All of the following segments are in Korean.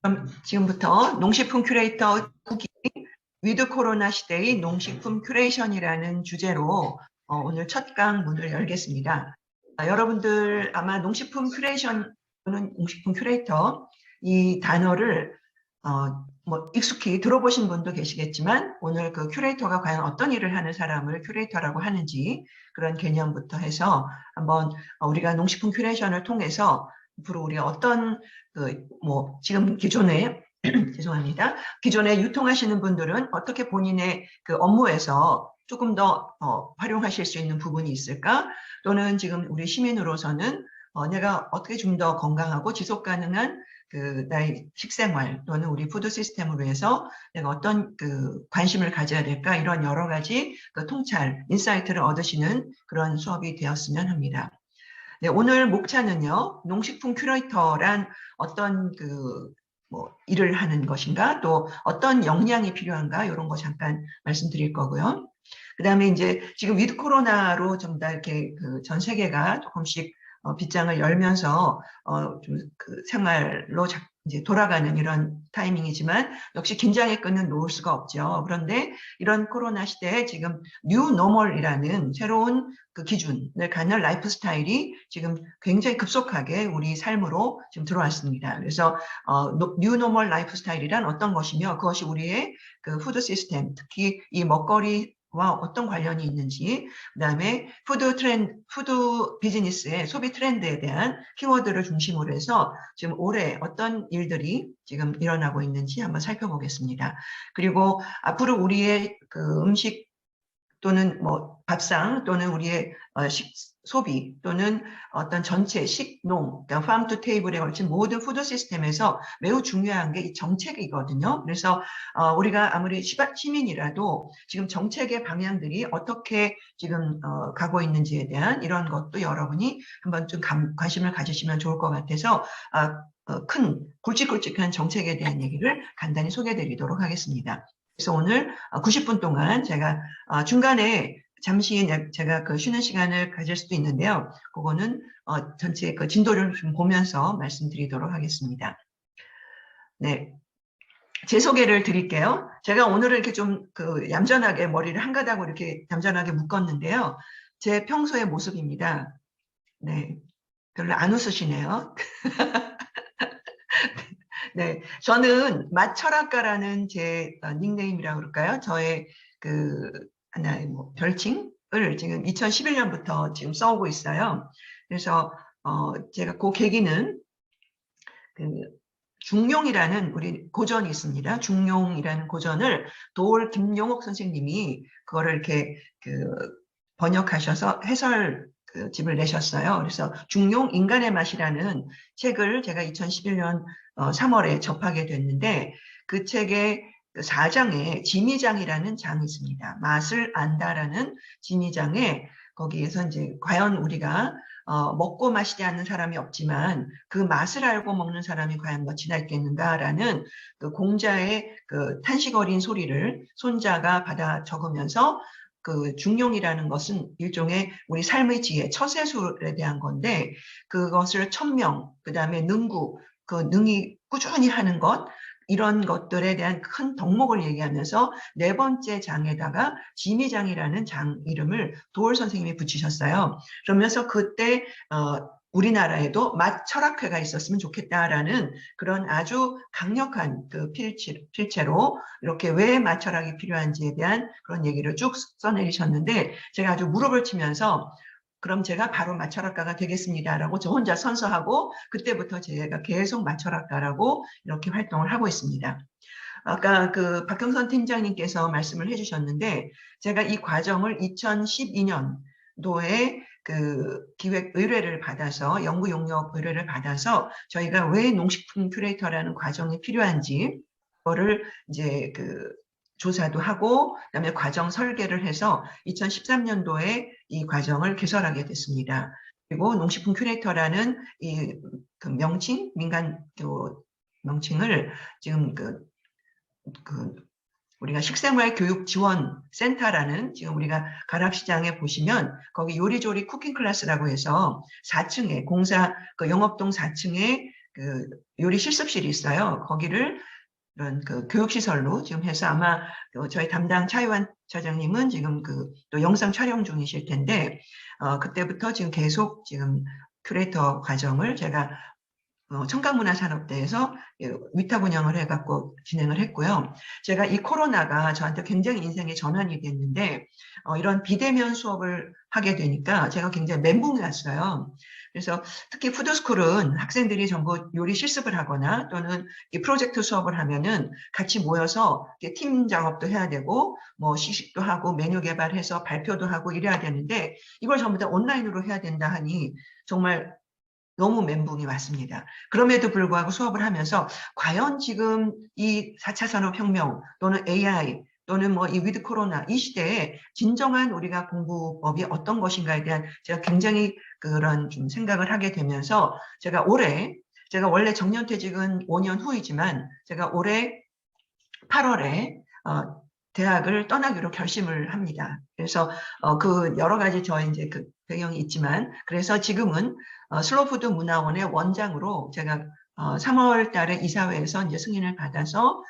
그럼 지금부터 농식품 큐레이터 후기 위드 코로나 시대의 농식품 큐레이션이라는 주제로 오늘 첫 강문을 열겠습니다. 여러분들 아마 농식품 큐레이션 또는 농식품 큐레이터 이 단어를 뭐 익숙히 들어보신 분도 계시겠지만 오늘 그 큐레이터가 과연 어떤 일을 하는 사람을 큐레이터라고 하는지 그런 개념부터 해서 한번 우리가 농식품 큐레이션을 통해서 앞으로 우리가 어떤 뭐 지금 기존에 죄송합니다. 기존에 유통하시는 분들은 어떻게 본인의 그 업무에서 조금 더 활용하실 수 있는 부분이 있을까? 또는 지금 우리 시민으로서는 내가 어떻게 좀 더 건강하고 지속 가능한 그 나의 식생활 또는 우리 푸드 시스템을 위해서 내가 어떤 그 관심을 가져야 될까? 이런 여러 가지 그 통찰, 인사이트를 얻으시는 그런 수업이 되었으면 합니다. 네, 오늘 목차는요, 농식품 큐레이터란 어떤 뭐 일을 하는 것인가, 또 어떤 역량이 필요한가, 이런 거 잠깐 말씀드릴 거고요. 그 다음에 이제 지금 위드 코로나로 좀 다 이렇게 그 전 세계가 조금씩 빗장을 열면서 좀 그 생활로 이제 돌아가는 이런 타이밍이지만 역시 긴장의 끈은 놓을 수가 없죠. 그런데 이런 코로나 시대에 지금 뉴 노멀이라는 새로운 그 기준을 갖는 라이프 스타일이 지금 굉장히 급속하게 우리 삶으로 지금 들어왔습니다. 그래서 뉴 노멀 라이프 스타일이란 어떤 것이며 그것이 우리의 그 푸드 시스템, 특히 이 먹거리 와 어떤 관련이 있는지, 그다음에 푸드 비즈니스의 소비 트렌드에 대한 키워드를 중심으로 해서 지금 올해 어떤 일들이 지금 일어나고 있는지 한번 살펴보겠습니다. 그리고 앞으로 우리의 그 음식 또는 뭐 밥상 또는 우리의 소비 또는 어떤 전체 식농, 그러니까 farm to table에 걸친 모든 푸드 시스템에서 매우 중요한 게 이 정책이거든요. 그래서 우리가 아무리 시민이라도 지금 정책의 방향들이 어떻게 지금 가고 있는지에 대한 이런 것도 여러분이 한번 좀 관심을 가지시면 좋을 것 같아서 큰 굵직굵직한 정책에 대한 얘기를 간단히 소개해드리도록 하겠습니다. 그래서 오늘 90분 동안 제가 중간에 잠시 제가 그 쉬는 시간을 가질 수도 있는데요. 그거는 전체 그 진도를 좀 보면서 말씀드리도록 하겠습니다. 네. 제 소개를 드릴게요. 제가 오늘은 이렇게 좀 그 얌전하게 머리를 한 가닥으로 이렇게 얌전하게 묶었는데요. 제 평소의 모습입니다. 네. 별로 안 웃으시네요. 네. 저는 맛철학가라는 제 닉네임이라고 그럴까요? 저의 그 하나의 뭐 별칭을 지금 2011년부터 지금 써오고 있어요. 그래서 제가 그 계기는 그 중용이라는 우리 고전이 있습니다. 중용이라는 고전을 도올 김용옥 선생님이 그거를 이렇게 그 번역하셔서 해설 그 집을 내셨어요. 그래서 중용 인간의 맛이라는 책을 제가 2011년 3월에 접하게 됐는데 그 책의 그 4장에 지미장이라는 장이 있습니다. 맛을 안다라는 지미장에 거기에서 이제 과연 우리가 먹고 마시지 않는 사람이 없지만 그 맛을 알고 먹는 사람이 과연 몇이나 있겠는가라는 그 공자의 그 탄식 어린 소리를 손자가 받아 적으면서 그 중용이라는 것은 일종의 우리 삶의 지혜, 처세술에 대한 건데 그것을 천명, 그 다음에 능구, 그 능이 꾸준히 하는 것, 이런 것들에 대한 큰 덕목을 얘기하면서 네 번째 장에다가 지미장이라는 장 이름을 도올 선생님이 붙이셨어요. 그러면서 그때 우리나라에도 맛철학회가 있었으면 좋겠다라는 그런 아주 강력한 그 필체로 이렇게 왜 맛철학이 필요한지에 대한 그런 얘기를 쭉 써내리셨는데 제가 아주 무릎을 치면서 그럼 제가 바로 맛철학가가 되겠습니다라고 저 혼자 선서하고 그때부터 제가 계속 맛철학가라고 이렇게 활동을 하고 있습니다. 아까 그 박경선 팀장님께서 말씀을 해주셨는데 제가 이 과정을 2012년도에 그 기획 의뢰를 받아서 연구 용역 의뢰를 받아서 저희가 왜 농식품 큐레이터라는 과정이 필요한지 그거를 이제 그 조사도 하고 그다음에 과정 설계를 해서 2013년도에 이 과정을 개설하게 됐습니다. 그리고 농식품 큐레이터라는 그 명칭 민간 그 명칭을 지금 그 우리가 식생활 교육 지원 센터라는 지금 우리가 가락시장에 보시면 거기 요리조리 쿠킹 클래스라고 해서 4층에 공사 그 영업동 4층에 그 요리 실습실이 있어요. 거기를 이런 그 교육시설로 지금 해서 아마 저희 담당 차이완 차장님은 지금 그 또 영상 촬영 중이실 텐데, 그때부터 지금 계속 지금 큐레이터 과정을 제가 청각문화산업대에서 위탁 운영을 해갖고 진행을 했고요. 제가 이 코로나가 저한테 굉장히 인생의 전환이 됐는데, 이런 비대면 수업을 하게 되니까 제가 굉장히 멘붕이 왔어요. 그래서 특히 푸드스쿨은 학생들이 전부 요리 실습을 하거나 또는 이 프로젝트 수업을 하면은 같이 모여서 팀 작업도 해야 되고, 뭐 시식도 하고 메뉴 개발해서 발표도 하고 이래야 되는데, 이걸 전부 다 온라인으로 해야 된다 하니 정말 너무 멘붕이 왔습니다. 그럼에도 불구하고 수업을 하면서 과연 지금 이 4차 산업혁명 또는 AI 또는 뭐 이 위드 코로나 이 시대에 진정한 우리가 공부법이 어떤 것인가에 대한 제가 굉장히 그런 좀 생각을 하게 되면서 제가 원래 정년퇴직은 5년 후이지만 제가 올해 8월에 대학을 떠나기로 결심을 합니다. 그래서 그 여러 가지 저의 이제 그 배경이 있지만 그래서 지금은 슬로푸드 문화원의 원장으로 제가 3월 달에 이사회에서 이제 승인을 받아서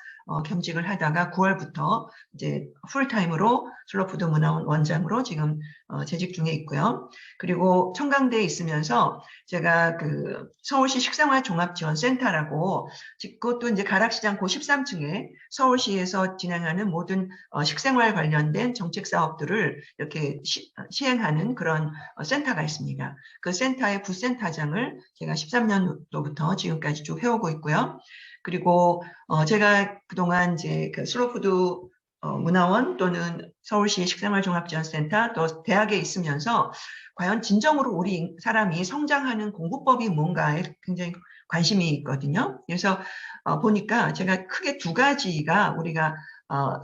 겸직을 하다가 9월부터 이제 풀타임으로 슬로푸드 문화원 원장으로 지금 재직 중에 있고요. 그리고 청강대에 있으면서 제가 그 서울시 식생활종합지원센터라고 그것도 이제 가락시장 고 13층에 서울시에서 진행하는 모든 식생활 관련된 정책 사업들을 이렇게 시행하는 그런 센터가 있습니다. 그 센터의 부센터장을 제가 13년도부터 지금까지 쭉 해오고 있고요. 그리고 제가 그동안 이제 그 슬로푸드 문화원 또는 서울시 식생활종합지원센터 또 대학에 있으면서 과연 진정으로 우리 사람이 성장하는 공부법이 뭔가에 굉장히 관심이 있거든요. 그래서 보니까 제가 크게 두 가지가 우리가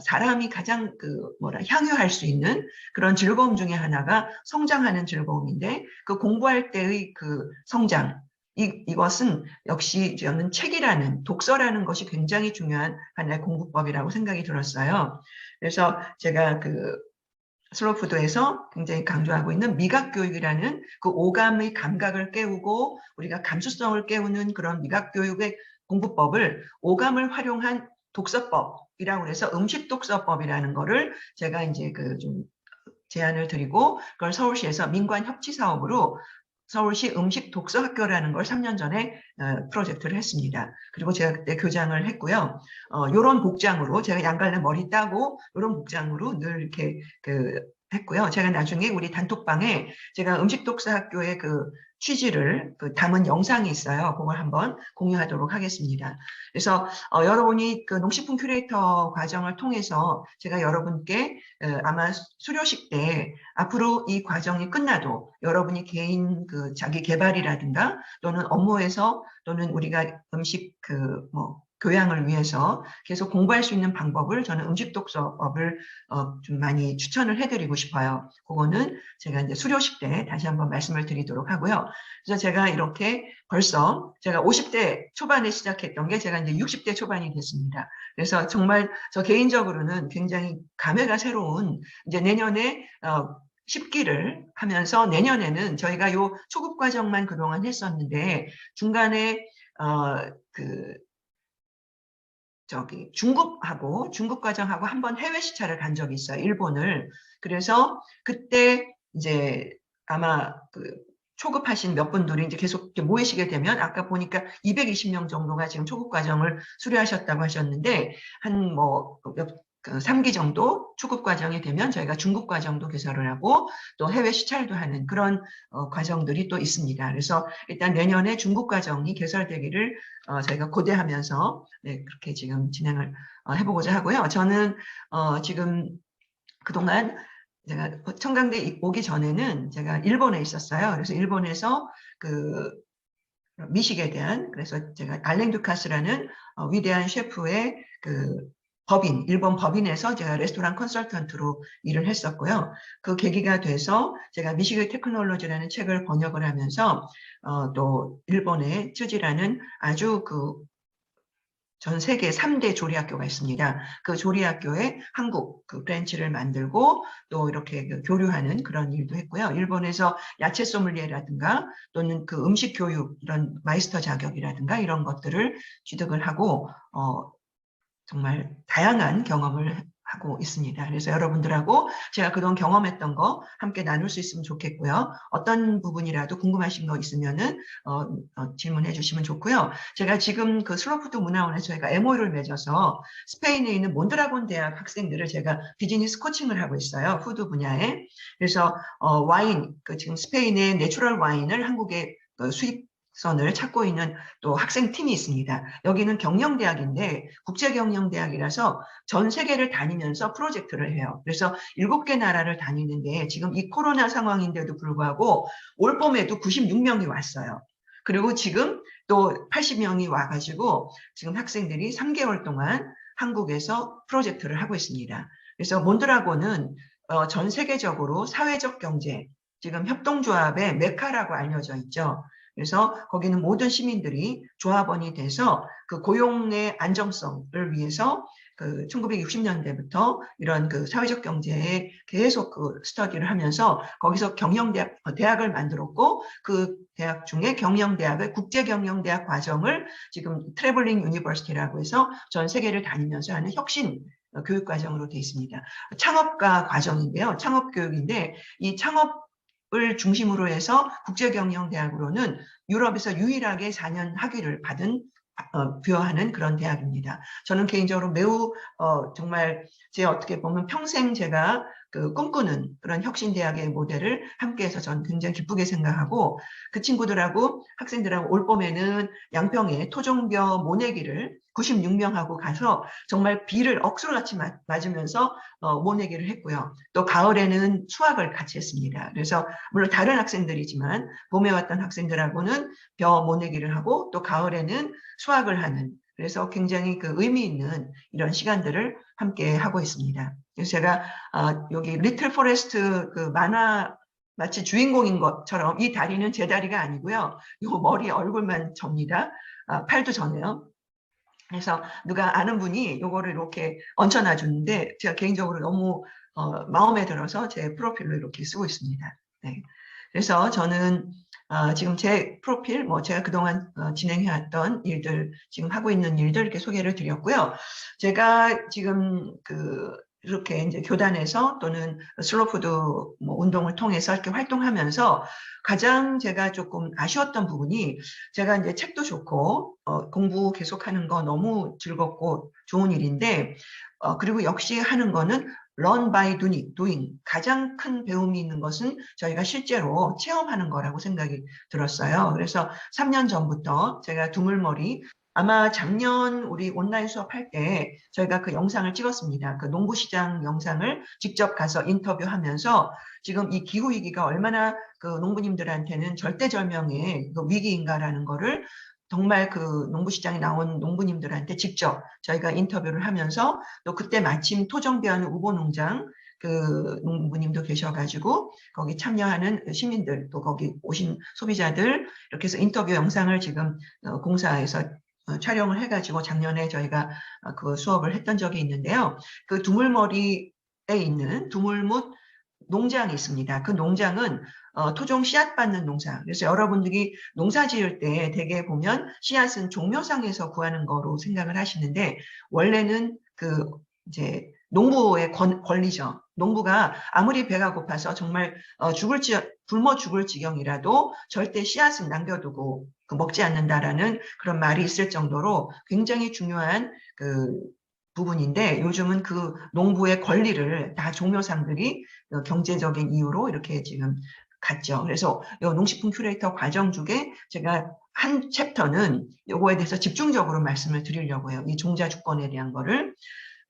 사람이 가장 향유할 수 있는 그런 즐거움 중에 하나가 성장하는 즐거움인데 그 공부할 때의 그 성장 이것은 역시 저는 책이라는 독서라는 것이 굉장히 중요한 하나의 공부법이라고 생각이 들었어요. 그래서 제가 그 슬로푸드에서 굉장히 강조하고 있는 미각교육이라는 그 오감의 감각을 깨우고 우리가 감수성을 깨우는 그런 미각교육의 공부법을 오감을 활용한 독서법이라고 해서 음식독서법이라는 거를 제가 이제 그 좀 제안을 드리고 그걸 서울시에서 민관협치사업으로 서울시 음식독서학교라는 걸 3년 전에 프로젝트를 했습니다. 그리고 제가 그때 교장을 했고요. 요런 복장으로 제가 양갈래 머리 따고 요런 복장으로 늘 이렇게 했고요. 제가 나중에 우리 단톡방에 제가 음식독서학교의 그 취지를 담은 영상이 있어요. 그걸 한번 공유하도록 하겠습니다. 그래서 여러분이 그 농식품 큐레이터 과정을 통해서 제가 여러분께 아마 수료식 때 앞으로 이 과정이 끝나도 여러분이 개인 그 자기 개발이라든가 또는 업무에서 또는 우리가 음식 교양을 위해서 계속 공부할 수 있는 방법을 저는 음식독서법을 좀 많이 추천을 해드리고 싶어요. 그거는 제가 이제 수료식 때 다시 한번 말씀을 드리도록 하고요. 그래서 제가 이렇게 벌써 제가 50대 초반에 시작했던 게 제가 이제 60대 초반이 됐습니다. 그래서 정말 저 개인적으로는 굉장히 감회가 새로운 이제 내년에 10기를 하면서 내년에는 저희가 요 초급 과정만 그동안 했었는데 중간에 중급 과정하고 한번 해외 시차를 간 적이 있어요. 일본을. 그래서 그때 이제 아마 초급하신 몇 분들이 이제 계속 모이시게 되면 아까 보니까 220명 정도가 지금 초급 과정을 수료하셨다고 하셨는데 한 3기 정도 초급 과정이 되면 저희가 중급 과정도 개설을 하고 또 해외 시찰도 하는 그런 과정들이 또 있습니다. 그래서 일단 내년에 중급 과정이 개설되기를 저희가 고대하면서 그렇게 지금 진행을 해보고자 하고요. 저는 지금 그동안 제가 청강대 오기 전에는 제가 일본에 있었어요. 그래서 일본에서 미식에 대한 그래서 제가 알랭 두카스라는 위대한 셰프의 일본 법인에서 제가 레스토랑 컨설턴트로 일을 했었고요. 그 계기가 돼서 제가 미식의 테크놀로지라는 책을 번역을 하면서 또 일본의 쯔지라는 아주 전 세계 3대 조리학교가 있습니다. 그 조리학교에 한국 그 브랜치를 만들고 또 이렇게 그 교류하는 그런 일도 했고요. 일본에서 야채 소믈리에라든가 또는 그 음식 교육 이런 마이스터 자격이라든가 이런 것들을 취득을 하고 정말 다양한 경험을 하고 있습니다. 그래서 여러분들하고 제가 그동안 경험했던 거 함께 나눌 수 있으면 좋겠고요. 어떤 부분이라도 궁금하신 거 있으면은 질문해 주시면 좋고요. 제가 지금 그 슬로푸드 문화원에 저희가 MOU를 맺어서 스페인에 있는 몬드라곤 대학 학생들을 제가 비즈니스 코칭을 하고 있어요. 푸드 분야에. 그래서 와인, 그 지금 스페인의 내추럴 와인을 한국에 수입 선을 찾고 있는 또 학생팀이 있습니다. 여기는 경영대학인데 국제경영대학이라서 전 세계를 다니면서 프로젝트를 해요. 그래서 7개 나라를 다니는데 지금 이 코로나 상황인데도 불구하고 올 봄에도 96명이 왔어요. 그리고 지금 또 80명이 와가지고 지금 학생들이 3개월 동안 한국에서 프로젝트를 하고 있습니다. 그래서 몬드라곤은 전 세계적으로 사회적 경제, 지금 협동조합의 메카라고 알려져 있죠. 그래서 거기는 모든 시민들이 조합원이 돼서 그 고용의 안정성을 위해서 그 1960년대부터 이런 그 사회적 경제에 계속 그 스터디를 하면서 거기서 대학을 만들었고 그 대학 중에 경영대학의 국제경영대학 과정을 지금 트래블링 유니버시티라고 해서 전 세계를 다니면서 하는 혁신 교육 과정으로 되어 있습니다. 창업가 과정인데요. 창업 교육인데 이 창업 을 중심으로 해서 국제경영대학으로는 유럽에서 유일하게 4년 학위를 받은 부여하는 그런 대학입니다. 저는 개인적으로 매우 정말 제 어떻게 보면 평생 제가 그 꿈꾸는 그런 혁신대학의 모델을 함께해서 저는 굉장히 기쁘게 생각하고 그 친구들하고 학생들하고 올 봄에는 양평에 토종벼 모내기를 96명하고 가서 정말 비를 억수로같이 맞으면서 모내기를 했고요. 또 가을에는 수학을 같이 했습니다. 그래서 물론 다른 학생들이지만 봄에 왔던 학생들하고는 벼 모내기를 하고 또 가을에는 수학을 하는 그래서 굉장히 그 의미 있는 이런 시간들을 함께 하고 있습니다. 그래서 제가 여기 리틀 포레스트 그 만화 마치 주인공인 것처럼 이 다리는 제 다리가 아니고요. 요 머리 얼굴만 접니다. 팔도 저네요. 그래서 누가 아는 분이 요거를 이렇게 얹혀놔 줬는데 제가 개인적으로 너무 마음에 들어서 제 프로필로 이렇게 쓰고 있습니다. 네. 그래서 저는 지금 제 프로필, 뭐 제가 그동안 진행해왔던 일들, 지금 하고 있는 일들 이렇게 소개를 드렸고요. 제가 지금 이렇게 이제 교단에서 또는 슬로푸드 뭐 운동을 통해서 이렇게 활동하면서 가장 제가 조금 아쉬웠던 부분이 제가 이제 책도 좋고 공부 계속하는 거 너무 즐겁고 좋은 일인데 그리고 역시 하는 거는 learn by doing. 가장 큰 배움이 있는 것은 저희가 실제로 체험하는 거라고 생각이 들었어요. 그래서 3년 전부터 제가 두물머리 아마 작년 우리 온라인 수업할 때 저희가 그 영상을 찍었습니다. 그 농부시장 영상을 직접 가서 인터뷰하면서 지금 이 기후위기가 얼마나 그 농부님들한테는 절대절명의 그 위기인가라는 거를 정말 그 농부시장에 나온 농부님들한테 직접 저희가 인터뷰를 하면서 또 그때 마침 토종비하는 우보농장 그 농부님도 계셔가지고 거기 참여하는 시민들 또 거기 오신 소비자들 이렇게 해서 인터뷰 영상을 지금 공사에서 촬영을 해가지고 작년에 저희가 그 수업을 했던 적이 있는데요. 그 두물머리에 있는 두물못 농장이 있습니다. 그 농장은 토종 씨앗 받는 농사. 그래서 여러분들이 농사 지을 때 대개 보면 씨앗은 종묘상에서 구하는 거로 생각을 하시는데 원래는 그 이제 농부의 권리죠. 농부가 아무리 배가 고파서 정말 굶어 죽을 지경이라도 절대 씨앗은 남겨두고 먹지 않는다라는 그런 말이 있을 정도로 굉장히 중요한 그 부분인데 요즘은 그 농부의 권리를 다 종묘상들이 경제적인 이유로 이렇게 지금 갔죠. 그래서 이 농식품 큐레이터 과정 중에 제가 한 챕터는 요거에 대해서 집중적으로 말씀을 드리려고 해요. 이 종자 주권에 대한 거를.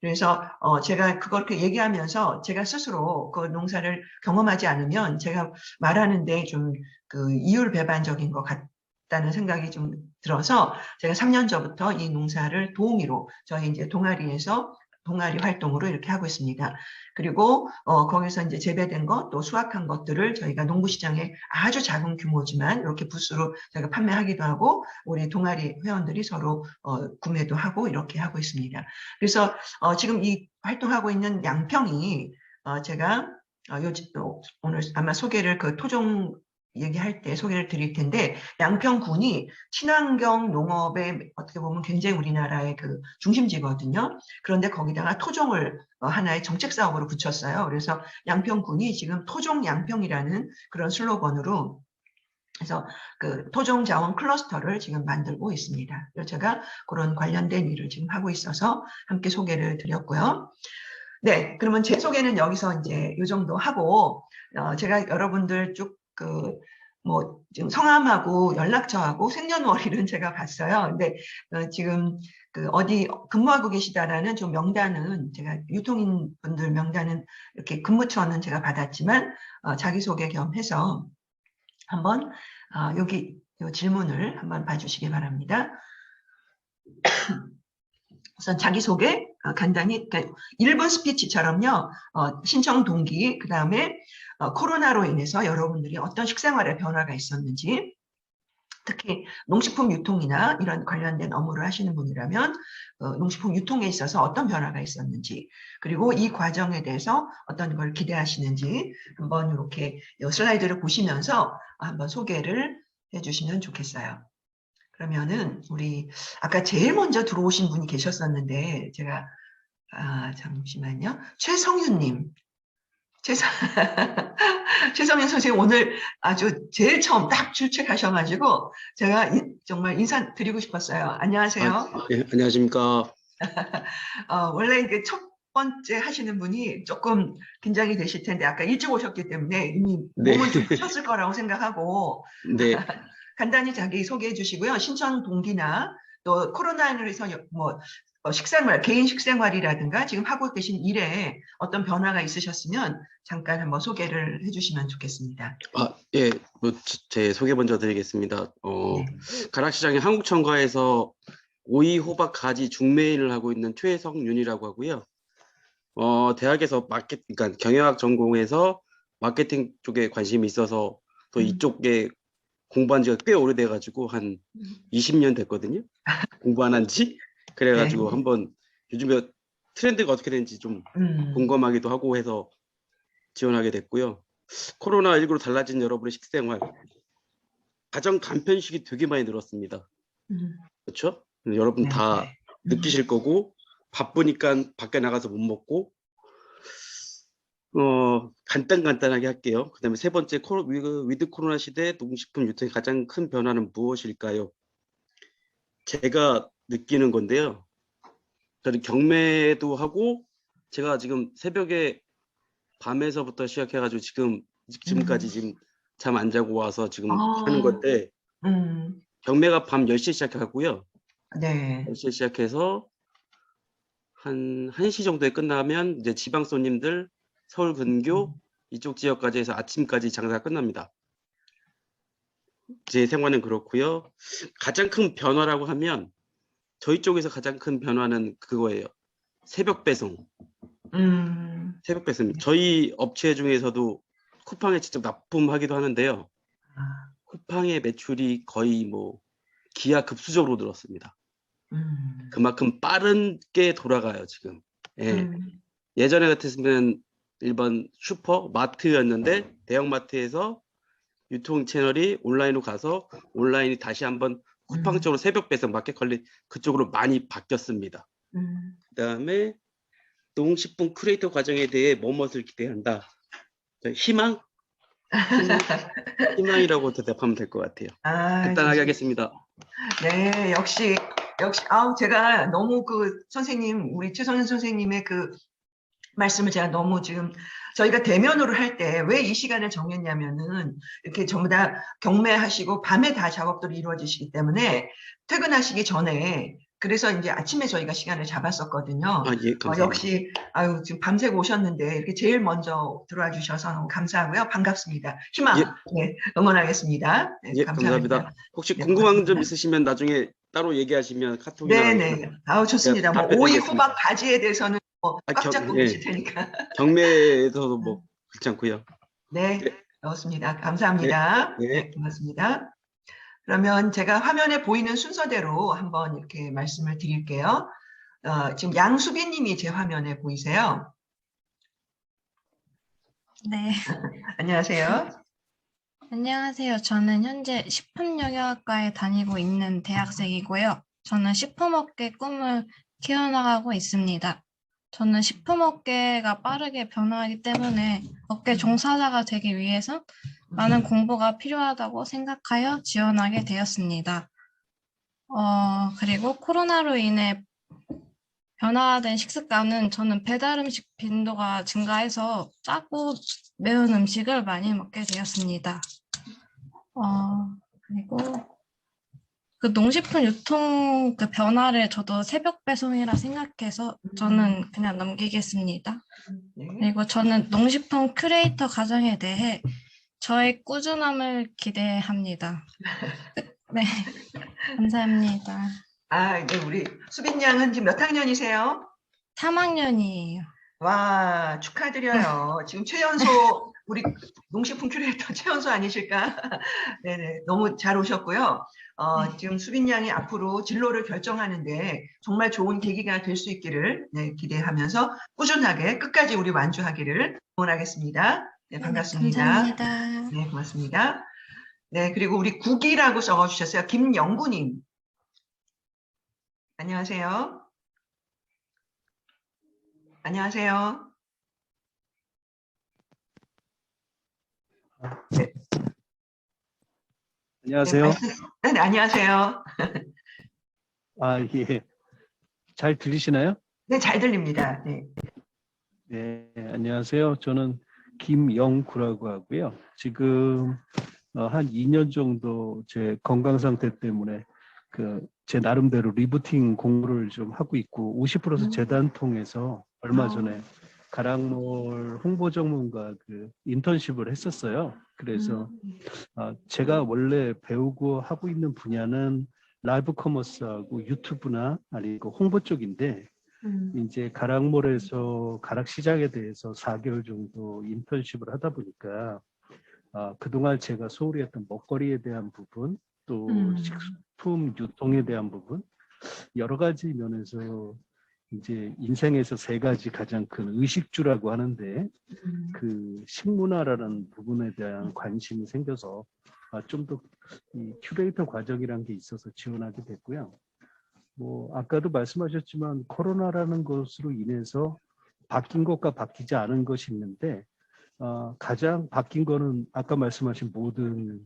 그래서 제가 그렇게 얘기하면서 제가 스스로 그 농사를 경험하지 않으면 제가 말하는데 좀 그 이율배반적인 것 같다는 생각이 좀 들어서 제가 3년 전부터 이 농사를 도우미로 저희 이제 동아리에서 동아리 활동으로 이렇게 하고 있습니다. 그리고 거기서 이제 재배된 것, 또 수확한 것들을 저희가 농구시장에 아주 작은 규모지만 이렇게 부스로 저희가 판매하기도 하고 우리 동아리 회원들이 서로 구매도 하고 이렇게 하고 있습니다. 그래서 지금 이 활동하고 있는 양평이 제가 오늘 아마 소개를 그 토종 얘기할 때 소개를 드릴 텐데 양평군이 친환경 농업에 어떻게 보면 굉장히 우리나라의 그 중심지거든요. 그런데 거기다가 토종을 하나의 정책 사업으로 붙였어요. 그래서 양평군이 지금 토종 양평이라는 그런 슬로건으로 그래서 그 토종 자원 클러스터를 지금 만들고 있습니다. 그래서 제가 그런 관련된 일을 지금 하고 있어서 함께 소개를 드렸고요. 네, 그러면 제 소개는 여기서 이제 이 정도 하고 제가 여러분들 쭉 뭐 지금 성함하고 연락처하고 생년월일은 제가 봤어요. 근데 지금 어디 근무하고 계시다라는 좀 명단은 제가 유통인 분들 명단은 이렇게 근무처는 제가 받았지만 자기소개 겸 해서 한번 여기 이 질문을 한번 봐주시기 바랍니다. 우선 자기소개 간단히 1분 스피치처럼요. 신청 동기, 그 다음에 코로나로 인해서 여러분들이 어떤 식생활에 변화가 있었는지, 특히 농식품 유통이나 이런 관련된 업무를 하시는 분이라면 농식품 유통에 있어서 어떤 변화가 있었는지, 그리고 이 과정에 대해서 어떤 걸 기대하시는지 한번 이렇게 슬라이드를 보시면서 한번 소개를 해주시면 좋겠어요. 그러면은 우리 아까 제일 먼저 들어오신 분이 계셨었는데 제가 잠시만요. 최성윤님. 최성윤 선생님 오늘 아주 제일 처음 딱 출첵하셔가지고 제가 정말 인사드리고 싶었어요. 안녕하세요. 네, 안녕하십니까. 원래 이게 첫 번째 하시는 분이 조금 긴장이 되실 텐데 아까 일찍 오셨기 때문에 이미 몸은 좀 푸셨을 거라고 생각하고 네. 간단히 자기 소개해 주시고요. 신청 동기나 또 코로나로 해서 뭐 식생활, 개인 식생활이라든가 지금 하고 계신 일에 어떤 변화가 있으셨으면 잠깐 한번 소개를 해주시면 좋겠습니다. 예, 제 소개 먼저 드리겠습니다. 네. 가락시장의 한국청과에서 오이, 호박, 가지 중매인을 하고 있는 최성윤이라고 하고요. 대학에서 그러니까 경영학 전공해서 마케팅 쪽에 관심이 있어서 또 이쪽에 공부한 지가 꽤 오래돼가지고 한 20년 됐거든요. 공부 안 한 지. 그래가지고 네. 한번 요즘에 트렌드가 어떻게 되는지 좀 궁금하기도 하고 해서 지원하게 됐고요. 코로나19로 달라진 여러분의 식생활, 가정 간편식이 되게 많이 늘었습니다. 그렇죠? 여러분 네. 다 느끼실 거고 바쁘니까 밖에 나가서 못 먹고 간단하게 할게요. 그 다음에 세 번째, 위드 코로나 시대 농식품 유통의 가장 큰 변화는 무엇일까요? 제가 느끼는 건데요. 저는 경매도 하고 제가 지금 새벽에 밤에서부터 시작해가지고 지금까지 지금 잠 안 자고 와서 지금 하는 건데 경매가 밤 10시에 시작하고요. 네. 10시에 시작해서 한 1시 정도에 끝나면 이제 지방 손님들 서울 근교 이쪽 지역까지 해서 아침까지 장사가 끝납니다. 제 생활은 그렇고요. 가장 큰 변화라고 하면 저희 쪽에서 가장 큰 변화는 그거예요. 새벽 배송. 새벽 배송. 저희 업체 중에서도 쿠팡에 직접 납품하기도 하는데요. 쿠팡의 매출이 거의 뭐 기하급수적으로 늘었습니다. 그만큼 빠르게 돌아가요, 지금. 예. 예전에 같았으면 일반 슈퍼, 마트였는데 대형마트에서 유통 채널이 온라인으로 가서 온라인이 다시 한번 쿠팡 쪽으로 새벽 배송, 마켓컬리 그쪽으로 많이 바뀌었습니다. 그다음에 농식품 크리에이터 과정에 대해 무엇을 기대한다. 희망? 희망이라고 대답하면 될 것 같아요. 간단하게 하겠습니다. 네, 역시 제가 너무 선생님, 우리 최성윤 선생님의 말씀을 제가 너무 지금 저희가 대면으로 할 때 왜 이 시간을 정했냐면은 이렇게 전부 다 경매하시고 밤에 다 작업들이 이루어지시기 때문에 퇴근하시기 전에 그래서 이제 아침에 저희가 시간을 잡았었거든요. 예, 감사합니다. 역시 지금 밤새고 오셨는데 이렇게 제일 먼저 들어와 주셔서 너무 감사하고요. 반갑습니다. 희망. 네, 응원하겠습니다. 네, 감사합니다. 혹시 네, 궁금한 점 있으시면 나중에 따로 얘기하시면 카톡이나 네네. 좋습니다. 뭐 오이, 호박, 가지에 대해서는 꽉 잡고 계실 테니까. 경매에서도 뭐 그렇지 않고요. 네, 넣었습니다. 감사합니다. 네. 네, 고맙습니다. 그러면 제가 화면에 보이는 순서대로 한번 이렇게 말씀을 드릴게요. 지금 양수빈 님이 제 화면에 보이세요? 네. 안녕하세요. 안녕하세요. 저는 현재 식품영양학과에 다니고 있는 대학생이고요. 저는 식품업계 꿈을 키워나가고 있습니다. 저는 식품업계가 빠르게 변화하기 때문에 업계 종사자가 되기 위해서 많은 공부가 필요하다고 생각하여 지원하게 되었습니다. 그리고 코로나로 인해 변화된 식습관은 저는 배달 음식 빈도가 증가해서 짜고 매운 음식을 많이 먹게 되었습니다. 그리고 그 농식품 유통 그 변화를 저도 새벽 배송이라 생각해서 저는 그냥 넘기겠습니다. 네. 그리고 저는 농식품 큐레이터 과정에 대해 저의 꾸준함을 기대합니다. 네, 감사합니다. 네, 우리 수빈 양은 지금 몇 학년이세요? 3학년이에요. 와, 축하드려요. 지금 최연소, 우리 농식품 큐레이터 최연소 아니실까? 네네, 너무 잘 오셨고요. 지금 수빈 양이 앞으로 진로를 결정하는데 정말 좋은 계기가 될 수 있기를 기대하면서 꾸준하게 끝까지 우리 완주하기를 응원하겠습니다. 네, 반갑습니다. 감사합니다. 네, 고맙습니다. 네, 그리고 우리 국이라고 적어주셨어요. 김영구님. 안녕하세요. 안녕하세요. 네. 안녕하세요. 네, 안녕하세요. 예. 잘 들리시나요? 네, 잘 들립니다. 네. 네, 안녕하세요. 저는 김영구라고 하고요. 지금 한 2년 정도 제 건강 상태 때문에 제 나름대로 리부팅 공부를 좀 하고 있고 50% 재단 통해서 얼마 전에 가락몰 홍보 전문가 인턴십을 했었어요. 그래서 제가 원래 배우고 하고 있는 분야는 라이브 커머스하고 유튜브나 아니고 홍보 쪽인데 이제 가락몰에서 가락 시장에 대해서 4개월 정도 인턴십을 하다 보니까 그동안 제가 소홀히 했던 먹거리에 대한 부분 또 식품 유통에 대한 부분 여러 가지 면에서 이제 인생에서 3가지 가장 큰 의식주라고 하는데 그 식문화라는 부분에 대한 관심이 생겨서 좀 더 이 큐레이터 과정이라는 게 있어서 지원하게 됐고요. 뭐 아까도 말씀하셨지만 코로나라는 것으로 인해서 바뀐 것과 바뀌지 않은 것이 있는데 가장 바뀐 거는 아까 말씀하신 모든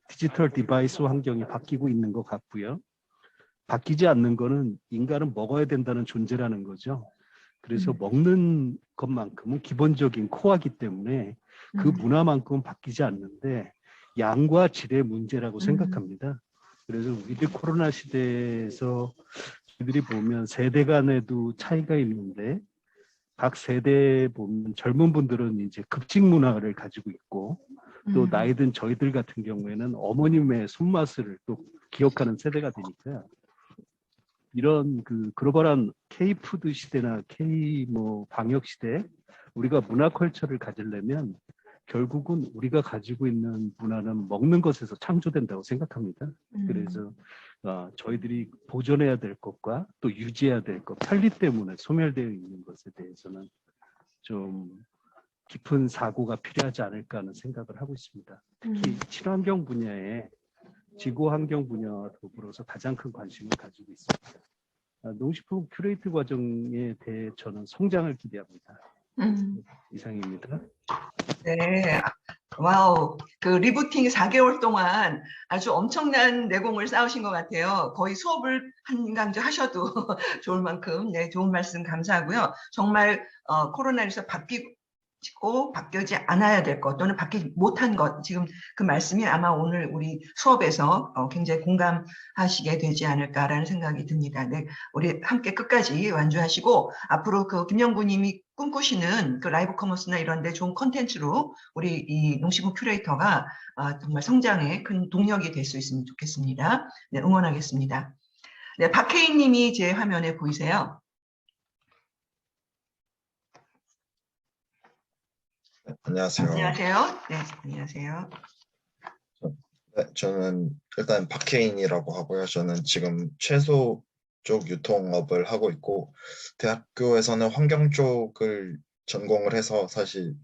디지털 디바이스 환경이 바뀌고 있는 것 같고요. 바뀌지 않는 거는 인간은 먹어야 된다는 존재라는 거죠. 그래서 먹는 것만큼은 기본적인 코어이기 때문에 그 문화만큼은 바뀌지 않는데 양과 질의 문제라고 생각합니다. 그래서 위드 코로나 시대에서 저희들이 보면 세대 간에도 차이가 있는데 각 세대 보면 젊은 분들은 이제 급식 문화를 가지고 있고 또 나이 든 저희들 같은 경우에는 어머님의 손맛을 또 기억하는 세대가 되니까 이런 글로벌한 K푸드 시대나 K 방역 시대 우리가 문화 컬처를 가지려면 결국은 우리가 가지고 있는 문화는 먹는 것에서 창조된다고 생각합니다. 그래서 저희들이 보존해야 될 것과 또 유지해야 될 것, 편리 때문에 소멸되어 있는 것에 대해서는 좀 깊은 사고가 필요하지 않을까 하는 생각을 하고 있습니다. 특히 친환경 분야에 지구환경 분야와 더불어서 가장 큰 관심을 가지고 있습니다. 농식품 큐레이트 과정에 대해 저는 성장을 기대합니다. 이상입니다. 네. 와우. 리부팅 4개월 동안 아주 엄청난 내공을 쌓으신 것 같아요. 거의 수업을 한 강좌 하셔도 좋을 만큼, 네, 좋은 말씀 감사하고요. 정말, 코로나에서 바뀌지 않아야 될 것 또는 바뀌지 못한 것 지금 그 말씀이 아마 오늘 우리 수업에서 굉장히 공감하시게 되지 않을까라는 생각이 듭니다. 네, 우리 함께 끝까지 완주하시고 앞으로 김영구님이 꿈꾸시는 라이브 커머스나 이런 데 좋은 콘텐츠로 우리 이 농식품 큐레이터가 정말 성장에 큰 동력이 될 수 있으면 좋겠습니다. 네, 응원하겠습니다. 네, 박혜인 님이 제 화면에 보이세요? 안녕하세요. 안녕하세요. 네, 안녕하세요. 네, 저는 일단 박혜인이라고 하고요. 저는 지금 채소 쪽 유통업을 하고 있고, 대학교에서는 환경 쪽을 전공을 해서 사실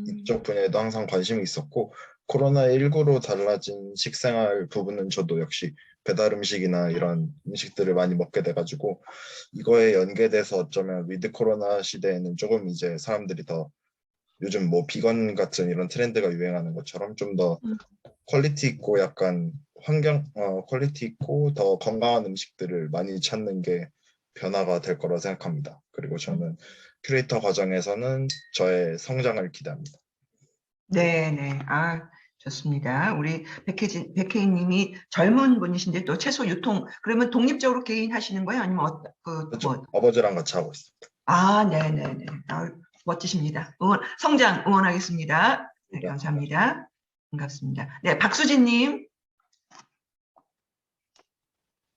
이쪽 분야에도 항상 관심이 있었고, 코로나19로 달라진 식생활 부분은 저도 역시 배달 음식이나 이런 음식들을 많이 먹게 돼가지고, 이거에 연계돼서 어쩌면 위드 코로나 시대에는 조금 이제 사람들이 더 요즘 뭐 비건 같은 이런 트렌드가 유행하는 것처럼 좀 더 퀄리티 있고 약간 퀄리티 있고 더 건강한 음식들을 많이 찾는 게 변화가 될 거라고 생각합니다. 그리고 저는 큐레이터 과정에서는 저의 성장을 기대합니다. 네, 네. 아, 좋습니다. 우리 백혜인 님이 젊은 분이신데 또 채소 유통, 그러면 독립적으로 개인 하시는 거예요? 아니면 그렇죠. 아버지랑 같이 하고 있습니다. 아, 네, 네, 네. 아, 멋지십니다. 성장 응원하겠습니다. 네, 감사합니다. 반갑습니다. 네, 박수진 님.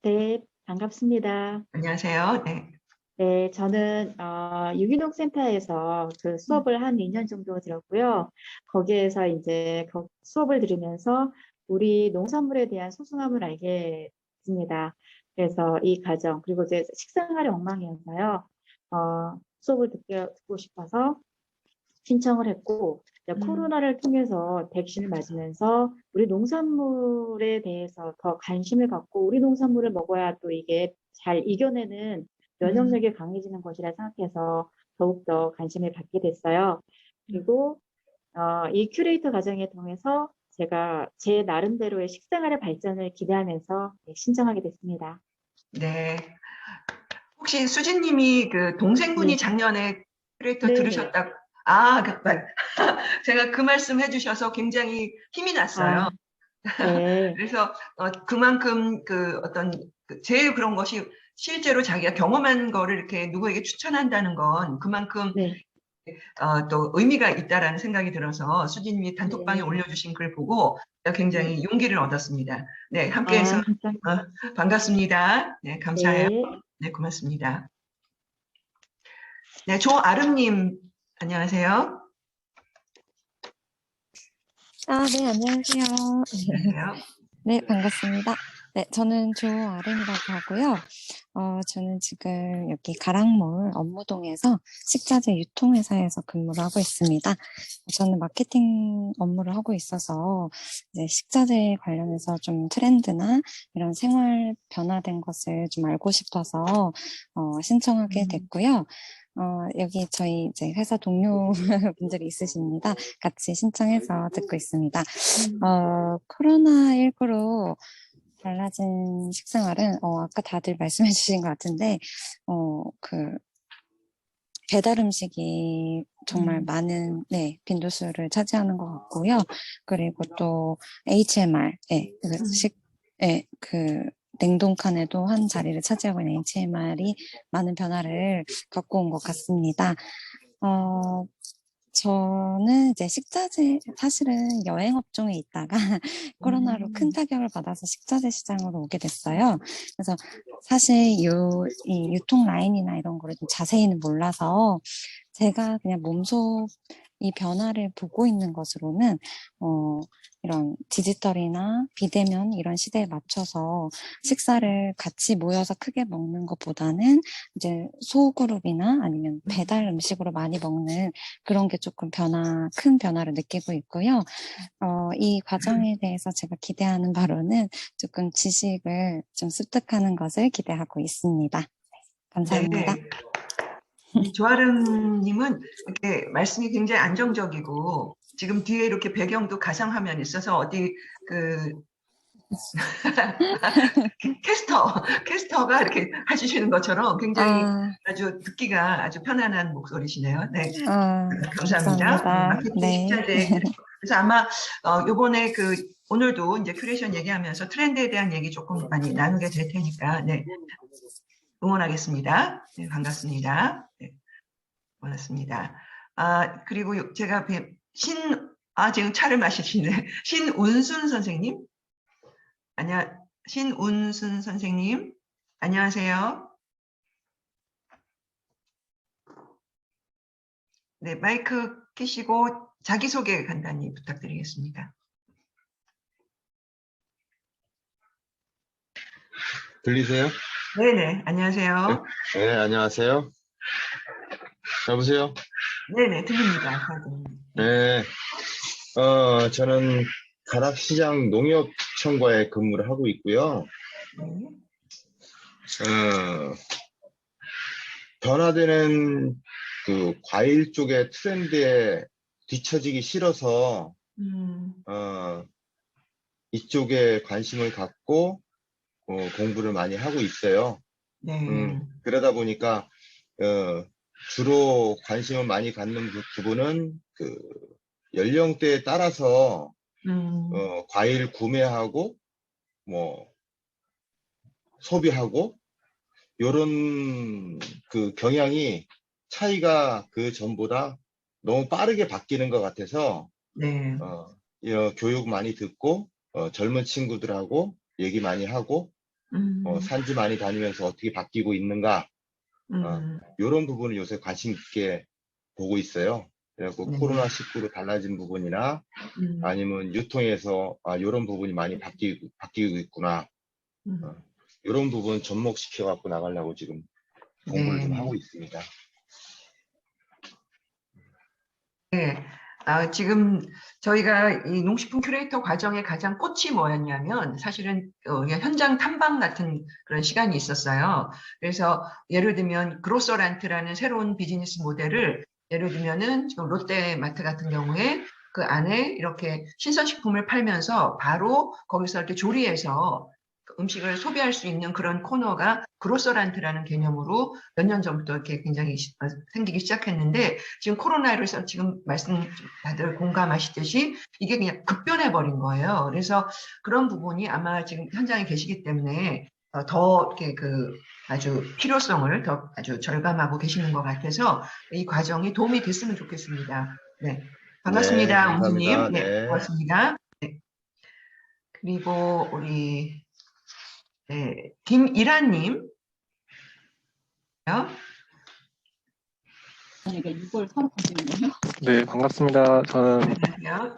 네, 반갑습니다. 안녕하세요. 네. 네, 저는 유기농 센터에서 그 수업을 한 2년 정도 들었고요. 거기에서 이제 수업을 들으면서 우리 농산물에 대한 소중함을 알게 됐습니다. 그래서 이 과정, 그리고 이제 식생활이 엉망이어서요. 수업을 듣고 싶어서 신청을 했고, 코로나를 통해서 백신을 맞으면서 우리 농산물에 대해서 더 관심을 갖고 우리 농산물을 먹어야 또 이게 잘 이겨내는 면역력이 강해지는 것이라 생각해서 더욱더 관심을 갖게 됐어요. 그리고 이 큐레이터 과정을 통해서 제가 제 나름대로의 식생활의 발전을 기대하면서 신청하게 됐습니다. 네. 혹시 수진님이 그 동생분이 네. 작년에 큐레이터 네네. 들으셨다고, 제가 그 말씀 해주셔서 굉장히 힘이 났어요. 네. 그래서 그만큼 제일 그런 것이 실제로 자기가 경험한 거를 이렇게 누구에게 추천한다는 건 그만큼 네. 또 의미가 있다라는 생각이 들어서 수진님이 단톡방에 네. 올려주신 글 보고 굉장히 용기를 얻었습니다. 네, 함께해서 감사합니다. 반갑습니다. 네, 감사해요. 네. 네, 고맙습니다. 네, 조아름님, 안녕하세요. 네, 안녕하세요. 안녕하세요. 네, 반갑습니다. 네, 저는 조아름이라고 하고요. 저는 지금 여기 가락몰 업무동에서 식자재 유통회사에서 근무를 하고 있습니다. 저는 마케팅 업무를 하고 있어서 이제 식자재 관련해서 좀 트렌드나 이런 생활 변화된 것을 좀 알고 싶어서 신청하게 됐고요. 여기 저희 이제 회사 동료분들이 있으십니다. 같이 신청해서 듣고 있습니다. 코로나19로 달라진 식생활은, 아까 다들 말씀해 주신 것 같은데, 그, 배달 음식이 정말 많은, 네, 빈도수를 차지하는 것 같고요. 그리고 또 HMR, 냉동칸에도 한 자리를 차지하고 있는 HMR이 많은 변화를 갖고 온 것 같습니다. 저는 이제 식자재, 사실은 여행 업종에 있다가 코로나로 큰 타격을 받아서 식자재 시장으로 오게 됐어요. 그래서 사실 이 유통 라인이나 이런 거를 좀 자세히는 몰라서 제가 그냥 몸소 이 변화를 보고 있는 것으로는 이런 디지털이나 비대면 이런 시대에 맞춰서 식사를 같이 모여서 크게 먹는 것보다는 이제 소그룹이나 아니면 배달 음식으로 많이 먹는 그런 게 조금 큰 변화를 느끼고 있고요. 이 과정에 대해서 제가 기대하는 바로는 조금 지식을 좀 습득하는 것을 기대하고 있습니다. 감사합니다. 네. 조아름님은 이렇게 말씀이 굉장히 안정적이고 지금 뒤에 이렇게 배경도 가상화면이 있어서 어디 캐스터가 이렇게 해주시는 것처럼 굉장히 아주 듣기가 아주 편안한 목소리시네요. 네, 감사합니다. 마케팅 식자재. 그래서 아마 요번에 오늘도 이제 큐레이션 얘기하면서 트렌드에 대한 얘기 조금 많이 나누게 될 테니까 네, 응원하겠습니다. 네, 반갑습니다. 네, 고맙습니다. 그리고 제가 지금 차를 마시시네. 신운순 선생님. 신운순 선생님. 안녕하세요. 네, 마이크 켜시고 자기소개 간단히 부탁드리겠습니다. 들리세요? 네네, 안녕하세요. 네, 안녕하세요. 여보세요? 네네, 들립니다. 잘 들립니다. 네, 저는 가락시장 농협청과에 근무를 하고 있고요. 네. 변화되는 그 과일 쪽의 트렌드에 뒤처지기 싫어서, 이쪽에 관심을 갖고, 공부를 많이 하고 있어요. 네. 그러다 보니까, 주로 관심을 많이 갖는 부분은 그 연령대에 따라서 과일 구매하고 뭐 소비하고 요런 그 경향이 차이가 그 전보다 너무 빠르게 바뀌는 것 같아서 네. 교육 많이 듣고 젊은 친구들하고 얘기 많이 하고 산지 많이 다니면서 어떻게 바뀌고 있는가 요런 부분을 요새 관심 있게 보고 있어요. 그래갖고 네. 코로나19로 달라진 부분이나 아니면 유통에서 이런 부분이 많이 바뀌고 있구나. 이런 부분 접목시켜 갖고 나가려고 지금 공부를 좀 네. 하고 있습니다. 네. 지금 저희가 이 농식품 큐레이터 과정의 가장 꽃이 뭐였냐면 사실은 그냥 현장 탐방 같은 그런 시간이 있었어요. 그래서 예를 들면 그로서란트라는 새로운 비즈니스 모델을 예를 들면은 지금 롯데마트 같은 경우에 그 안에 이렇게 신선식품을 팔면서 바로 거기서 이렇게 조리해서 음식을 소비할 수 있는 그런 코너가 그로서란트라는 개념으로 몇 년 전부터 이렇게 굉장히 생기기 시작했는데 지금 코로나로서 지금 다들 공감하시듯이 이게 그냥 급변해 버린 거예요. 그래서 그런 부분이 아마 지금 현장에 계시기 때문에 더 이렇게 아주 필요성을 더 아주 절감하고 계시는 것 같아서 이 과정이 도움이 됐으면 좋겠습니다. 네. 반갑습니다, 네, 옹수님. 감사합니다. 네, 네. 고맙습니다. 네. 그리고 우리 김이라님. 네, 반갑습니다. 저는 안녕하세요.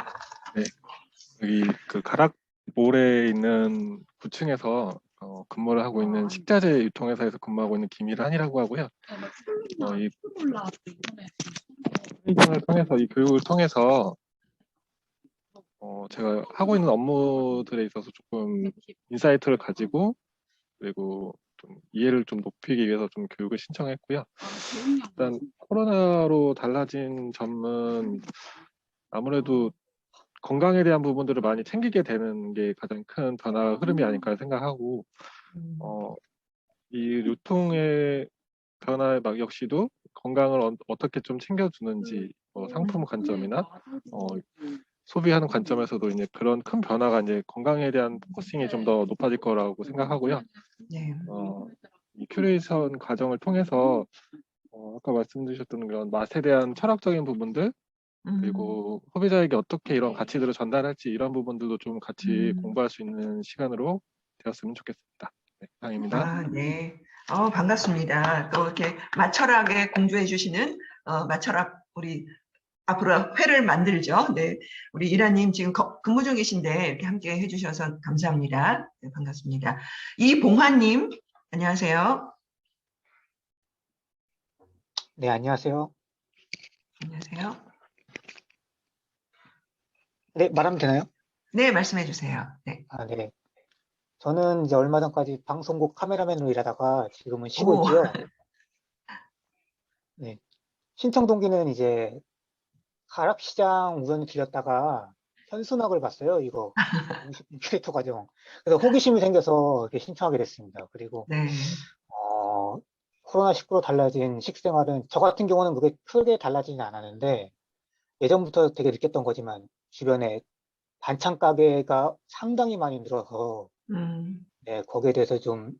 여기 그 가락몰에 있는 9층에서 근무를 하고 있는 식자재 유통회사에서 근무하고 있는 김일한이라고 하고요. 이 트레이닝을 통해서 이 교육을 통해서 제가 하고 있는 업무들에 있어서 조금 인사이트를 가지고 그리고 좀 이해를 좀 높이기 위해서 좀 교육을 신청했고요. 일단 코로나로 달라진 점은 아무래도 건강에 대한 부분들을 많이 챙기게 되는 게 가장 큰 변화 흐름이 아닐까 생각하고 이 유통의 변화 역시도 건강을 어떻게 좀 챙겨주는지 상품 관점이나 소비하는 관점에서도 이제 그런 큰 변화가 이제 건강에 대한 포커싱이 좀 더 높아질 거라고 생각하고요. 네. 이 큐레이션 과정을 통해서 아까 말씀드렸던 그런 맛에 대한 철학적인 부분들 그리고 소비자에게 어떻게 이런 가치들을 전달할지 이런 부분들도 좀 같이 공부할 수 있는 시간으로 되었으면 좋겠습니다. 네, 이상입니다. 네. 반갑습니다. 또 이렇게 맛철학에 공조해 주시는 맛철학 우리 앞으로 회를 만들죠. 네. 우리 이라님 지금 근무 중이신데 이렇게 함께 해주셔서 감사합니다. 네, 반갑습니다. 이봉환님, 안녕하세요. 네, 안녕하세요. 안녕하세요. 네, 말하면 되나요? 네, 말씀해 주세요. 네. 네. 저는 이제 얼마 전까지 방송국 카메라맨으로 일하다가 지금은 쉬고 오. 있고요. 네. 신청 동기는 이제 가락시장 우연히 들렸다가 현수막을 봤어요. 이거 큐레이터 과정. 그래서 호기심이 생겨서 이렇게 신청하게 됐습니다. 그리고 네. 코로나19로 달라진 식생활은 저 같은 경우는 그게 크게 달라지진 않았는데 예전부터 되게 느꼈던 거지만 주변에 반찬 가게가 상당히 많이 늘어서 네, 거기에 대해서 좀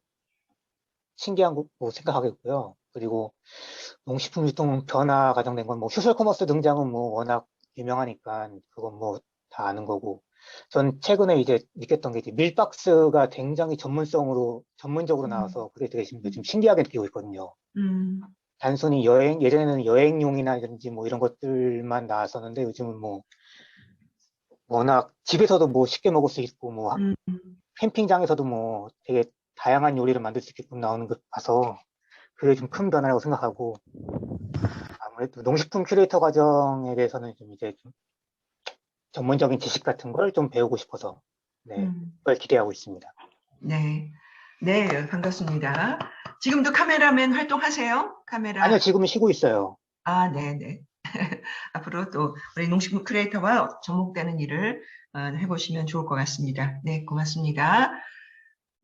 신기한 거 생각하겠고요. 그리고 농식품 유통 변화 가정된 건 뭐 소셜 커머스 등장은 뭐 워낙 유명하니까 그건 뭐 다 아는 거고. 전 최근에 이제 느꼈던 게 이제 밀박스가 굉장히 전문적으로 나와서 그게 되게 요즘 신기하게 느끼고 있거든요. 단순히 예전에는 여행용이나든지 뭐 이런 것들만 나왔었는데 요즘은 뭐 워낙 집에서도 뭐 쉽게 먹을 수 있고 뭐 캠핑장에서도 뭐 되게 다양한 요리를 만들 수 있게끔 나오는 것 봐서 그게 좀 큰 변화라고 생각하고, 아무래도 농식품 큐레이터 과정에 대해서는 좀 이제 좀 전문적인 지식 같은 걸 좀 배우고 싶어서 네, 그걸 기대하고 있습니다. 네. 네, 반갑습니다. 지금도 카메라맨 활동하세요? 카메라. 아니요, 지금은 쉬고 있어요. 아, 네네. 앞으로 또 우리 농식품 크리에이터와 접목되는 일을 해보시면 좋을 것 같습니다. 네, 고맙습니다.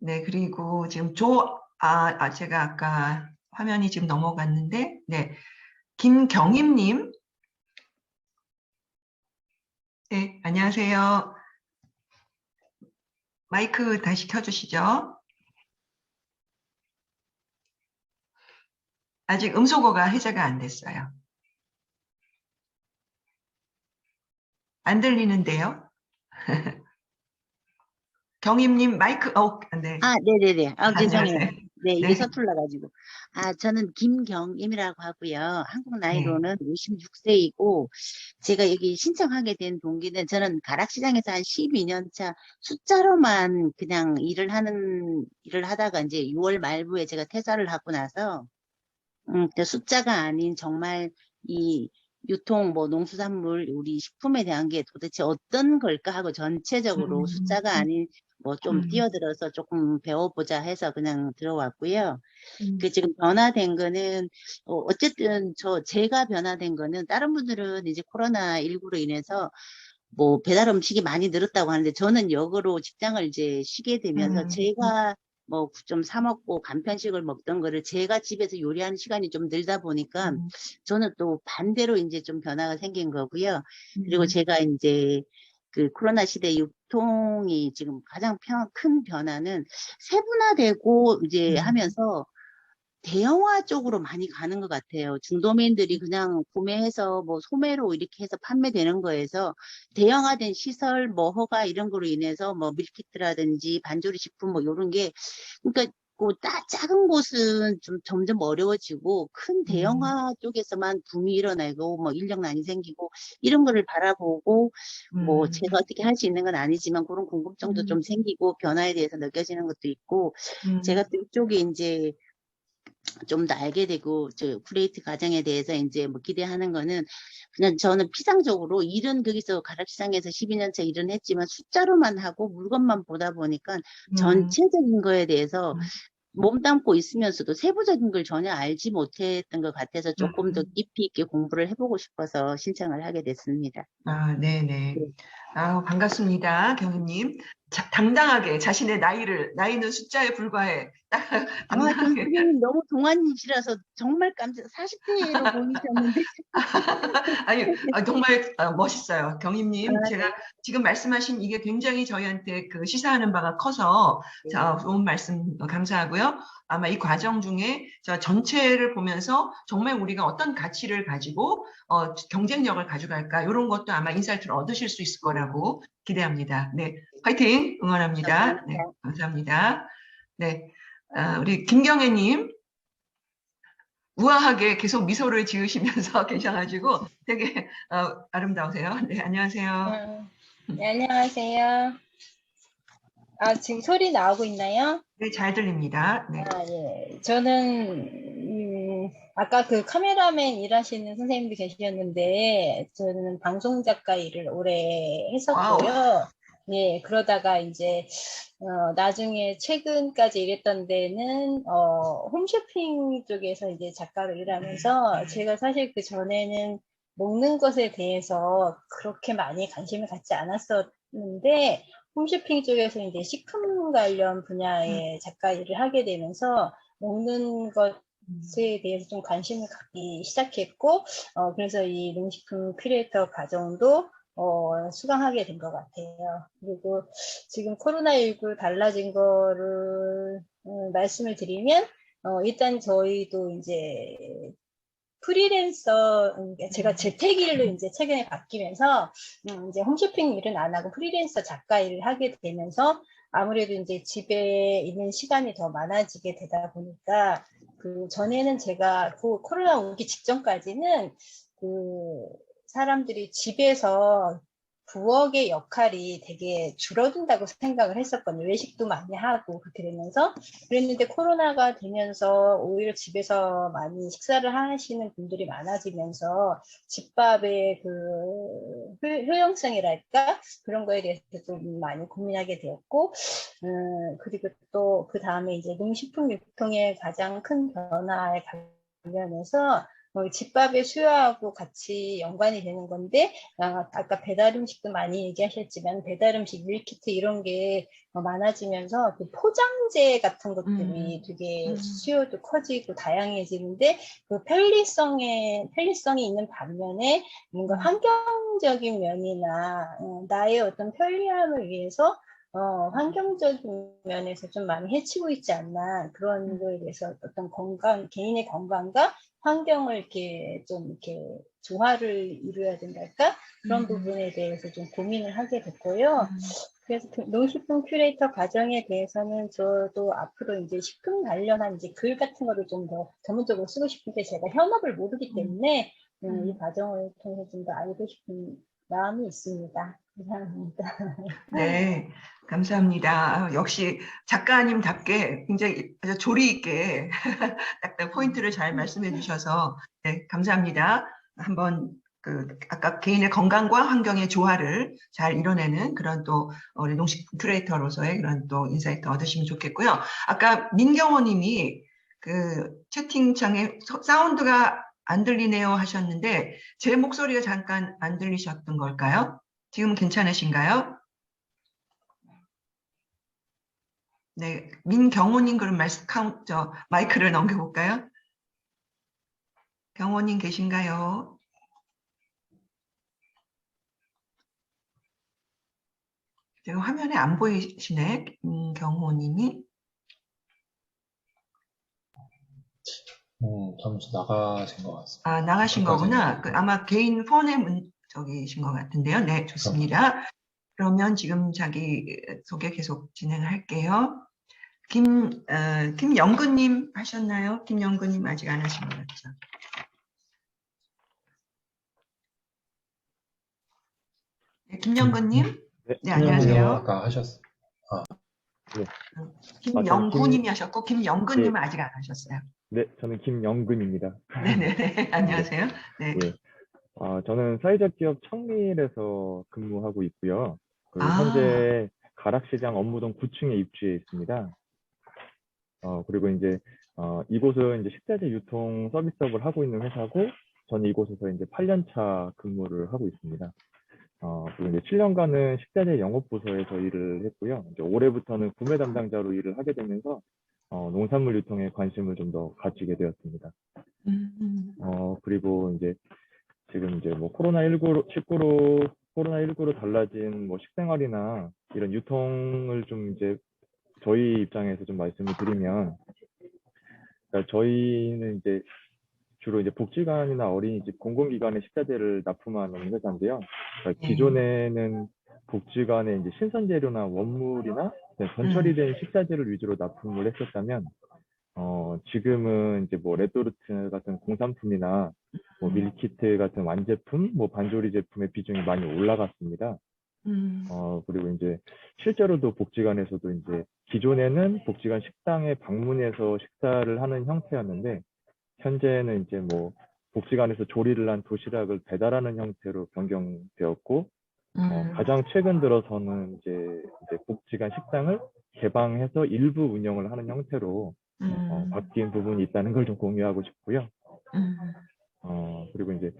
네, 그리고 지금 제가 아까 화면이 지금 넘어갔는데, 네, 김경임님. 네, 안녕하세요. 마이크 다시 켜주시죠. 아직 음소거가 해제가 안 됐어요. 안 들리는데요? 경임님 마이크, 네. 아, 네네네. 죄송해요. 안녕하세요. 네, 이게 네. 서툴러가지고. 저는 김경임이라고 하고요. 한국 네. 나이로는 56세이고, 제가 여기 신청하게 된 동기는 저는 가락시장에서 한 12년 차 숫자로만 그냥 일을 하다가 이제 6월 말부에 제가 퇴사를 하고 나서, 숫자가 아닌 정말 이 유통, 뭐 농수산물, 우리 식품에 대한 게 도대체 어떤 걸까 하고 전체적으로 숫자가 아닌 뭐 좀 뛰어들어서 조금 배워보자 해서 그냥 들어왔고요. 그 지금 변화된 거는 어쨌든 제가 변화된 거는 다른 분들은 이제 코로나19로 인해서 뭐 배달 음식이 많이 늘었다고 하는데 저는 역으로 직장을 이제 쉬게 되면서 제가 뭐 좀 사 먹고 간편식을 먹던 거를 제가 집에서 요리하는 시간이 좀 늘다 보니까 저는 또 반대로 이제 좀 변화가 생긴 거고요. 그리고 제가 이제 그 코로나 시대 유통이 지금 가장 큰 변화는 세분화되고 이제 하면서 대형화 쪽으로 많이 가는 것 같아요. 중도민들이 그냥 구매해서 뭐 소매로 이렇게 해서 판매되는 거에서 대형화된 시설, 뭐 허가 이런 거로 인해서 뭐 밀키트라든지 반조리 식품 뭐 이런 게, 그러니까 작은 곳은 좀 점점 어려워지고 큰 대형화 쪽에서만 붐이 일어나고 뭐 인력난이 생기고 이런 거를 바라보고 뭐 제가 어떻게 할 수 있는 건 아니지만 그런 궁금증도 좀 생기고 변화에 대해서 느껴지는 것도 있고 제가 또 이쪽에 이제 좀 더 알게 되고 큐레이트 과정에 대해서 이제 뭐 기대하는 거는 그냥 저는 피상적으로 일은 거기서 가락시장에서 12년 차 일은 했지만 숫자로만 하고 물건만 보다 보니까 전체적인 거에 대해서 몸담고 있으면서도 세부적인 걸 전혀 알지 못했던 것 같아서 조금 더 깊이 있게 공부를 해보고 싶어서 신청을 하게 됐습니다. 아, 네네. 네. 반갑습니다, 경희님. 당당하게 자신의 나이는 숫자에 불과해. 당당하게. 선생님 너무 동안이시라서 정말 40대로 보이셨는데. 아니, 정말 멋있어요. 경희님, 네. 제가 지금 말씀하신 이게 굉장히 저희한테 그 시사하는 바가 커서 좋은 말씀 감사하고요. 아마 이 과정 중에 전체를 보면서 정말 우리가 어떤 가치를 가지고 경쟁력을 가져갈까 이런 것도 아마 인사이트를 얻으실 수 있을 거라고 기대합니다. 네, 화이팅 응원합니다. 네, 감사합니다. 네, 우리 김경애님 우아하게 계속 미소를 지으시면서 계셔가지고 되게 아름다우세요. 네, 안녕하세요. 네, 안녕하세요. 지금 소리 나오고 있나요? 네, 잘 들립니다. 네. 예. 저는 아까 그 카메라맨 일하시는 선생님도 계셨는데 저는 방송 작가 일을 오래 했었고요. 와우. 예, 그러다가 이제 나중에 최근까지 일했던 데는 홈쇼핑 쪽에서 이제 작가로 일하면서 제가 사실 그 전에는 먹는 것에 대해서 그렇게 많이 관심을 갖지 않았었는데 홈쇼핑 쪽에서 이제 식품 관련 분야의 작가 일을 하게 되면서 먹는 것에 대해서 좀 관심을 갖기 시작했고, 그래서 이 농식품 큐레이터 과정도 수강하게 된 것 같아요. 그리고 지금 코로나19 달라진 거를 말씀을 드리면, 일단 저희도 이제 프리랜서, 제가 재택일로 이제 최근에 바뀌면서, 이제 홈쇼핑 일은 안 하고 프리랜서 작가 일을 하게 되면서, 아무래도 이제 집에 있는 시간이 더 많아지게 되다 보니까, 그 전에는 제가 그 코로나 오기 직전까지는 그 사람들이 집에서 부엌의 역할이 되게 줄어든다고 생각을 했었거든요. 외식도 많이 하고 그렇게 되면서 그랬는데 코로나가 되면서 오히려 집에서 많이 식사를 하시는 분들이 많아지면서 집밥의 그 효용성이랄까 그런 거에 대해서 좀 많이 고민하게 되었고 그리고 또 그 다음에 이제 농식품 유통의 가장 큰 변화에 관련해서 집밥의 수요하고 같이 연관이 되는 건데 아까 배달 음식도 많이 얘기하셨지만 배달 음식 밀키트 이런 게 많아지면서 그 포장재 같은 것들이 되게 수요도 커지고 다양해지는데 그 편리성이 있는 반면에 뭔가 환경적인 면이나 나의 어떤 편리함을 위해서 환경적인 면에서 좀 많이 해치고 있지 않나 그런 거에 대해서 어떤 개인의 건강과 환경을 이렇게 좀 이렇게 조화를 이루어야 된달까 그런 부분에 대해서 좀 고민을 하게 됐고요. 그래서 농식품 큐레이터 과정에 대해서는 저도 앞으로 이제 식품 관련한 이제 글 같은 거를 좀 더 전문적으로 쓰고 싶은데 제가 현업을 모르기 때문에 이 과정을 통해서 좀 더 알고 싶은 마음이 있습니다. 감사합니다. 네, 감사합니다. 역시 작가님답게 굉장히 아주 조리 있게 딱 포인트를 잘 말씀해 주셔서 네, 감사합니다. 한번 아까 개인의 건강과 환경의 조화를 잘 이뤄내는 그런 또 우리 농식품 큐레이터로서의 그런 또 인사이트 얻으시면 좋겠고요. 아까 민경호 님이 그 채팅창에 사운드가 안 들리네요 하셨는데 제 목소리가 잠깐 안 들리셨던 걸까요? 지금 괜찮으신가요? 네, 민경호님 그럼 마이크를 넘겨볼까요? 경호님 계신가요? 지금 화면에 안 보이시네, 경호님이. 잠시 나가신 것 같습니다. 아, 나가신 거구나. 잠깐만요. 아마 개인 폰의 저기신 것 같은데요. 네, 좋습니다. 그러면 지금 자기 소개 계속 진행할게요. 김영근님 하셨나요? 김영근님 아직 안 하신 것 같죠? 네, 김영근님? 네, 안녕하세요. 아까 하셨어요. 네. 김영구님이 하셨고, 김영근님은 아직 안 하셨어요. 네, 저는 김영근입니다. 네네, 안녕하세요. 네. 네. 저는 사회적 기업 청밀에서 근무하고 있고요. 현재 가락시장 업무동 9층에 입주해 있습니다. 그리고 이제 이곳은 이제 식자재 유통 서비스업을 하고 있는 회사고, 저는 이곳에서 이제 8년차 근무를 하고 있습니다. 그리고 이제 7년간은 식자재 영업부서에서 일을 했고요. 이제 올해부터는 구매 담당자로 일을 하게 되면서 농산물 유통에 관심을 좀 더 가지게 되었습니다. 그리고 이제 지금 이제 뭐 코로나19로 달라진 뭐 식생활이나 이런 유통을 좀 이제 저희 입장에서 좀 말씀을 드리면, 그러니까 저희는 이제 주로 이제 복지관이나 어린이집 공공기관의 식자재를 납품하는 회사인데요. 그러니까 기존에는 복지관에 이제 신선재료나 원물이나 전처리된 식자재를 위주로 납품을 했었다면, 지금은 이제 뭐 레토르트 같은 공산품이나 뭐 밀키트 같은 완제품, 뭐 반조리 제품의 비중이 많이 올라갔습니다. 그리고 이제 실제로도 복지관에서도 이제 기존에는 복지관 식당에 방문해서 식사를 하는 형태였는데, 현재는 이제 뭐 복지관에서 조리를 한 도시락을 배달하는 형태로 변경되었고, 가장 최근 들어서는 이제 복지관 식당을 개방해서 일부 운영을 하는 형태로 바뀐 부분이 있다는 걸 좀 공유하고 싶고요. 그리고 이제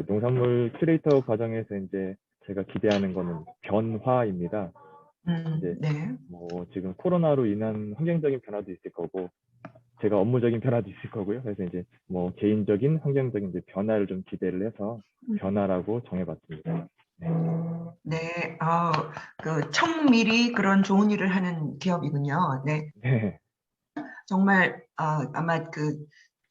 농산물 큐레이터 과정에서 이제 제가 기대하는 거는 변화입니다. 이제 뭐 지금 코로나로 인한 환경적인 변화도 있을 거고, 제가 업무적인 변화도 있을 거고요. 그래서 이제 뭐 개인적인 환경적인 이제 변화를 좀 기대를 해서 변화라고 정해봤습니다. 네, 청밀이 그런 좋은 일을 하는 기업이군요. 네. 네. 정말 아마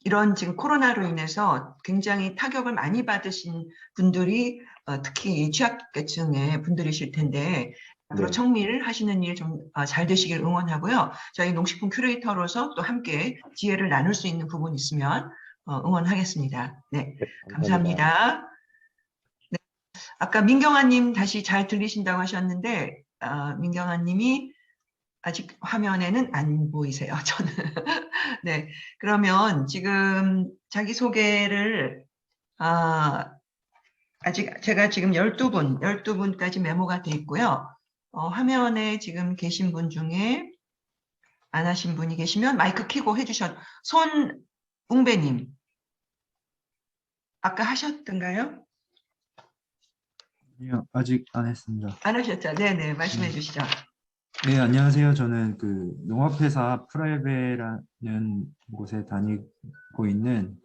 이런 지금 코로나로 인해서 굉장히 타격을 많이 받으신 분들이 특히 취약계층의 분들이실 텐데, 앞으로 네. 청밀하시는 일 좀 잘 되시길 응원하고요. 저희 농식품 큐레이터로서 또 함께 지혜를 나눌 수 있는 부분 있으면 응원하겠습니다. 네, 네, 감사합니다. 네, 아까 민경아님 다시 잘 들리신다고 하셨는데 민경아님이 아직 화면에는 안 보이세요. 저는. 네, 그러면 지금 자기소개를 아직 제가 지금 12분까지 메모가 돼 있고요. 화면에 지금 계신 분 중에 안 하신 분이 계시면 마이크 켜고 해주셨. 손웅배님 아까 하셨던가요? 아니요, 아직 안 했습니다. 안 하셨죠? 네네, 말씀해 주시죠. 네, 안녕하세요. 저는 그 농업회사 프레베라는 곳에 다니고 있는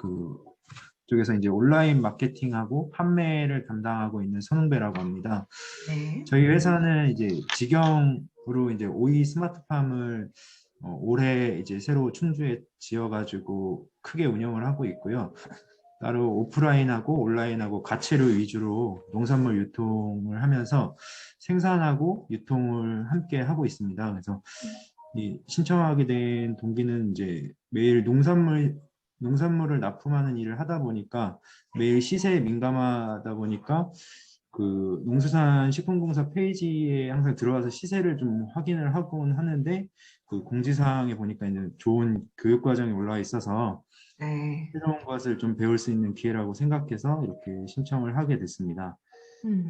쪽에서 이제 온라인 마케팅하고 판매를 담당하고 있는 손흥배라고 합니다. 네. 저희 회사는 이제 직영으로 이제 오이 스마트팜을 올해 이제 새로 충주에 지어가지고 크게 운영을 하고 있고요. 따로 오프라인하고 온라인하고 가채료 위주로 농산물 유통을 하면서 생산하고 유통을 함께 하고 있습니다. 그래서 이 신청하게 된 동기는 이제 매일 농산물을 납품하는 일을 하다 보니까 매일 시세에 민감하다 보니까 그 농수산식품공사 페이지에 항상 들어와서 시세를 좀 확인을 하곤 하는데 그 공지사항에 보니까 이제 좋은 교육 과정이 올라와 있어서 새로운 것을 좀 배울 수 있는 기회라고 생각해서 이렇게 신청을 하게 됐습니다.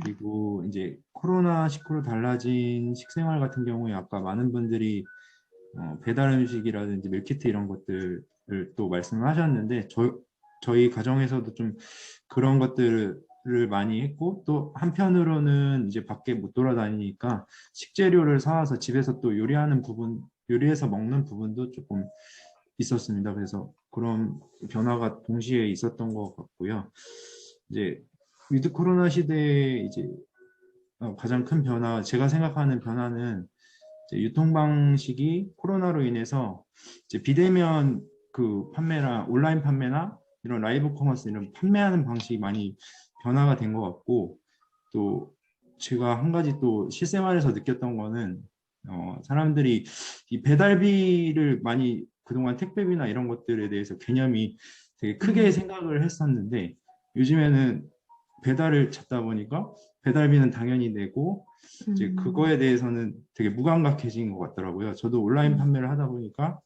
그리고 이제 코로나19로 달라진 식생활 같은 경우에 아까 많은 분들이 배달 음식이라든지 밀키트 이런 것들을 또 말씀을 하셨는데 저희 가정에서도 좀 그런 것들을 많이 했고 또 한편으로는 이제 밖에 못 돌아다니니까 식재료를 사와서 집에서 또 요리해서 먹는 부분도 조금 있었습니다. 그래서 그런 변화가 동시에 있었던 것 같고요. 이제 위드 코로나 시대에 이제 가장 큰 변화, 제가 생각하는 변화는 이제 유통 방식이 코로나로 인해서 이제 비대면 그 판매나 온라인 판매나 이런 라이브 커머스 이런 판매하는 방식이 많이 변화가 된 것 같고 또 제가 한 가지 또 실생활에서 느꼈던 거는 사람들이 이 배달비를 많이 그동안 택배비나 이런 것들에 대해서 개념이 되게 크게 생각을 했었는데 요즘에는 배달을 찾다 보니까 배달비는 당연히 내고 이제 그거에 대해서는 되게 무감각해진 것 같더라고요. 저도 온라인 판매를 하다 보니까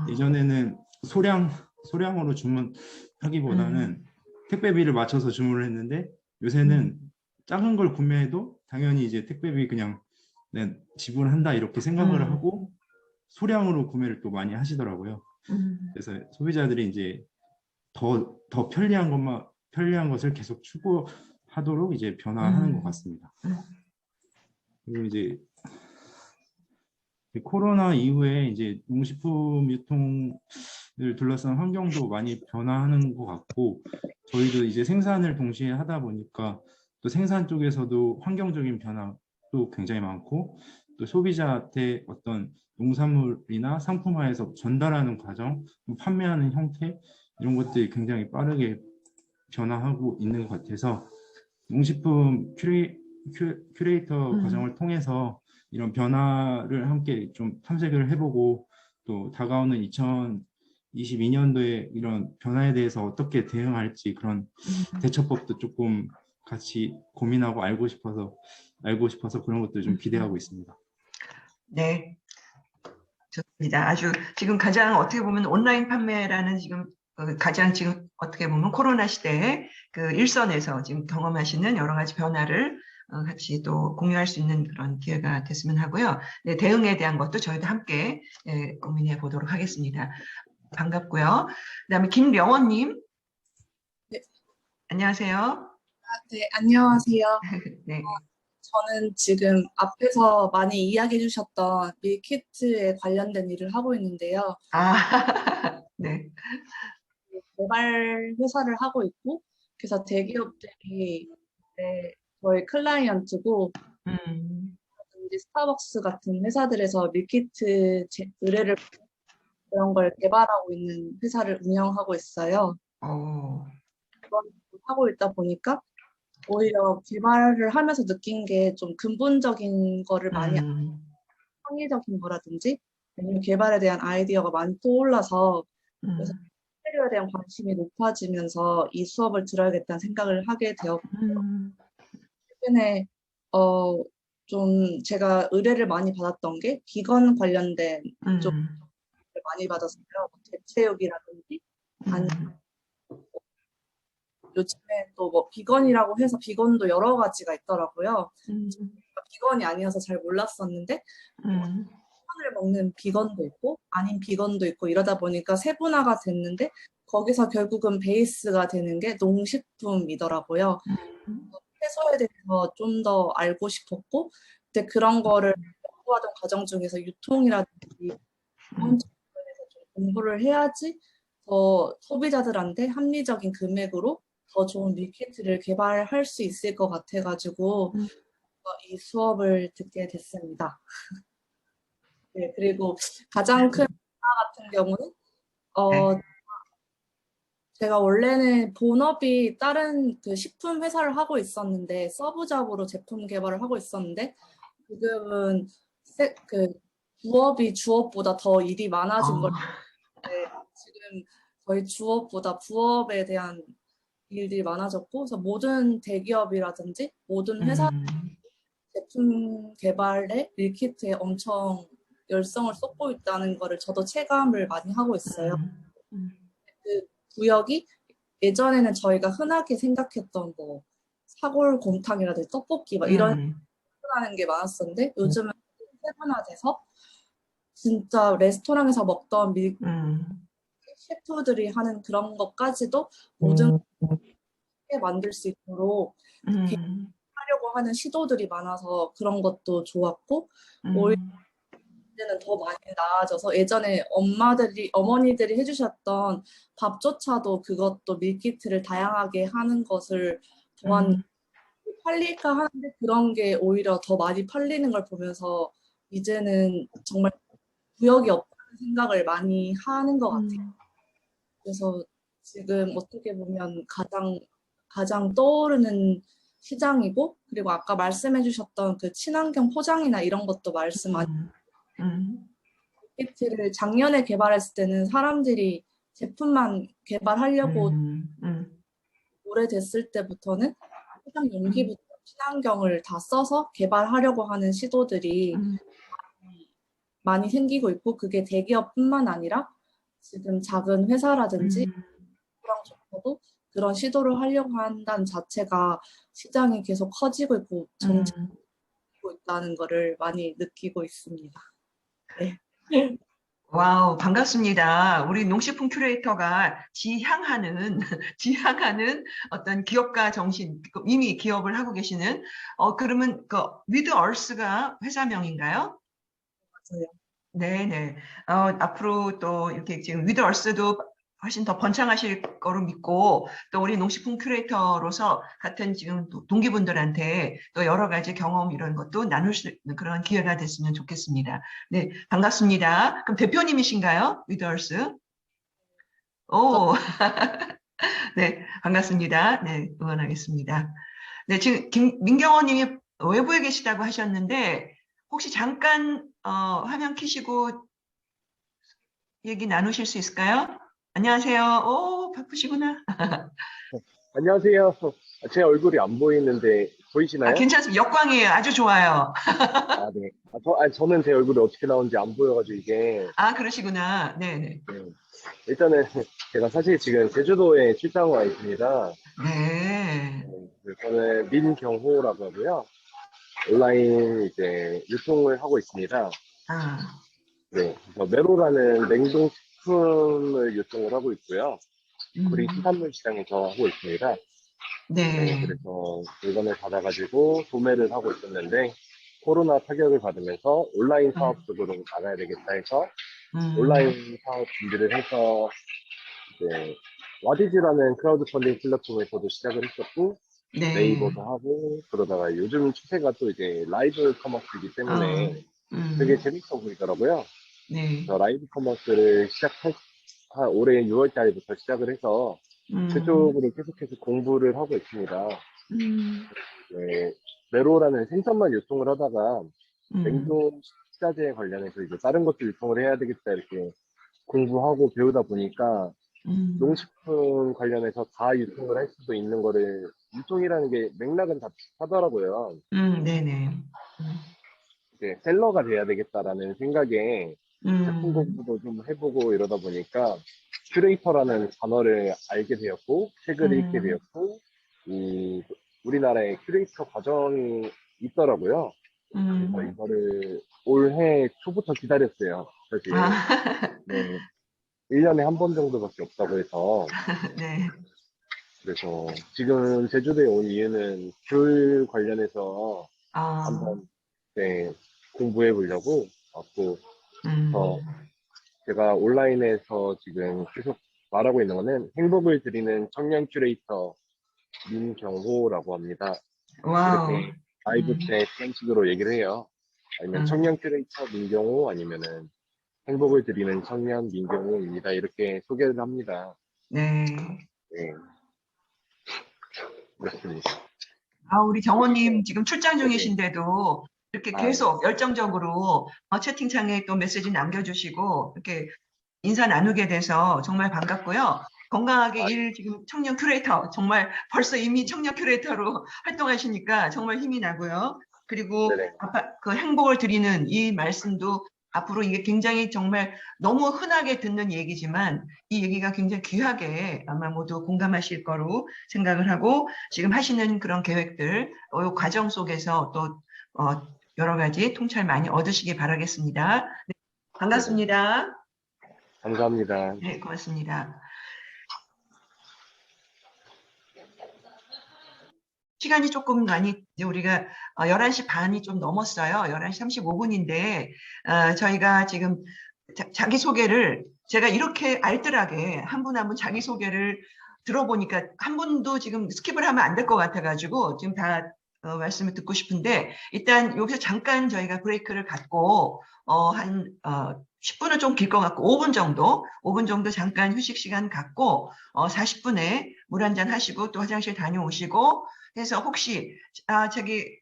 예전에는 소량으로 주문하기보다는 택배비를 맞춰서 주문을 했는데 요새는 작은 걸 구매해도 당연히 이제 택배비 그냥 지불한다 이렇게 생각을 하고 소량으로 구매를 또 많이 하시더라고요. 그래서 소비자들이 이제 더 편리한 것을 계속 추구하도록 이제 변화하는 것 같습니다. 그리고 이제 코로나 이후에 이제 농식품 유통을 둘러싼 환경도 많이 변화하는 것 같고 저희도 이제 생산을 동시에 하다 보니까 또 생산 쪽에서도 환경적인 변화도 굉장히 많고 또 소비자한테 어떤 농산물이나 상품화해서 전달하는 과정, 판매하는 형태 이런 것들이 굉장히 빠르게 변화하고 있는 것 같아서 농식품 큐레이터 과정을 통해서 이런 변화를 함께 좀 탐색을 해보고 또 다가오는 2022년도에 이런 변화에 대해서 어떻게 대응할지 그런 대처법도 조금 같이 고민하고 알고 싶어서 그런 것들 좀 기대하고 있습니다. 네, 좋습니다. 아주 지금 가장 어떻게 보면 온라인 판매라는 지금 가장 지금 어떻게 보면 코로나 시대에 그 일선에서 지금 경험하시는 여러 가지 변화를 같이 또 공유할 수 있는 그런 기회가 됐으면 하고요. 네, 대응에 대한 것도 저희도 함께 고민해 보도록 하겠습니다. 반갑고요. 그다음에 김명원님. 네. 안녕하세요. 네, 안녕하세요. 네. 저는 지금 앞에서 많이 이야기해 주셨던 밀키트에 관련된 일을 하고 있는데요. 네. 개발 회사를 하고 있고, 그래서 대기업들이 저희 클라이언트고, 이제 스타벅스 같은 회사들에서 밀키트 의뢰를 그런 걸 개발하고 있는 회사를 운영하고 있어요. 그런 일을 하고 있다 보니까 오히려 개발을 하면서 느낀 게 좀 근본적인 거를 많이 창의적인 거라든지 아니면 개발에 대한 아이디어가 많이 떠올라서 그래서 시나리오에 대한 관심이 높아지면서 이 수업을 들어야겠다는 생각을 하게 되었고 최근에 좀 제가 의뢰를 많이 받았던 게 비건 관련된 쪽을 많이 받았어요. 대체육이라든지 아니면 요즘에 또 뭐 비건이라고 해서 비건도 여러 가지가 있더라고요. 비건이 아니어서 잘 몰랐었는데 을 먹는 비건도 있고 아닌 비건도 있고 이러다 보니까 세분화가 됐는데 거기서 결국은 베이스가 되는 게 농식품이더라고요. 채소에 대해서 좀 더 알고 싶었고 근데 그런 거를 연구하던 과정 중에서 유통이라든지 그런 측면에서 좀 공부를 해야지 더 소비자들한테 합리적인 금액으로 더 좋은 밀키트를 개발할 수 있을 것 같아가지고 이 수업을 듣게 됐습니다. 네, 그리고 가장 큰 변화 같은 경우는 제가 원래는 본업이 다른 그 식품 회사를 하고 있었는데 서브잡으로 제품 개발을 하고 있었는데 지금은 그 부업이 주업보다 더 일이 많아진 걸 지금 저희 주업보다 부업에 대한 일들이 많아졌고 그래서 모든 대기업이라든지 모든 회사 제품 개발에 밀키트에 엄청 열성을 쏟고 있다는 거를 저도 체감을 많이 하고 있어요. 그 구역이 예전에는 저희가 흔하게 생각했던 뭐 사골곰탕이라든지 떡볶이 막 이런 하는 게 많았었는데 요즘은 세분화돼서 진짜 레스토랑에서 먹던 셰프들이 하는 그런 것까지도 모든 게 만들 수 있도록 하려고 하는 시도들이 많아서 그런 것도 좋았고 오히려 이제는 더 많이 나아져서 예전에 어머니들이 해주셨던 밥조차도 그것도 밀키트를 다양하게 하는 것을 보았는데 팔릴까 하는데 그런 게 오히려 더 많이 팔리는 걸 보면서 이제는 정말 구역이 없다는 생각을 많이 하는 것 같아요. 그래서 지금 어떻게 보면 가장 떠오르는 시장이고 그리고 아까 말씀해 주셨던 그 친환경 포장이나 이런 것도 말씀 많이 밀키트를 작년에 개발했을 때는 사람들이 제품만 개발하려고 오래됐을 때부터는 포장 용기부터 친환경을 다 써서 개발하려고 하는 시도들이 많이 생기고 있고 그게 대기업뿐만 아니라 지금 작은 회사라든지 조랑조차도 그런 시도를 하려고 한다는 자체가 시장이 계속 커지고 있고 점차 커지고 있다는 거를 많이 느끼고 있습니다. 네. 와우, 반갑습니다. 우리 농식품 큐레이터가 지향하는 어떤 기업가 정신, 이미 기업을 하고 계시는, 그러면 그 With Earth가 회사명인가요? 맞아요. 네네. 앞으로 또 이렇게 지금 With Earth도 훨씬 더 번창하실 거로 믿고 또 우리 농식품 큐레이터로서 같은 지금 동기분들한테 또 여러 가지 경험 이런 것도 나눌 수 있는 그런 기회가 됐으면 좋겠습니다. 네, 반갑습니다. 그럼 대표님이신가요? With Earth? 오, 네, 반갑습니다. 네, 응원하겠습니다. 네, 지금 민경원 님이 외부에 계시다고 하셨는데 혹시 잠깐 화면 켜시고 얘기 나누실 수 있을까요? 안녕하세요. 오, 바쁘시구나. 안녕하세요. 제 얼굴이 안 보이는데 보이시나요? 괜찮습니다. 역광이에요. 아주 좋아요. 네. 저는 제 얼굴이 어떻게 나오는지 안 보여가지고 이게. 그러시구나. 네네. 네. 일단은 제가 사실 지금 제주도에 출장 와 있습니다. 네. 저는 민경호라고 하고요. 온라인 이제 유통을 하고 있습니다. 네. 그래서 메로라는 냉동식품을 유통을 하고 있고요. 우리 수산물 시장에서 하고 있습니다. 네, 그래서 물건을 받아가지고 도매를 하고 있었는데 코로나 타격을 받으면서 온라인 사업 쪽으로 나가야 되겠다 해서 온라인 사업 준비를 해서 이제 와디즈라는 크라우드 펀딩 플랫폼에서도 시작을 했었고 네이버도 하고 그러다가 요즘 추세가 또 이제 라이브 커머스이기 때문에 되게 재밌어 보이더라고요. 그래서 라이브 커머스를 올해 6월 달부터 시작을 해서 최적으로 계속해서 공부를 하고 있습니다. 네, 메로라는 생선만 유통을 하다가 냉동 식자재에 관련해서 이제 다른 것도 유통을 해야 되겠다 이렇게 공부하고 배우다 보니까 농식품 관련해서 다 유통을 할 수도 있는 거를 유통이라는 게 맥락은 다 비슷하더라고요. 네네. 이제 셀러가 돼야 되겠다라는 생각에 제품 공부도 좀 해보고 이러다 보니까 큐레이터라는 단어를 알게 되었고 책을 읽게 되었고 이 우리나라에 큐레이터 과정이 있더라고요. 그래서 이거를 올해 초부터 기다렸어요. 사실. 네. 1년에 한 번 정도밖에 없다고 해서. 네. 그래서 지금 제주도에 온 이유는 귤 관련해서 한번 네, 공부해 보려고 왔고, 제가 온라인에서 지금 계속 말하고 있는 거는 행복을 드리는 청년 큐레이터 민경호라고 합니다. 와우. 이렇게 라이브 때 그런 식으로 얘기를 해요. 아니면 청년 큐레이터 민경호 아니면은 행복을 드리는 청년 민경호입니다. 이렇게 소개를 합니다. 네. 네. 그렇습니다. 우리 경호님 지금 출장 중이신데도 이렇게 계속 열정적으로 채팅창에 또 메시지 남겨주시고 이렇게 인사 나누게 돼서 정말 반갑고요. 건강하게 지금 청년 큐레이터 정말 벌써 이미 청년 큐레이터로 활동하시니까 정말 힘이 나고요. 그리고 그 행복을 드리는 이 말씀도 앞으로 이게 굉장히 정말 너무 흔하게 듣는 얘기지만 이 얘기가 굉장히 귀하게 아마 모두 공감하실 거로 생각을 하고 지금 하시는 그런 계획들, 이 과정 속에서 또 여러 가지 통찰 많이 얻으시기 바라겠습니다. 네, 반갑습니다. 감사합니다. 네, 고맙습니다. 시간이 조금 많이 우리가 11시 반이 좀 넘었어요. 11시 35분인데 저희가 지금 자기소개를 제가 이렇게 알뜰하게 한 분 한 분 자기소개를 들어보니까 한 분도 지금 스킵을 하면 안 될 것 같아가지고 지금 다 말씀을 듣고 싶은데 일단 여기서 잠깐 저희가 브레이크를 갖고 한 10분은 좀 길 것 같고 5분 정도 잠깐 휴식 시간 갖고 40분에 물 한잔 하시고 또 화장실 다녀오시고 해서 혹시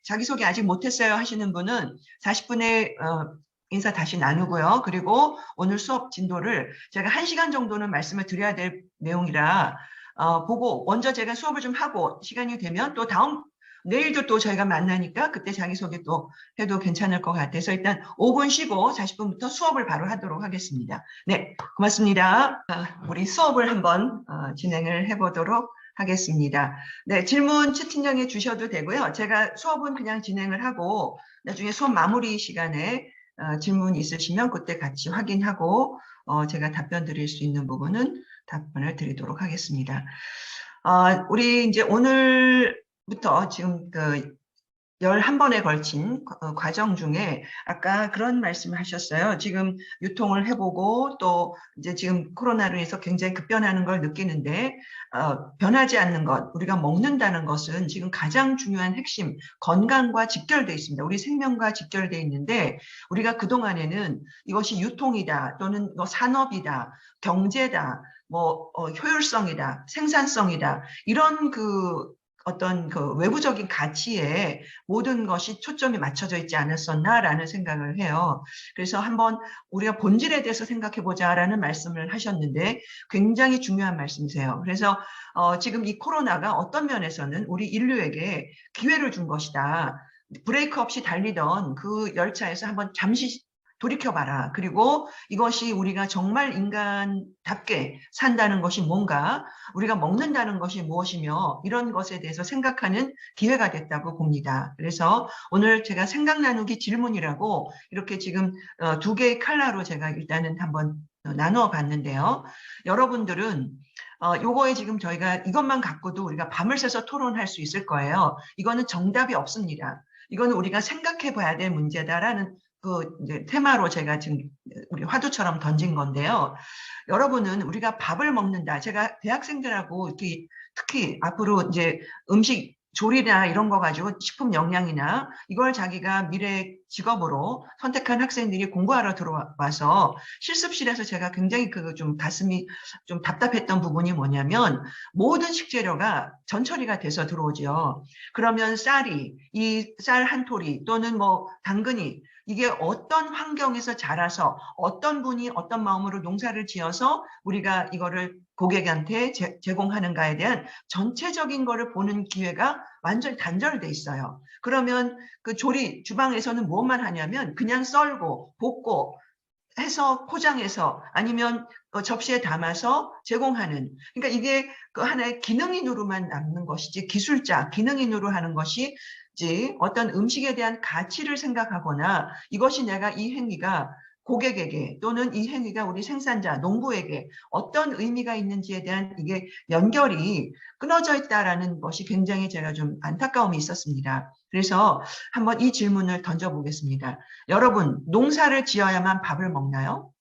자기소개 아직 못했어요 하시는 분은 40분에 인사 다시 나누고요. 그리고 오늘 수업 진도를 제가 1시간 정도는 말씀을 드려야 될 내용이라 보고 먼저 제가 수업을 좀 하고 시간이 되면 또 내일도 또 저희가 만나니까 그때 자기소개 또 해도 괜찮을 것 같아서 일단 5분 쉬고 40분부터 수업을 바로 하도록 하겠습니다. 네, 고맙습니다. 우리 수업을 한번 진행을 해보도록 하겠습니다. 네, 질문 채팅창에 주셔도 되고요. 제가 수업은 그냥 진행을 하고 나중에 수업 마무리 시간에 질문 있으시면 그때 같이 확인하고 제가 답변 드릴 수 있는 부분은 답변을 드리도록 하겠습니다. 우리 이제 오늘부터 지금 11번에 걸친 과정 중에 아까 그런 말씀을 하셨어요. 지금 유통을 해보고 또 이제 지금 코로나로 인해서 굉장히 급변하는 걸 느끼는데 변하지 않는 것, 우리가 먹는다는 것은 지금 가장 중요한 핵심, 건강과 직결되어 있습니다. 우리 생명과 직결되어 있는데 우리가 그동안에는 이것이 유통이다 또는 산업이다, 경제다, 효율성이다, 생산성이다 이런 어떤 외부적인 가치에 모든 것이 초점이 맞춰져 있지 않았었나라는 생각을 해요. 그래서 한번 우리가 본질에 대해서 생각해보자라는 말씀을 하셨는데 굉장히 중요한 말씀이세요. 그래서 지금 이 코로나가 어떤 면에서는 우리 인류에게 기회를 준 것이다. 브레이크 없이 달리던 그 열차에서 한번 잠시 돌이켜봐라. 그리고 이것이 우리가 정말 인간답게 산다는 것이 뭔가, 우리가 먹는다는 것이 무엇이며 이런 것에 대해서 생각하는 기회가 됐다고 봅니다. 그래서 오늘 제가 생각 나누기 질문이라고 이렇게 지금 2개의 칼라로 제가 일단은 한번 나누어 봤는데요. 여러분들은 요거에 지금 저희가 이것만 갖고도 우리가 밤을 새서 토론할 수 있을 거예요. 이거는 정답이 없습니다. 이거는 우리가 생각해 봐야 될 문제다라는 이제 테마로 제가 지금 우리 화두처럼 던진 건데요. 여러분은 우리가 밥을 먹는다. 제가 대학생들하고 특히 앞으로 이제 음식 조리나 이런 거 가지고 식품 영양이나 이걸 자기가 미래 직업으로 선택한 학생들이 공부하러 들어와서 실습실에서 제가 굉장히 그 좀 가슴이 좀 답답했던 부분이 뭐냐면 모든 식재료가 전처리가 돼서 들어오죠. 그러면 쌀이 이 쌀 한 토리 또는 뭐 당근이 이게 어떤 환경에서 자라서 어떤 분이 어떤 마음으로 농사를 지어서 우리가 이거를 고객한테 제공하는가에 대한 전체적인 거를 보는 기회가 완전히 단절돼 있어요. 그러면 그 조리 주방에서는 무엇만 하냐면 그냥 썰고 볶고 해서 포장해서 아니면 접시에 담아서 제공하는, 그러니까 이게 그 하나의 기능인으로만 남는 것이지 기술자 기능인으로 하는 것이 어떤 음식에 대한 가치를 생각하거나 이것이 내가 이 행위가 고객에게 또는 이 행위가 우리 생산자, 농부에게 어떤 의미가 있는지에 대한 이게 연결이 끊어져 있다라는 것이 굉장히 제가 좀 안타까움이 있었습니다. 그래서 한번 이 질문을 던져보겠습니다. 여러분, 농사를 지어야만 밥을 먹나요?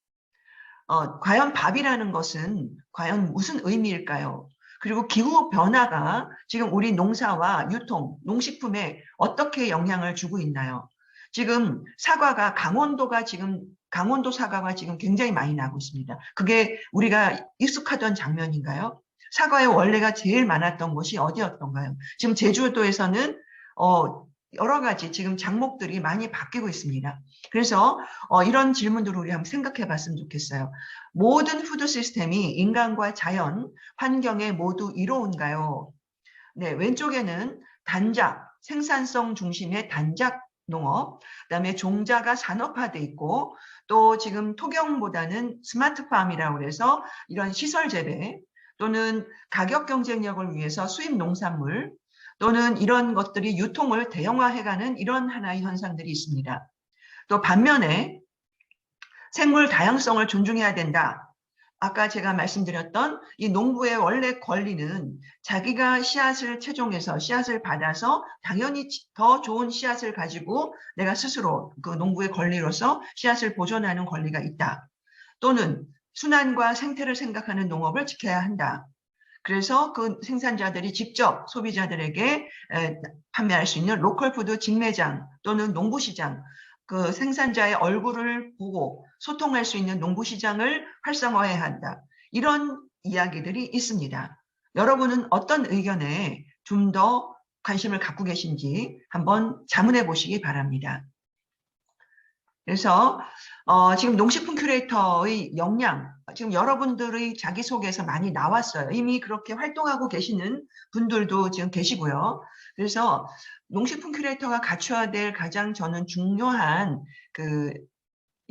과연 밥이라는 것은 과연 무슨 의미일까요? 그리고 기후 변화가 지금 우리 농사와 유통, 농식품에 어떻게 영향을 주고 있나요? 지금 사과가 강원도 사과가 지금 굉장히 많이 나고 있습니다. 그게 우리가 익숙하던 장면인가요? 사과의 원래가 제일 많았던 곳이 어디였던가요? 지금 제주도에서는 여러 가지 지금 작목들이 많이 바뀌고 있습니다. 그래서 이런 질문들을 우리 한번 생각해 봤으면 좋겠어요. 모든 푸드 시스템이 인간과 자연, 환경에 모두 이로운가요? 네, 왼쪽에는 단작, 생산성 중심의 단작 농업, 그다음에 종자가 산업화돼 있고 또 지금 토경보다는 스마트팜이라고 해서 이런 시설 재배 또는 가격 경쟁력을 위해서 수입 농산물 또는 이런 것들이 유통을 대형화해가는 이런 하나의 현상들이 있습니다. 또 반면에 생물 다양성을 존중해야 된다. 아까 제가 말씀드렸던 이 농부의 원래 권리는 자기가 씨앗을 채종해서 씨앗을 받아서 당연히 더 좋은 씨앗을 가지고 내가 스스로 그 농부의 권리로서 씨앗을 보존하는 권리가 있다. 또는 순환과 생태를 생각하는 농업을 지켜야 한다. 그래서 그 생산자들이 직접 소비자들에게 판매할 수 있는 로컬푸드 직매장 또는 농부시장, 그 생산자의 얼굴을 보고 소통할 수 있는 농부시장을 활성화해야 한다. 이런 이야기들이 있습니다. 여러분은 어떤 의견에 좀 더 관심을 갖고 계신지 한번 자문해 보시기 바랍니다. 그래서 지금 농식품 큐레이터의 역량, 지금 여러분들의 자기소개에서 많이 나왔어요. 이미 그렇게 활동하고 계시는 분들도 지금 계시고요. 그래서 농식품 큐레이터가 갖춰야 될 가장 저는 중요한 그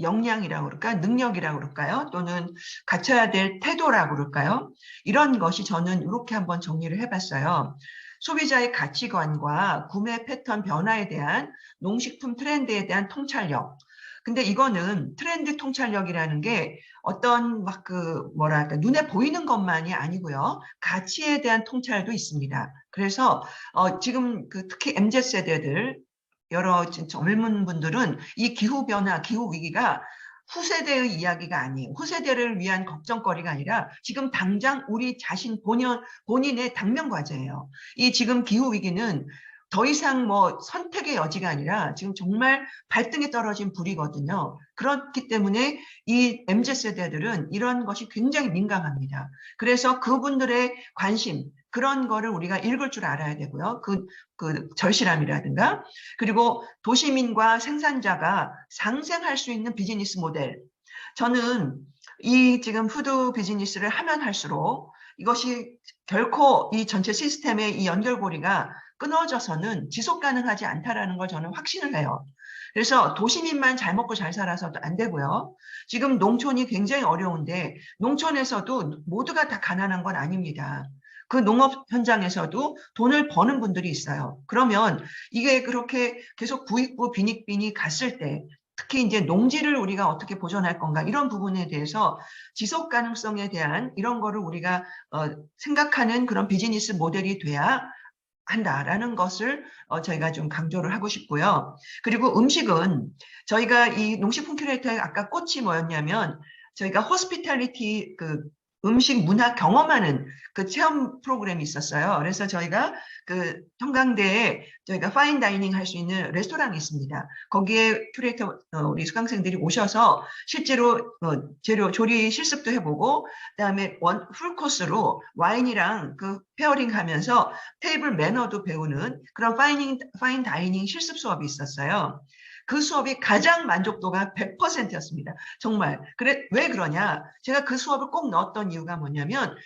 역량이라고 그럴까, 능력이라고 그럴까요? 또는 갖춰야 될 태도라고 그럴까요? 이런 것이 저는 이렇게 한번 정리를 해봤어요. 소비자의 가치관과 구매 패턴 변화에 대한 농식품 트렌드에 대한 통찰력. 근데 이거는 트렌드 통찰력이라는 게 어떤 막 뭐랄까 눈에 보이는 것만이 아니고요. 가치에 대한 통찰도 있습니다. 그래서 지금 특히 MZ 세대들 여러 젊은 분들은 이 기후 변화, 기후 위기가 후세대의 이야기가 아니에요. 후세대를 위한 걱정거리가 아니라 지금 당장 우리 자신 본인의 당면 과제예요. 이 지금 기후 위기는 더 이상 뭐 선택의 여지가 아니라 지금 정말 발등에 떨어진 불이거든요. 그렇기 때문에 이 MZ세대들은 이런 것이 굉장히 민감합니다. 그래서 그분들의 관심, 그런 거를 우리가 읽을 줄 알아야 되고요. 그 절실함이라든가, 그리고 도시민과 생산자가 상생할 수 있는 비즈니스 모델. 저는 이 지금 푸드 비즈니스를 하면 할수록 이것이 결코 이 전체 시스템의 이 연결고리가 끊어져서는 지속 가능하지 않다라는 걸 저는 확신을 해요. 그래서 도시민만 잘 먹고 잘 살아서도 안 되고요. 지금 농촌이 굉장히 어려운데 농촌에서도 모두가 다 가난한 건 아닙니다. 그 농업 현장에서도 돈을 버는 분들이 있어요. 그러면 이게 그렇게 계속 부익부 빈익빈이 갔을 때 특히 이제 농지를 우리가 어떻게 보존할 건가 이런 부분에 대해서 지속 가능성에 대한 이런 거를 우리가 생각하는 그런 비즈니스 모델이 돼야 한다라는 것을 저희가 좀 강조를 하고 싶고요. 그리고 음식은 저희가 이 농식품 큐레이터의 아까 꽃이 뭐였냐면 저희가 호스피탈리티 음식 문화 경험하는 그 체험 프로그램이 있었어요. 그래서 저희가 그 청강대에 저희가 파인 다이닝 할 수 있는 레스토랑이 있습니다. 거기에 큐레이터 우리 수강생들이 오셔서 실제로 재료 조리 실습도 해보고 그다음에 풀 코스로 와인이랑 그 페어링 하면서 테이블 매너도 배우는 그런 파인 다이닝 실습 수업이 있었어요. 그 수업이 가장 만족도가 100%였습니다. 정말. 왜 그러냐? 제가 그 수업을 꼭 넣었던 이유가 뭐냐면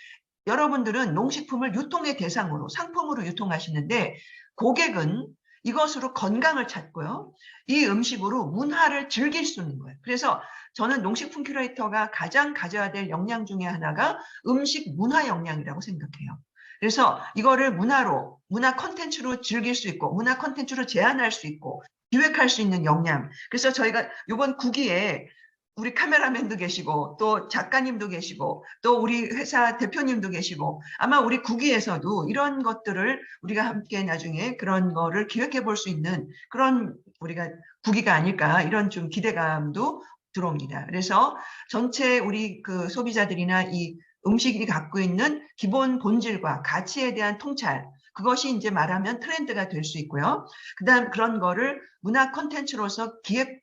여러분들은 농식품을 유통의 대상으로 상품으로 유통하시는데 고객은 이것으로 건강을 찾고요. 이 음식으로 문화를 즐길 수 있는 거예요. 그래서 저는 농식품 큐레이터가 가장 가져야 될 역량 중에 하나가 음식 문화 역량이라고 생각해요. 그래서 이거를 문화 콘텐츠로 즐길 수 있고 문화 콘텐츠로 제안할 수 있고 기획할 수 있는 역량. 그래서 저희가 이번 국기에 우리 카메라맨도 계시고 또 작가님도 계시고 또 우리 회사 대표님도 계시고 아마 우리 국기에서도 이런 것들을 우리가 함께 나중에 그런 거를 기획해 볼 수 있는 그런 우리가 국기가 아닐까 이런 좀 기대감도 들어옵니다. 그래서 전체 우리 그 소비자들이나 이 음식이 갖고 있는 기본 본질과 가치에 대한 통찰 그것이 이제 말하면 트렌드가 될 수 있고요. 그다음 그런 거를 문화 콘텐츠로서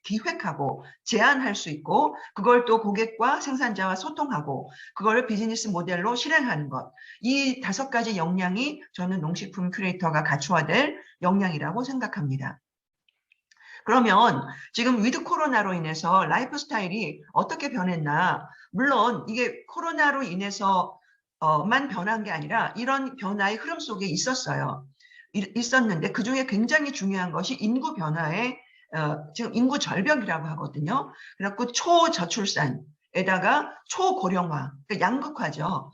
기획하고 제안할 수 있고 그걸 또 고객과 생산자와 소통하고 그걸 비즈니스 모델로 실행하는 것. 이 5가지 역량이 저는 농식품 큐레이터가 갖춰야 될 역량이라고 생각합니다. 그러면 지금 위드 코로나로 인해서 라이프 스타일이 어떻게 변했나? 물론 이게 코로나로 인해서 만 변한 게 아니라 이런 변화의 흐름 속에 있었는데 그중에 굉장히 중요한 것이 인구 변화의 지금 인구 절벽이라고 하거든요. 그래갖고 초저출산에다가 초고령화, 그러니까 양극화죠.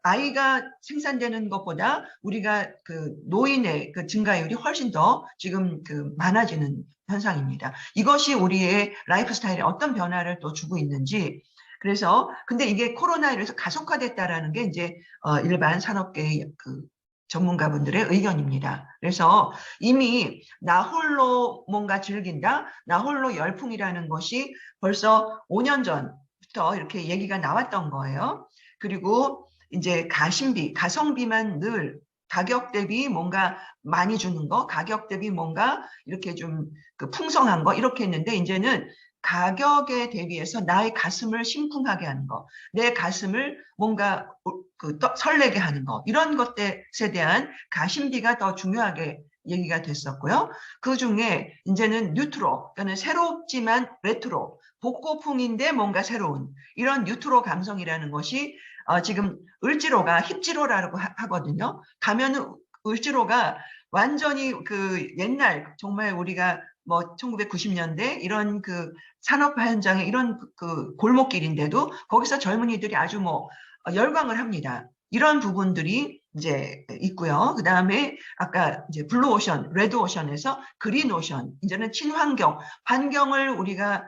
아이가 생산되는 것보다 우리가 그 노인의 그 증가율이 훨씬 더 지금 그 많아지는 현상입니다. 이것이 우리의 라이프 스타일에 어떤 변화를 또 주고 있는지 그래서 근데 이게 코로나로 인해서 가속화됐다라는 게 이제 일반 산업계의 그 전문가분들의 의견입니다. 그래서 이미 나 홀로 뭔가 즐긴다, 나 홀로 열풍이라는 것이 벌써 5년 전부터 이렇게 얘기가 나왔던 거예요. 그리고 이제 가성비만 늘 가격 대비 뭔가 많이 주는 거, 가격 대비 뭔가 이렇게 좀 그 풍성한 거 이렇게 했는데 이제는 가격에 대비해서 나의 가슴을 심쿵하게 하는 거, 내 가슴을 뭔가 설레게 하는 거 이런 것들에 대한 가심비가 더 중요하게 얘기가 됐었고요. 그 중에 이제는 뉴트로, 그러니까 새롭지만 레트로, 복고풍인데 뭔가 새로운 이런 뉴트로 감성이라는 것이 지금 을지로가 힙지로라고 하거든요. 가면은 을지로가 완전히 그 옛날 정말 우리가 뭐 1990년대 이런 그 산업화 현장의 이런 그 골목길인데도 거기서 젊은이들이 아주 뭐 열광을 합니다. 이런 부분들이 이제 있고요. 그 다음에 아까 이제 블루오션, 레드오션에서 그린오션, 이제는 친환경, 환경을 우리가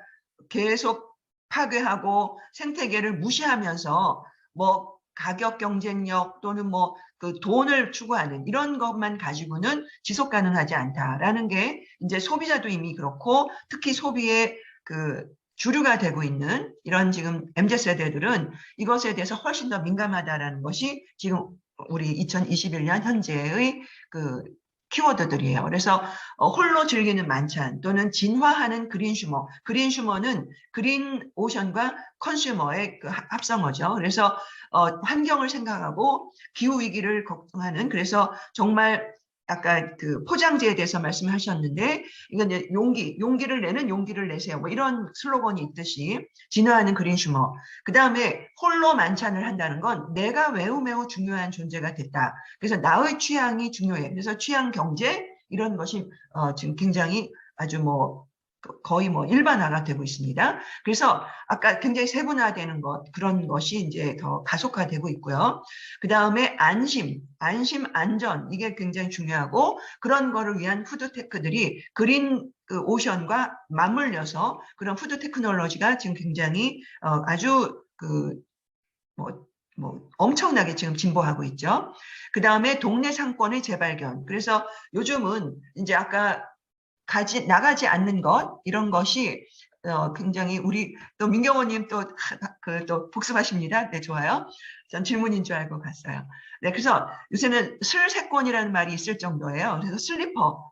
계속 파괴하고 생태계를 무시하면서 뭐 가격 경쟁력 또는 뭐 그 돈을 추구하는 이런 것만 가지고는 지속 가능하지 않다라는 게 이제 소비자도 이미 그렇고 특히 소비의 그 주류가 되고 있는 이런 지금 MZ세대들은 이것에 대해서 훨씬 더 민감하다라는 것이 지금 우리 2021년 현재의 그 키워드들이에요. 그래서 홀로 즐기는 만찬 또는 진화하는 그린슈머. 그린슈머는 그린 오션과 컨슈머의 그 합성어죠. 그래서 환경을 생각하고 기후 위기를 걱정하는 그래서 정말 아까 그 포장재에 대해서 말씀하셨는데 이건 이제 용기를 내는 용기를 내세요. 뭐 이런 슬로건이 있듯이 진화하는 그린슈머. 그 다음에 홀로 만찬을 한다는 건 내가 매우 중요한 존재가 됐다. 그래서 나의 취향이 중요해. 그래서 취향 경제 이런 것이 지금 굉장히 아주 뭐 거의 뭐 일반화가 되고 있습니다. 그래서 아까 굉장히 세분화되는 것 그런 것이 이제 더 가속화되고 있고요. 그 다음에 안심, 안전 이게 굉장히 중요하고 그런 거를 위한 푸드테크들이 그린 그 오션과 맞물려서 그런 푸드 테크놀로지가 지금 굉장히 아주 그 뭐 엄청나게 지금 진보하고 있죠. 그 다음에 동네 상권의 재발견. 그래서 요즘은 이제 아까 나가지 않는 것 이런 것이 굉장히 우리 또 민경호님 또 복습하십니다. 네, 좋아요. 전 질문인 줄 알고 갔어요. 네, 그래서 요새는 슬세권이라는 말이 있을 정도예요. 그래서 슬리퍼,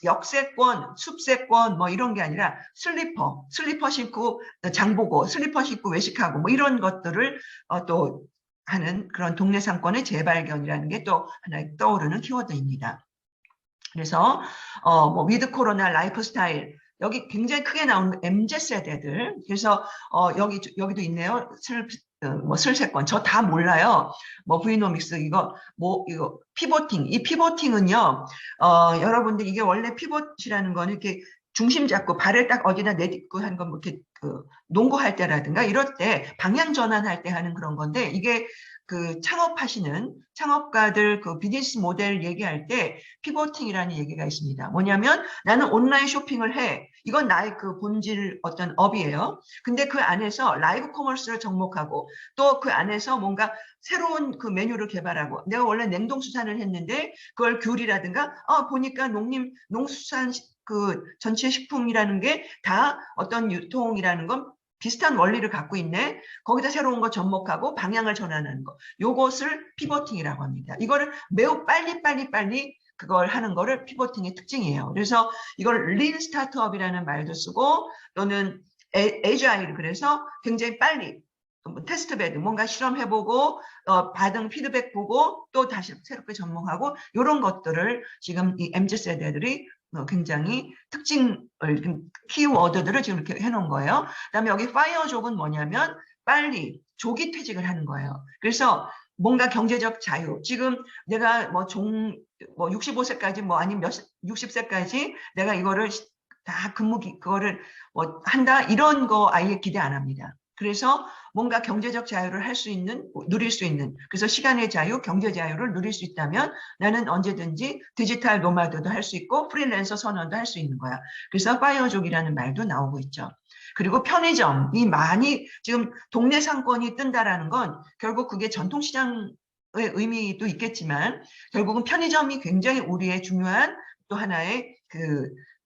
역세권, 숲세권 뭐 이런 게 아니라 슬리퍼 신고 장보고 슬리퍼 신고 외식하고 뭐 이런 것들을 또 하는 그런 동네 상권의 재발견이라는 게 또 하나 떠오르는 키워드입니다. 그래서 뭐 위드 코로나 라이프 스타일 여기 굉장히 크게 나오는 MZ세대들. 그래서 여기도 있네요. 슬세권. 저 다 몰라요. 뭐 브이노믹스 이거 피보팅. 이 피보팅은요. 여러분들 이게 원래 피봇이라는 거는 이렇게 중심 잡고 발을 딱 어디다 내딛고 하는 건 뭐 이렇게 농구할 때라든가 이럴 때 방향 전환할 때 하는 그런 건데 이게 그 창업가들 그 비즈니스 모델 얘기할 때 피보팅이라는 얘기가 있습니다. 뭐냐면 나는 온라인 쇼핑을 해. 이건 나의 그 본질 어떤 업이에요. 근데 그 안에서 라이브 커머스를 접목하고 또 그 안에서 뭔가 새로운 그 메뉴를 개발하고 내가 원래 냉동수산을 했는데 그걸 귤이라든가 보니까 농수산 그 전체 식품이라는 게 다 어떤 유통이라는 건 비슷한 원리를 갖고 있네. 거기다 새로운 거 접목하고 방향을 전환하는 거. 요것을 피보팅이라고 합니다. 이거를 매우 빨리 그걸 하는 거를 피보팅의 특징이에요. 그래서 이걸 린 스타트업이라는 말도 쓰고 또는 에자일 그래서 굉장히 빨리 테스트베드 뭔가 실험해보고 받은 피드백 보고 또 다시 새롭게 접목하고 이런 것들을 지금 이 MZ세대들이 굉장히 특징을 키워드들을 지금 이렇게 해놓은 거예요. 그다음에 여기 파이어족은 뭐냐면 빨리 조기 퇴직을 하는 거예요. 그래서 뭔가 경제적 자유. 지금 내가 뭐 65세까지 뭐 아니면 60세까지 내가 이거를 다 그거를 뭐 한다 이런 거 아예 기대 안 합니다. 그래서 뭔가 경제적 자유를 누릴 수 있는 그래서 시간의 자유, 경제 자유를 누릴 수 있다면 나는 언제든지 디지털 노마드도 할 수 있고 프리랜서 선언도 할 수 있는 거야. 그래서 파이어족이라는 말도 나오고 있죠. 그리고 편의점이 많이 지금 동네 상권이 뜬다라는 건 결국 그게 전통시장의 의미도 있겠지만 결국은 편의점이 굉장히 우리의 중요한 또 하나의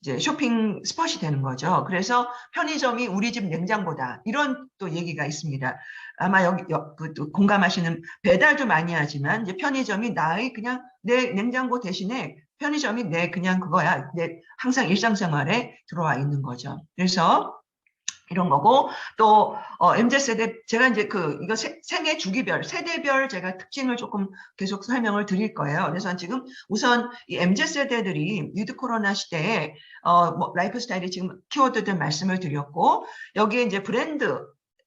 이제 쇼핑 스팟이 되는 거죠. 그래서 편의점이 우리 집 냉장고다. 이런 또 얘기가 있습니다. 아마 여기 또 공감하시는 배달도 많이 하지만 이제 편의점이 그냥 내 냉장고 대신에 편의점이 그냥 그거야. 항상 일상생활에 들어와 있는 거죠. 그래서 이런 거고 또 MZ세대 제가 이제 이거 생애 주기별 세대별 제가 특징을 조금 계속 설명을 드릴 거예요. 그래서 지금 우선 이 MZ세대들이 위드 코로나 시대에 뭐 라이프 스타일이 지금 키워드들 말씀을 드렸고 여기에 이제 브랜드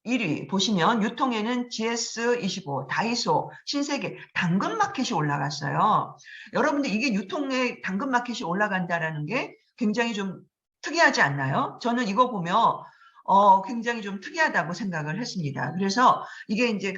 1위 보시면 유통에는 GS25, 다이소, 신세계, 당근마켓이 올라갔어요. 여러분들 이게 유통에 당근마켓이 올라간다라는 게 굉장히 좀 특이하지 않나요? 저는 이거 보면 굉장히 좀 특이하다고 생각을 했습니다. 그래서 이게 이제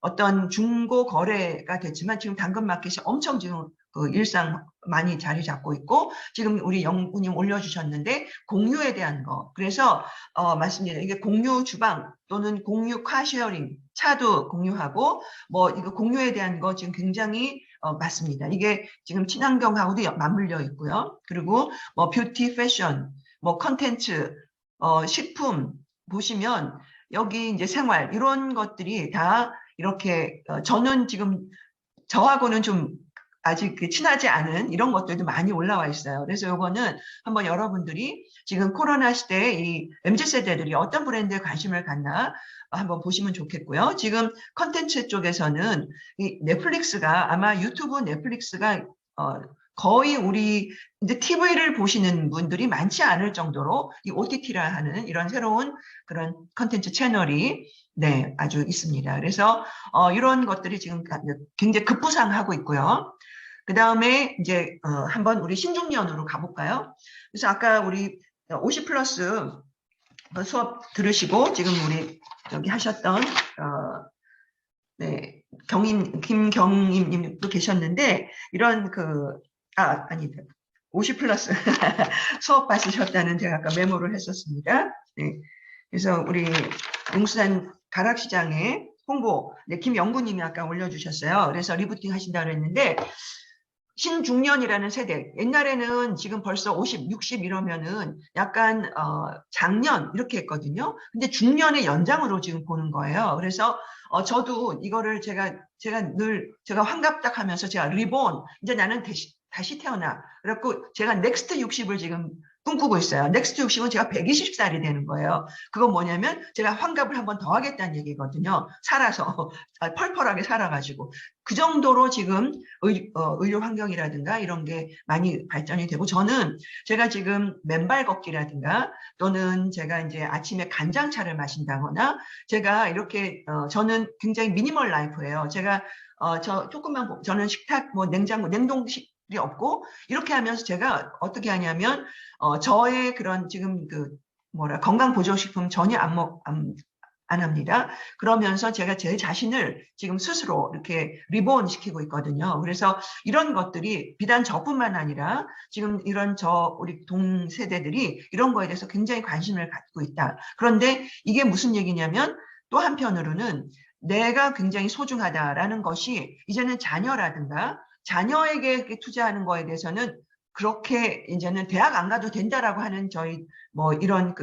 어떤 중고 거래가 됐지만 지금 당근마켓이 엄청 지금 일상 많이 자리 잡고 있고 지금 우리 영구님 올려주셨는데 공유에 대한 거. 그래서 말씀드려요. 이게 공유 주방 또는 공유 카쉐어링 차도 공유하고 뭐 이거 공유에 대한 거 지금 굉장히 맞습니다. 이게 지금 친환경하고도 맞물려 있고요. 그리고 뭐 뷰티, 패션, 뭐 컨텐츠 식품 보시면 여기 이제 생활 이런 것들이 다 이렇게 저는 지금 저하고는 좀 아직 친하지 않은 이런 것들도 많이 올라와 있어요. 그래서 요거는 한번 여러분들이 지금 코로나 시대에 이 MZ세대들이 어떤 브랜드에 관심을 갖나 한번 보시면 좋겠고요. 지금 컨텐츠 쪽에서는 이 넷플릭스가 아마 유튜브 넷플릭스가 거의 우리 이제 TV를 보시는 분들이 많지 않을 정도로 이 OTT라 하는 이런 새로운 그런 컨텐츠 채널이 아주 있습니다. 그래서 이런 것들이 지금 굉장히 급부상하고 있고요. 그 다음에 이제 한번 우리 신중년으로 가볼까요? 그래서 아까 우리 50 플러스 수업 들으시고 지금 우리 여기 하셨던 김경임님도 계셨는데 이런 아니다. 50 플러스 수업 받으셨다는 제가 아까 메모를 했었습니다. 네. 그래서 우리 용수산 가락시장의 홍보, 김영구님이 아까 올려주셨어요. 그래서 리부팅 하신다고 했는데 신중년이라는 세대, 옛날에는 지금 벌써 50, 60 이러면은 약간 장년 이렇게 했거든요. 근데 중년의 연장으로 지금 보는 거예요. 그래서 저도 이거를 제가 환갑딱 하면서 제가 리본, 이제 나는 다시 태어나. 그래갖고 제가 넥스트 60을 지금 꿈꾸고 있어요. 넥스트 60은 제가 120살이 되는 거예요. 그건 뭐냐면 제가 환갑을 한 번 더 하겠다는 얘기거든요. 살아서 펄펄하게 살아가지고 그 정도로 지금 의료 환경이라든가 이런 게 많이 발전이 되고, 저는 제가 지금 맨발 걷기라든가 또는 제가 이제 아침에 간장차를 마신다거나 제가 이렇게 저는 굉장히 미니멀 라이프예요. 제가 저는 식탁 뭐 냉장고 냉동식 없고 이렇게 하면서 제가 어떻게 하냐면 저의 그런 지금 건강 보조식품 전혀 안 합니다. 그러면서 제가 제 자신을 지금 스스로 이렇게 리본 시키고 있거든요. 그래서 이런 것들이 비단 저뿐만 아니라 지금 우리 동세대들이 이런 거에 대해서 굉장히 관심을 갖고 있다. 그런데 이게 무슨 얘기냐면 또 한편으로는 내가 굉장히 소중하다라는 것이 이제는 자녀라든가 자녀에게 투자하는 거에 대해서는 그렇게 이제는 대학 안 가도 된다라고 하는 저희 뭐 이런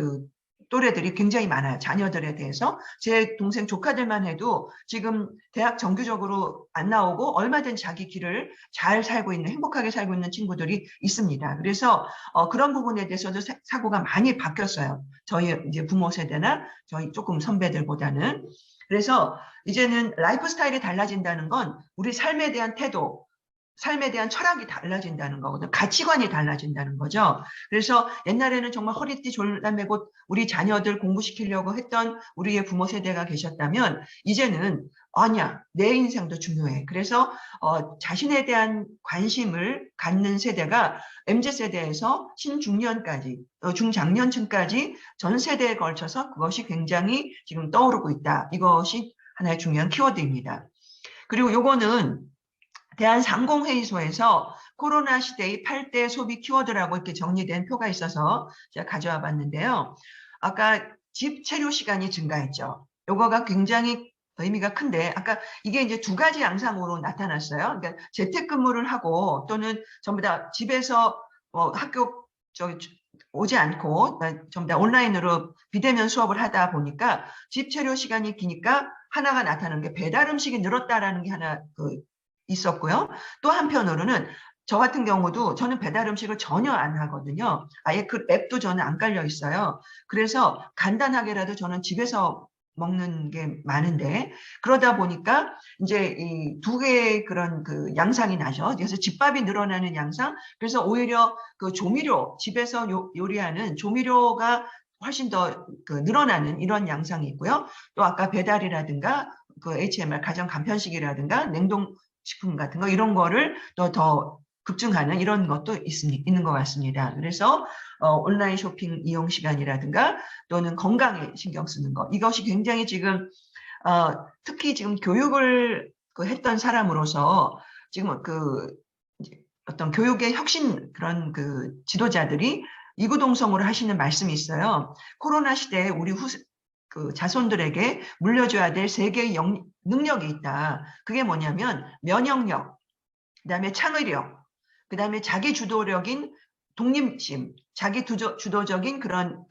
또래들이 굉장히 많아요. 자녀들에 대해서. 제 동생 조카들만 해도 지금 대학 정규적으로 안 나오고 얼마든지 자기 길을 잘 살고 있는, 행복하게 살고 있는 친구들이 있습니다. 그래서 그런 부분에 대해서도 사고가 많이 바뀌었어요. 저희 이제 부모 세대나 저희 조금 선배들보다는. 그래서 이제는 라이프 스타일이 달라진다는 건 우리 삶에 대한 태도, 삶에 대한 철학이 달라진다는 거거든요. 가치관이 달라진다는 거죠. 그래서 옛날에는 정말 허리띠 졸라매고 우리 자녀들 공부시키려고 했던 우리의 부모 세대가 계셨다면 이제는 아니야, 내 인생도 중요해. 그래서 자신에 대한 관심을 갖는 세대가 MZ세대에서 신중년까지, 중장년층까지 전 세대에 걸쳐서 그것이 굉장히 지금 떠오르고 있다. 이것이 하나의 중요한 키워드입니다. 그리고 요거는 대한상공회의소에서 코로나 시대의 8대 소비 키워드라고 이렇게 정리된 표가 있어서 제가 가져와 봤는데요. 아까 집 체류 시간이 증가했죠. 요거가 굉장히 의미가 큰데, 아까 이게 이제 두 가지 양상으로 나타났어요. 그러니까 재택근무를 하고 또는 전부 다 집에서 학교 오지 않고 전부 다 온라인으로 비대면 수업을 하다 보니까 집 체류 시간이 기니까 하나가 나타나는 게 배달 음식이 늘었다라는 게 하나 있었고요. 또 한편으로는 저 같은 경우도 저는 배달 음식을 전혀 안 하거든요. 아예 그 앱도 저는 안 깔려 있어요. 그래서 간단하게라도 저는 집에서 먹는 게 많은데, 그러다 보니까 이제 이 두 개의 그런 양상이 나죠. 그래서 집밥이 늘어나는 양상. 그래서 오히려 조미료, 집에서 요리하는 조미료가 훨씬 더 늘어나는 이런 양상이 있고요. 또 아까 배달이라든가 HMR 가정 간편식이라든가 냉동 식품 같은 거 이런 거를 더 급증하는 이런 것도 있는 것 같습니다. 그래서 온라인 쇼핑 이용 시간이라든가 또는 건강에 신경 쓰는 것, 이것이 굉장히 지금 특히 지금 교육을 했던 사람으로서 지금 어떤 교육의 혁신 그런 지도자들이 이구동성으로 하시는 말씀이 있어요. 코로나 시대에 우리 자손들에게 물려줘야 될 세 개의 능력이 있다. 그게 뭐냐면 면역력, 그다음에 창의력, 그다음에 자기 주도적인 독립심, 자기 주도적인 그런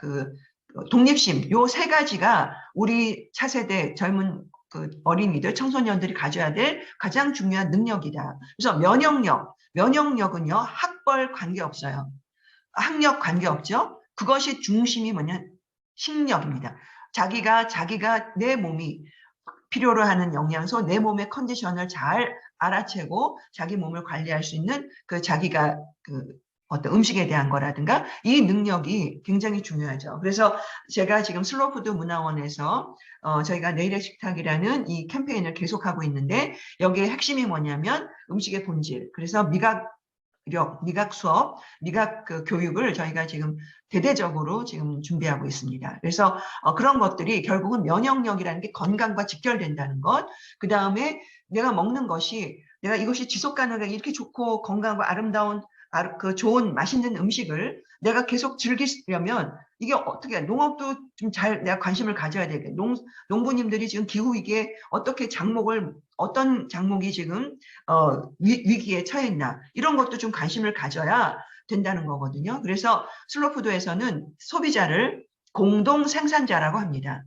독립심, 요 세 가지가 우리 차세대 젊은 어린이들, 청소년들이 가져야 될 가장 중요한 능력이다. 그래서 면역력은요 학벌 관계없어요. 학력 관계없죠. 그것이 중심이 뭐냐, 식력입니다. 자기가 내 몸이 필요로 하는 영양소, 내 몸의 컨디션을 잘 알아채고 자기 몸을 관리할 수 있는 자기가 어떤 음식에 대한 거라든가 이 능력이 굉장히 중요하죠. 그래서 제가 지금 슬로푸드 문화원에서 저희가 내일의 식탁이라는 이 캠페인을 계속하고 있는데, 여기에 핵심이 뭐냐면 음식의 본질, 그래서 미각 수업, 미각 교육을 저희가 지금 대대적으로 지금 준비하고 있습니다. 그래서 그런 것들이 결국은 면역력이라는 게 건강과 직결된다는 것, 그 다음에 내가 먹는 것이, 내가 이것이 지속 가능하게 이렇게 좋고 건강하고 아름다운 그 좋은 맛있는 음식을 내가 계속 즐기려면 이게 어떻게 농업도 좀 잘 내가 관심을 가져야 되겠. 농부님들이 지금 기후 위기에 어떻게 어떤 작목이 지금 위기에 처해 있나 이런 것도 좀 관심을 가져야 된다는 거거든요. 그래서 슬로푸드에서는 소비자를 공동 생산자라고 합니다.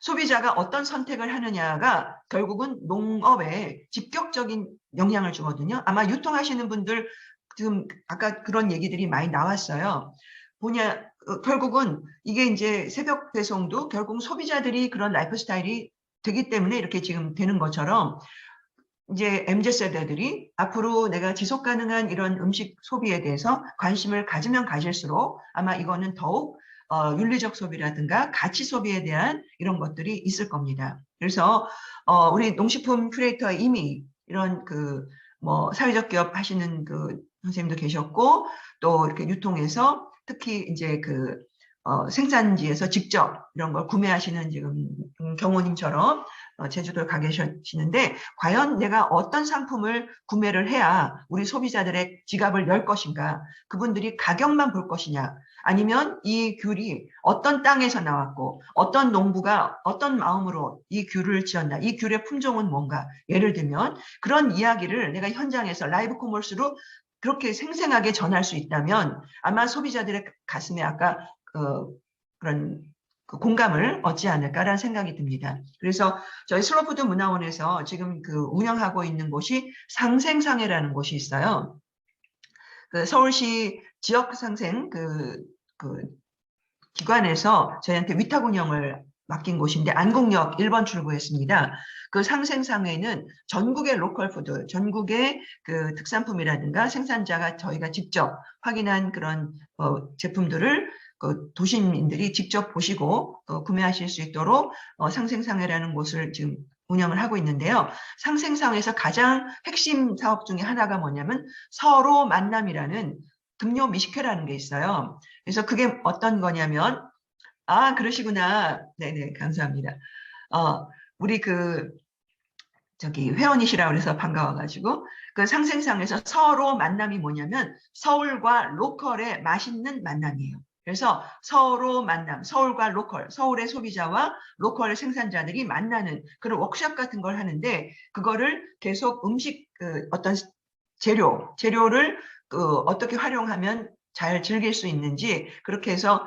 소비자가 어떤 선택을 하느냐가 결국은 농업에 직접적인 영향을 주거든요. 아마 유통하시는 분들 지금 아까 그런 얘기들이 많이 나왔어요. 결국은 이게 이제 새벽 배송도 결국 소비자들이 그런 라이프 스타일이 되기 때문에 이렇게 지금 되는 것처럼 이제 MZ세대들이 앞으로 내가 지속 가능한 이런 음식 소비에 대해서 관심을 가지면 가질수록 아마 이거는 더욱 윤리적 소비라든가 가치 소비에 대한 이런 것들이 있을 겁니다. 그래서 우리 농식품 큐레이터 이미 이런 사회적 기업 하시는 선생님도 계셨고 또 이렇게 유통해서 특히 이제 생산지에서 직접 이런 걸 구매하시는 지금 경호님처럼 제주도에 가 계시는데 과연 내가 어떤 상품을 구매를 해야 우리 소비자들의 지갑을 열 것인가? 그분들이 가격만 볼 것이냐? 아니면 이 귤이 어떤 땅에서 나왔고 어떤 농부가 어떤 마음으로 이 귤을 지었나? 이 귤의 품종은 뭔가? 예를 들면 그런 이야기를 내가 현장에서 라이브 커머스로 그렇게 생생하게 전할 수 있다면 아마 소비자들의 가슴에 아까 그런 공감을 얻지 않을까라는 생각이 듭니다. 그래서 저희 슬로푸드 문화원에서 지금 운영하고 있는 곳이 상생상해라는 곳이 있어요. 서울시 지역상생 기관에서 저희한테 위탁 운영을 맡긴 곳인데 안국역 1번 출구였습니다. 그 상생상회는 전국의 로컬 푸드, 전국의 특산품이라든가 생산자가 저희가 직접 확인한 그런 제품들을 도시민들이 직접 보시고 구매하실 수 있도록 상생상회라는 곳을 지금 운영을 하고 있는데요. 상생상회에서 가장 핵심 사업 중에 하나가 뭐냐면 서로 만남이라는 금요 미식회라는 게 있어요. 그래서 그게 어떤 거냐면 그러시구나. 네네, 감사합니다. 우리 회원이시라고 그래서 반가워가지고, 상생상에서 서로 만남이 뭐냐면, 서울과 로컬의 맛있는 만남이에요. 그래서 서로 만남, 서울과 로컬, 서울의 소비자와 로컬 생산자들이 만나는 그런 워크숍 같은 걸 하는데, 그거를 계속 어떤 재료를 어떻게 활용하면 잘 즐길 수 있는지 그렇게 해서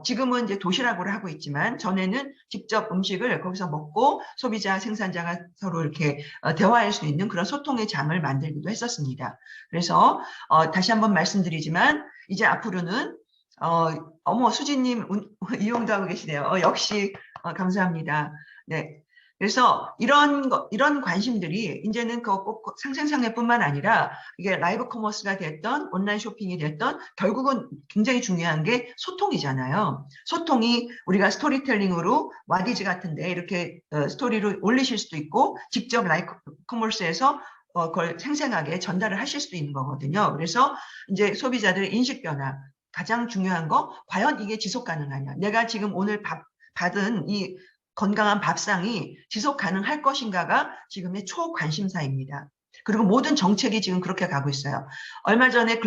지금은 이제 도시락으로 하고 있지만 전에는 직접 음식을 거기서 먹고 소비자 생산자가 서로 이렇게 대화할 수 있는 그런 소통의 장을 만들기도 했었습니다. 그래서 다시 한번 말씀드리지만 이제 앞으로는 수진님 이용도 하고 계시네요. 역시 감사합니다. 네. 그래서 이런 관심들이 이제는 꼭 상생상회뿐만 아니라 이게 라이브 커머스가 됐던 온라인 쇼핑이 됐던 결국은 굉장히 중요한 게 소통이잖아요. 소통이 우리가 스토리텔링으로 와디즈 같은데 이렇게 스토리로 올리실 수도 있고 직접 라이브 커머스에서 그걸 생생하게 전달을 하실 수도 있는 거거든요. 그래서 이제 소비자들의 인식 변화 가장 중요한 거 과연 이게 지속 가능하냐. 내가 지금 오늘 받은 이 건강한 밥상이 지속 가능할 것인가가 지금의 초관심사입니다. 그리고 모든 정책이 지금 그렇게 가고 있어요. 얼마 전에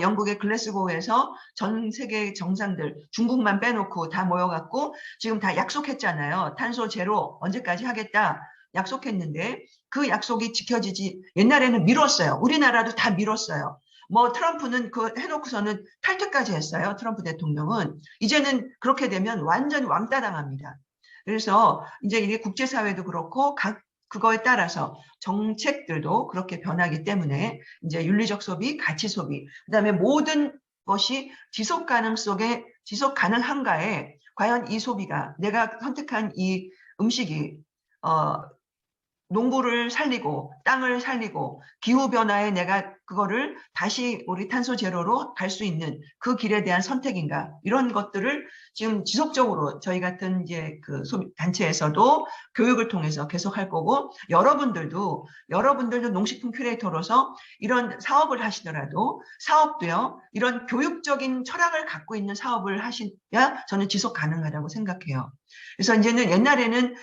영국의 글래스고에서 전 세계 정상들, 중국만 빼놓고 다 모여갖고 지금 다 약속했잖아요. 탄소 제로 언제까지 하겠다 약속했는데 그 약속이 지켜지지, 옛날에는 미뤘어요. 우리나라도 다 미뤘어요. 트럼프는 해놓고서는 탈퇴까지 했어요. 트럼프 대통령은. 이제는 그렇게 되면 완전 왕따 당합니다. 그래서 이제 이게 국제사회도 그렇고 그거에 따라서 정책들도 그렇게 변하기 때문에 이제 윤리적 소비, 가치 소비, 그다음에 모든 것이 지속 가능한가에 과연 이 소비가 내가 선택한 이 음식이 농부를 살리고 땅을 살리고 기후변화에 내가 그거를 다시 우리 탄소 제로로 갈 수 있는 그 길에 대한 선택인가, 이런 것들을 지금 지속적으로 저희 같은 이제 단체에서도 교육을 통해서 계속 할 거고, 여러분들도 농식품 큐레이터로서 이런 사업을 하시더라도 사업도요, 이런 교육적인 철학을 갖고 있는 사업을 하셔야 저는 지속 가능하다고 생각해요. 그래서 이제는 옛날에는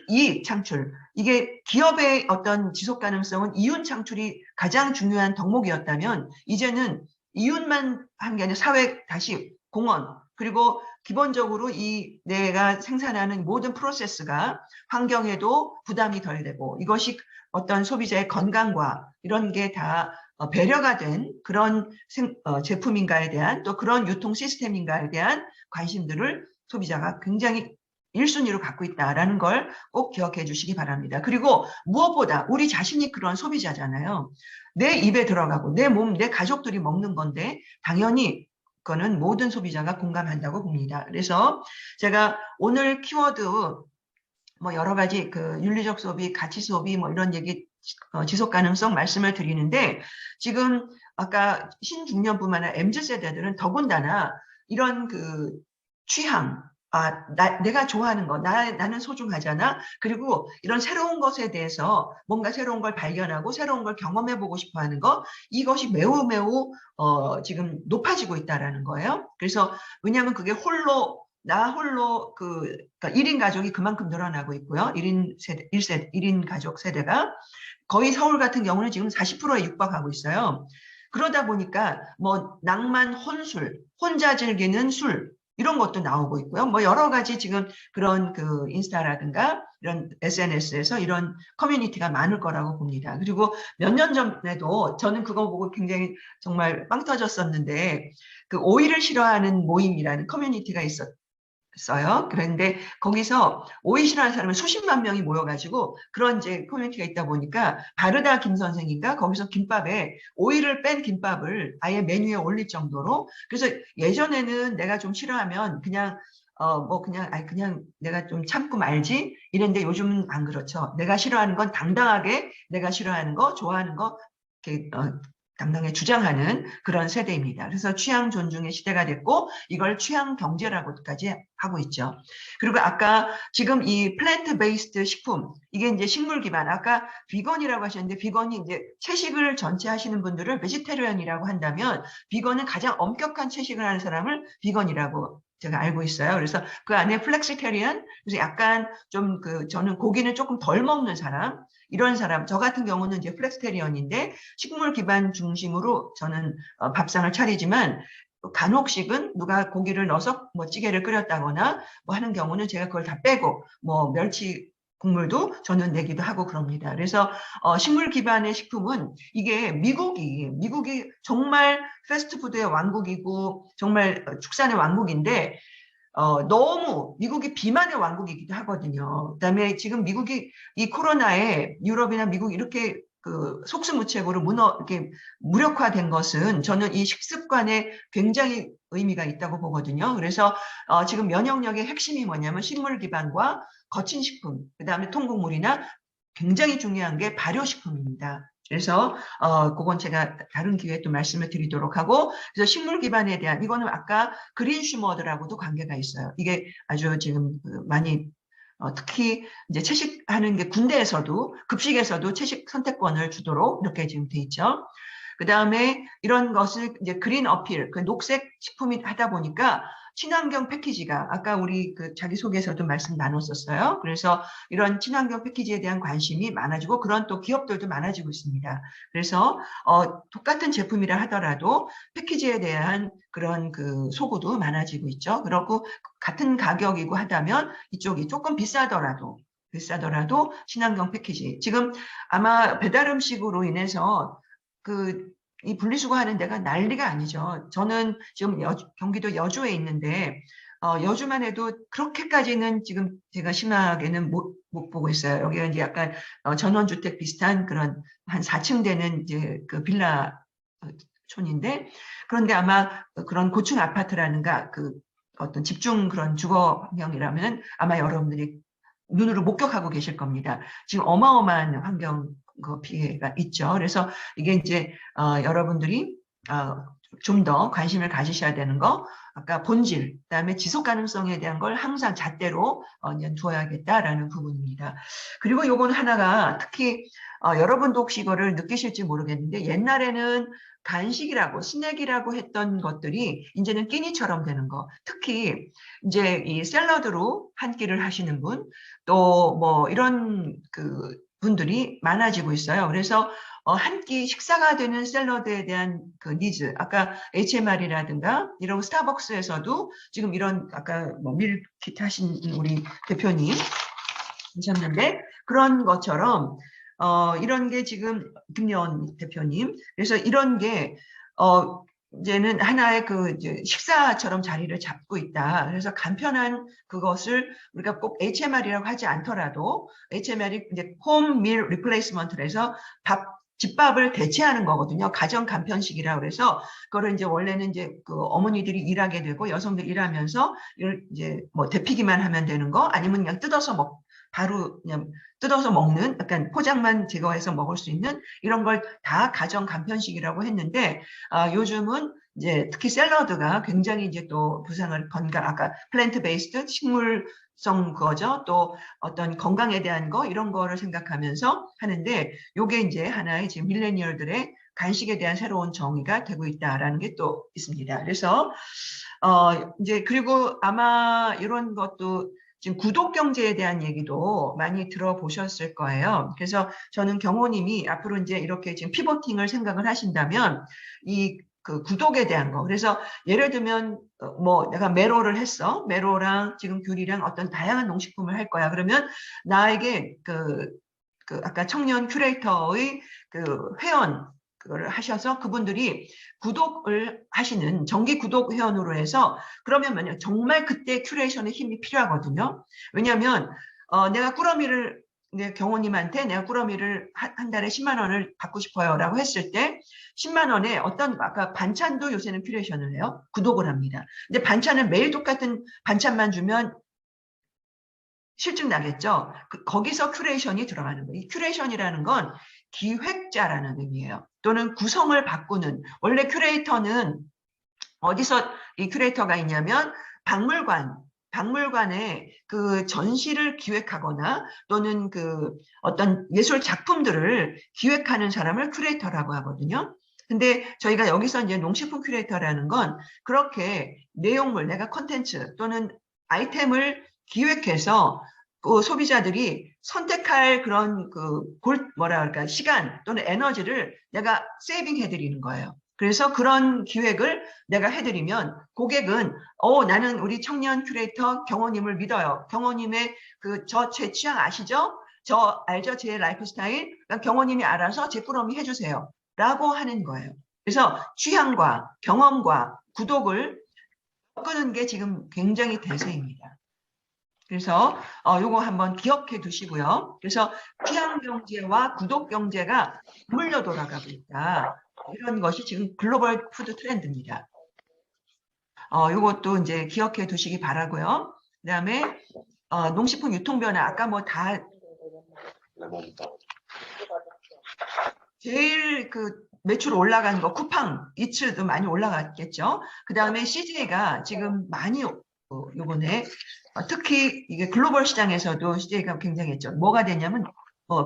이익 창출, 이게 기업의 어떤 지속 가능성은 이윤 창출이 가장 중요한 덕목이었다면 이제는 이윤만 한 게 아니라 사회 다시 공헌, 그리고 기본적으로 이 내가 생산하는 모든 프로세스가 환경에도 부담이 덜 되고 이것이 어떤 소비자의 건강과 이런 게 다 배려가 된 그런 제품인가에 대한 또 그런 유통 시스템인가에 대한 관심들을 소비자가 굉장히 1순위로 갖고 있다라는 걸 꼭 기억해 주시기 바랍니다. 그리고 무엇보다 우리 자신이 그런 소비자잖아요. 내 입에 들어가고 내 몸, 내 가족들이 먹는 건데 당연히 그거는 모든 소비자가 공감한다고 봅니다. 그래서 제가 오늘 키워드 뭐 여러 가지 그 윤리적 소비, 가치 소비 뭐 이런 얘기 지속 가능성 말씀을 드리는데 지금 아까 신중년뿐만 아니라 MZ세대들은 더군다나 이런 그 취향, 내가 좋아하는 거, 나는 소중하잖아. 그리고 이런 새로운 것에 대해서 뭔가 새로운 걸 발견하고 새로운 걸 경험해보고 싶어 하는 거, 이것이 매우 지금 높아지고 있다라는 거예요. 그래서 왜냐하면 그게 나 홀로 그러니까 1인 가족이 그만큼 늘어나고 있고요. 1인 가족 세대가 거의 서울 같은 경우는 지금 40%에 육박하고 있어요. 그러다 보니까 뭐 낭만 혼술, 혼자 즐기는 술, 이런 것도 나오고 있고요. 뭐 여러 가지 지금 그런 그 인스타라든가 이런 SNS에서 이런 커뮤니티가 많을 거라고 봅니다. 그리고 몇 년 전에도 저는 그거 보고 굉장히 정말 빵 터졌었는데 그 오이를 싫어하는 모임이라는 커뮤니티가 있었어요. 그런데 거기서 오이 싫어하는 사람이 수십만 명이 모여가지고 그런 이제 커뮤니티가 있다 보니까 바르다 김 선생인가 거기서 김밥에 오이를 뺀 김밥을 아예 메뉴에 올릴 정도로 그래서 예전에는 내가 좀 싫어하면 그냥 그냥 내가 좀 참고 말지 이랬는데 요즘은 안 그렇죠. 내가 싫어하는 건 당당하게 내가 싫어하는 거 좋아하는 거 이렇게 당당하게 주장하는 그런 세대입니다. 그래서 취향 존중의 시대가 됐고 이걸 취향 경제라고까지 하고 있죠. 그리고 아까 지금 이 플랜트 베이스드 식품 이게 이제 식물 기반 아까 비건이라고 하셨는데 비건이 이제 채식을 전체 하시는 분들을 베지테리언이라고 한다면 비건은 가장 엄격한 채식을 하는 사람을 비건이라고 제가 알고 있어요. 그래서 그 안에 플렉시테리언 그래서 약간 좀 저는 고기는 조금 덜 먹는 사람 이런 사람, 저 같은 경우는 이제 플렉스테리언인데 식물 기반 중심으로 저는 밥상을 차리지만 간혹식은 누가 고기를 넣어서 뭐 찌개를 끓였다거나 뭐 하는 경우는 제가 그걸 다 빼고 뭐 멸치 국물도 저는 내기도 하고 그럽니다. 그래서 식물 기반의 식품은 이게 미국이 정말 패스트푸드의 왕국이고 정말 축산의 왕국인데 너무 미국이 비만의 왕국이기도 하거든요. 그다음에 지금 미국이 이 코로나에 유럽이나 미국 이렇게 속수무책으로 이렇게 무력화된 것은 저는 이 식습관에 굉장히 의미가 있다고 보거든요. 그래서 지금 면역력의 핵심이 뭐냐면 식물 기반과 거친 식품, 그다음에 통곡물이나 굉장히 중요한 게 발효식품입니다. 그래서 그건 제가 다른 기회에 또 말씀을 드리도록 하고 그래서 식물 기반에 대한 이거는 아까 그린 슈머드라고도 관계가 있어요. 이게 아주 지금 많이 특히 이제 채식하는 게 군대에서도 급식에서도 채식 선택권을 주도록 이렇게 지금 돼 있죠. 그 다음에 이런 것을 이제 그린 어필, 그 녹색 식품이 하다 보니까 친환경 패키지가 아까 우리 자기소개에서도 말씀 나눴었어요. 그래서 이런 친환경 패키지에 대한 관심이 많아지고 그런 또 기업들도 많아지고 있습니다. 그래서 똑같은 제품이라 하더라도 패키지에 대한 그런 소구도 많아지고 있죠. 그리고 같은 가격이고 하다면 이쪽이 조금 비싸더라도 친환경 패키지. 지금 아마 배달 음식으로 인해서 이 분리수거하는 데가 난리가 아니죠. 저는 지금 경기도 여주에 있는데 여주만 해도 그렇게까지는 지금 제가 심하게는 못 보고 있어요. 여기가 이제 약간 전원주택 비슷한 그런 한 4층 되는 이제 그 빌라 촌인데 그런데 아마 그런 고층 아파트라는가 어떤 집중 그런 주거 환경이라면 아마 여러분들이 눈으로 목격하고 계실 겁니다. 지금 어마어마한 환경 피해가 있죠. 그래서 이게 이제 여러분들이 좀 더 관심을 가지셔야 되는 거, 아까 본질, 그다음에 지속 가능성에 대한 걸 항상 잣대로 두어야겠다라는 부분입니다. 그리고 요건 하나가 특히 여러분도 혹시 이거를 느끼실지 모르겠는데 옛날에는 간식이라고 스낵이라고 했던 것들이 이제는 끼니처럼 되는 거. 특히 이제 이 샐러드로 한 끼를 하시는 분, 또 뭐 이런 그 분들이 많아지고 있어요. 그래서 한 끼 식사가 되는 샐러드에 대한 그 니즈, 아까 HMR이라든가 이런 스타벅스에서도 지금 이런 아까 뭐 밀키트 하신 우리 대표님 하셨는데 그런 것처럼 이런 게 지금 김여원 대표님, 그래서 이런 게 이제는 하나의 그 이제 식사처럼 자리를 잡고 있다. 그래서 간편한 그것을 우리가 꼭 HMR이라고 하지 않더라도 HMR이 이제 홈 밀 리플레이스먼트를 해서 집밥을 대체하는 거거든요. 가정 간편식이라고 그래서 그거를 이제 원래는 이제 그 어머니들이 일하게 되고 여성들이 일하면서 이걸 이제 뭐 데피기만 하면 되는 거 아니면 그냥 바로 그냥 뜯어서 먹는 약간 포장만 제거해서 먹을 수 있는 이런 걸 다 가정 간편식이라고 했는데 요즘은 이제 특히 샐러드가 굉장히 이제 또 부상을 아까 플랜트 베이스드 식물성 그거죠. 또 어떤 건강에 대한 거 이런 거를 생각하면서 하는데 요게 이제 하나의 지금 밀레니얼들의 간식에 대한 새로운 정의가 되고 있다라는 게 또 있습니다. 그래서 이제 그리고 아마 이런 것도 지금 구독 경제에 대한 얘기도 많이 들어보셨을 거예요. 그래서 저는 경호님이 앞으로 이제 이렇게 지금 피보팅을 생각을 하신다면 그 구독에 대한 거. 그래서 예를 들면 뭐 내가 메로를 했어. 메로랑 지금 귤이랑 어떤 다양한 농식품을 할 거야. 그러면 나에게 그 아까 청년 큐레이터의 그 회원 그거를 하셔서 그분들이 구독을 하시는 정기 구독 회원으로 해서 그러면 정말 그때 큐레이션의 힘이 필요하거든요. 왜냐하면 내가 경호님한테 내가 꾸러미를 한 달에 10만 원을 받고 싶어요 라고 했을 때 10만 원에 아까 반찬도 요새는 큐레이션을 해요. 구독을 합니다. 근데 반찬은 매일 똑같은 반찬만 주면 실증 나겠죠? 거기서 큐레이션이 들어가는 거예요. 이 큐레이션이라는 건 기획자라는 의미예요. 또는 구성을 바꾸는. 원래 큐레이터는 어디서 이 큐레이터가 있냐면 박물관에 그 전시를 기획하거나 또는 그 어떤 예술 작품들을 기획하는 사람을 큐레이터라고 하거든요. 근데 저희가 여기서 이제 농식품 큐레이터라는 건 그렇게 내용물, 내가 컨텐츠 또는 아이템을 기획해서 그 소비자들이 선택할 그런 시간 또는 에너지를 내가 세이빙 해드리는 거예요. 그래서 그런 기획을 내가 해드리면 고객은 나는 우리 청년 큐레이터 경호님을 믿어요. 경호님의 제 취향 아시죠? 저 알죠? 제 라이프 스타일. 그러니까 경호님이 알아서 제 꾸러미 해주세요. 라고 하는 거예요. 그래서 취향과 경험과 구독을 섞는 게 지금 굉장히 대세입니다. 그래서 요거 한번 기억해 두시고요. 그래서 취향 경제와 구독 경제가 물려 돌아가고 있다. 이런 것이 지금 글로벌 푸드 트렌드입니다. 요것도 이제 기억해 두시기 바라고요. 그다음에 농식품 유통 변화 아까 뭐 다 제일 매출 올라간 거 쿠팡 이츠도 많이 올라갔겠죠. 그다음에 CJ가 지금 많이 요번에 특히 이게 글로벌 시장에서도 CJ가 굉장했죠. 뭐가 되냐면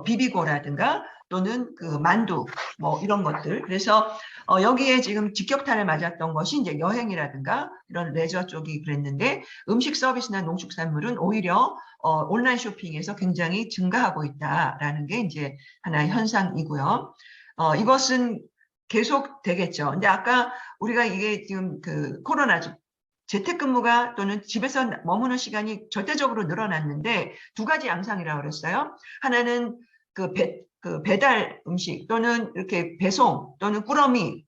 비비고라든가 또는 그 만두 뭐 이런 것들. 그래서 여기에 지금 직격탄을 맞았던 것이 이제 여행이라든가 이런 레저 쪽이 그랬는데 음식 서비스나 농축산물은 오히려 온라인 쇼핑에서 굉장히 증가하고 있다라는 게 이제 하나의 현상이고요. 이것은 계속 되겠죠. 근데 아까 우리가 이게 지금 코로나 재택근무가 또는 집에서 머무는 시간이 절대적으로 늘어났는데 두 가지 양상이라고 그랬어요. 하나는 배달 음식 또는 이렇게 배송 또는 꾸러미,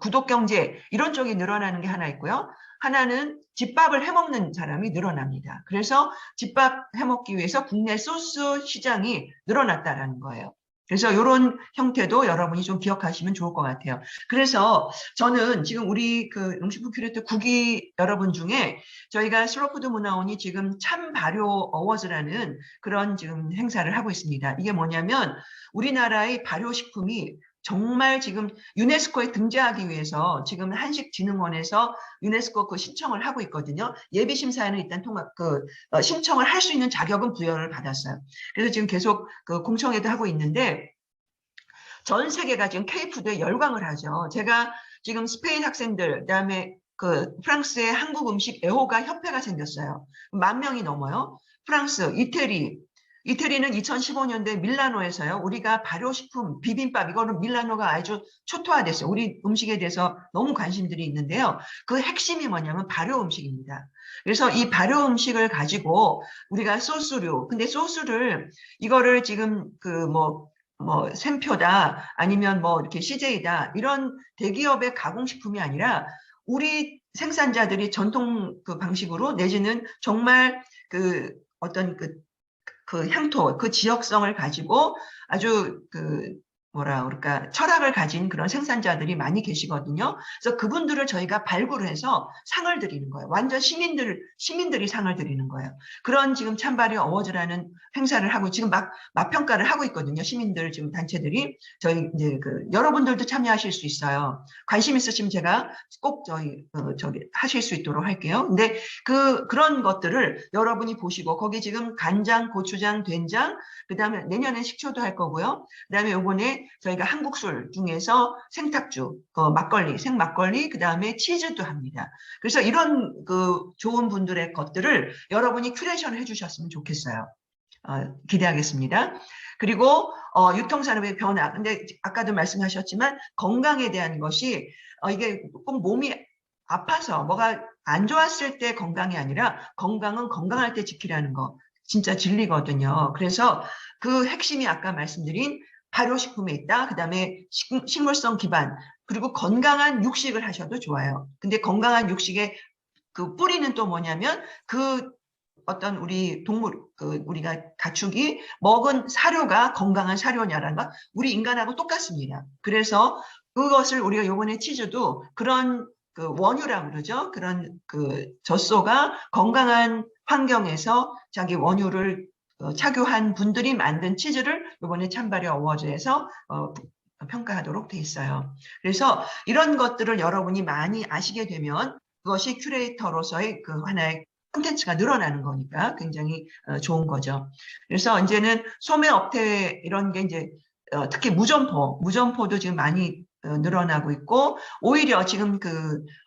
구독 경제 이런 쪽이 늘어나는 게 하나 있고요. 하나는 집밥을 해먹는 사람이 늘어납니다. 그래서 집밥 해먹기 위해서 국내 소스 시장이 늘어났다라는 거예요. 그래서 이런 형태도 여러분이 좀 기억하시면 좋을 것 같아요. 그래서 저는 지금 우리 농식품 큐레이터 9기 여러분 중에 저희가 슬로푸드 문화원이 지금 참 발효 어워즈라는 그런 지금 행사를 하고 있습니다. 이게 뭐냐면 우리나라의 발효식품이 정말 지금 유네스코에 등재하기 위해서 지금 한식진흥원에서 유네스코 그 신청을 하고 있거든요. 예비 심사에는 일단 신청을 할 수 있는 자격은 부여를 받았어요. 그래서 지금 계속 그 공청회도 하고 있는데 전 세계가 지금 K푸드에 열광을 하죠. 제가 지금 스페인 학생들, 그다음에 그 프랑스의 한국 음식 애호가 협회가 생겼어요. 10,000명이 넘어요. 프랑스, 이태리는 2015년도에 밀라노에서요. 우리가 발효식품, 비빔밥, 이거는 밀라노가 아주 초토화됐어요. 우리 음식에 대해서 너무 관심들이 있는데요. 그 핵심이 뭐냐면 발효 음식입니다. 그래서 이 발효 음식을 가지고 우리가 소스류, 근데 소스를 이거를 지금 샘표다 아니면 이렇게 CJ다 이런 대기업의 가공식품이 아니라 우리 생산자들이 전통 그 방식으로 내지는 정말 어떤 그 향토, 그 지역성을 가지고 아주 철학을 가진 그런 생산자들이 많이 계시거든요. 그래서 그분들을 저희가 발굴을 해서 상을 드리는 거예요. 완전 시민들이 상을 드리는 거예요. 그런 지금 찬발의 어워즈라는 행사를 하고 지금 막 평가를 하고 있거든요. 시민들 지금 단체들이 저희 이제 여러분들도 참여하실 수 있어요. 관심 있으시면 제가 꼭 하실 수 있도록 할게요. 근데 그런 것들을 여러분이 보시고 거기 지금 간장, 고추장, 된장, 그다음에 내년에 식초도 할 거고요. 그다음에 요번에 저희가 한국술 중에서 생탁주, 막걸리, 생막걸리, 그 다음에 치즈도 합니다. 그래서 이런 좋은 분들의 것들을 여러분이 큐레이션을 해주셨으면 좋겠어요. 기대하겠습니다. 그리고 유통산업의 변화. 근데 아까도 말씀하셨지만 건강에 대한 것이 이게 꼭 몸이 아파서 뭐가 안 좋았을 때 건강이 아니라 건강은 건강할 때 지키라는 거 진짜 진리거든요. 그래서 그 핵심이 아까 말씀드린 발효식품에 있다. 그 다음에 식물성 기반, 그리고 건강한 육식을 하셔도 좋아요. 근데 건강한 육식의 그 뿌리는 또 뭐냐면 어떤 우리 동물, 우리가 가축이 먹은 사료가 건강한 사료냐라는 거, 우리 인간하고 똑같습니다. 그래서 그것을 우리가 요번에 치즈도 그런 원유라고 그러죠. 그런 젖소가 건강한 환경에서 자기 원유를 착유한 분들이 만든 치즈를 이번에 찬발의 어워즈에서 평가하도록 돼 있어요. 그래서 이런 것들을 여러분이 많이 아시게 되면 그것이 큐레이터로서의 하나의 콘텐츠가 늘어나는 거니까 굉장히 좋은 거죠. 그래서 이제는 소매업태 이런 게 이제 특히 무점포도 지금 많이 늘어나고 있고, 오히려 지금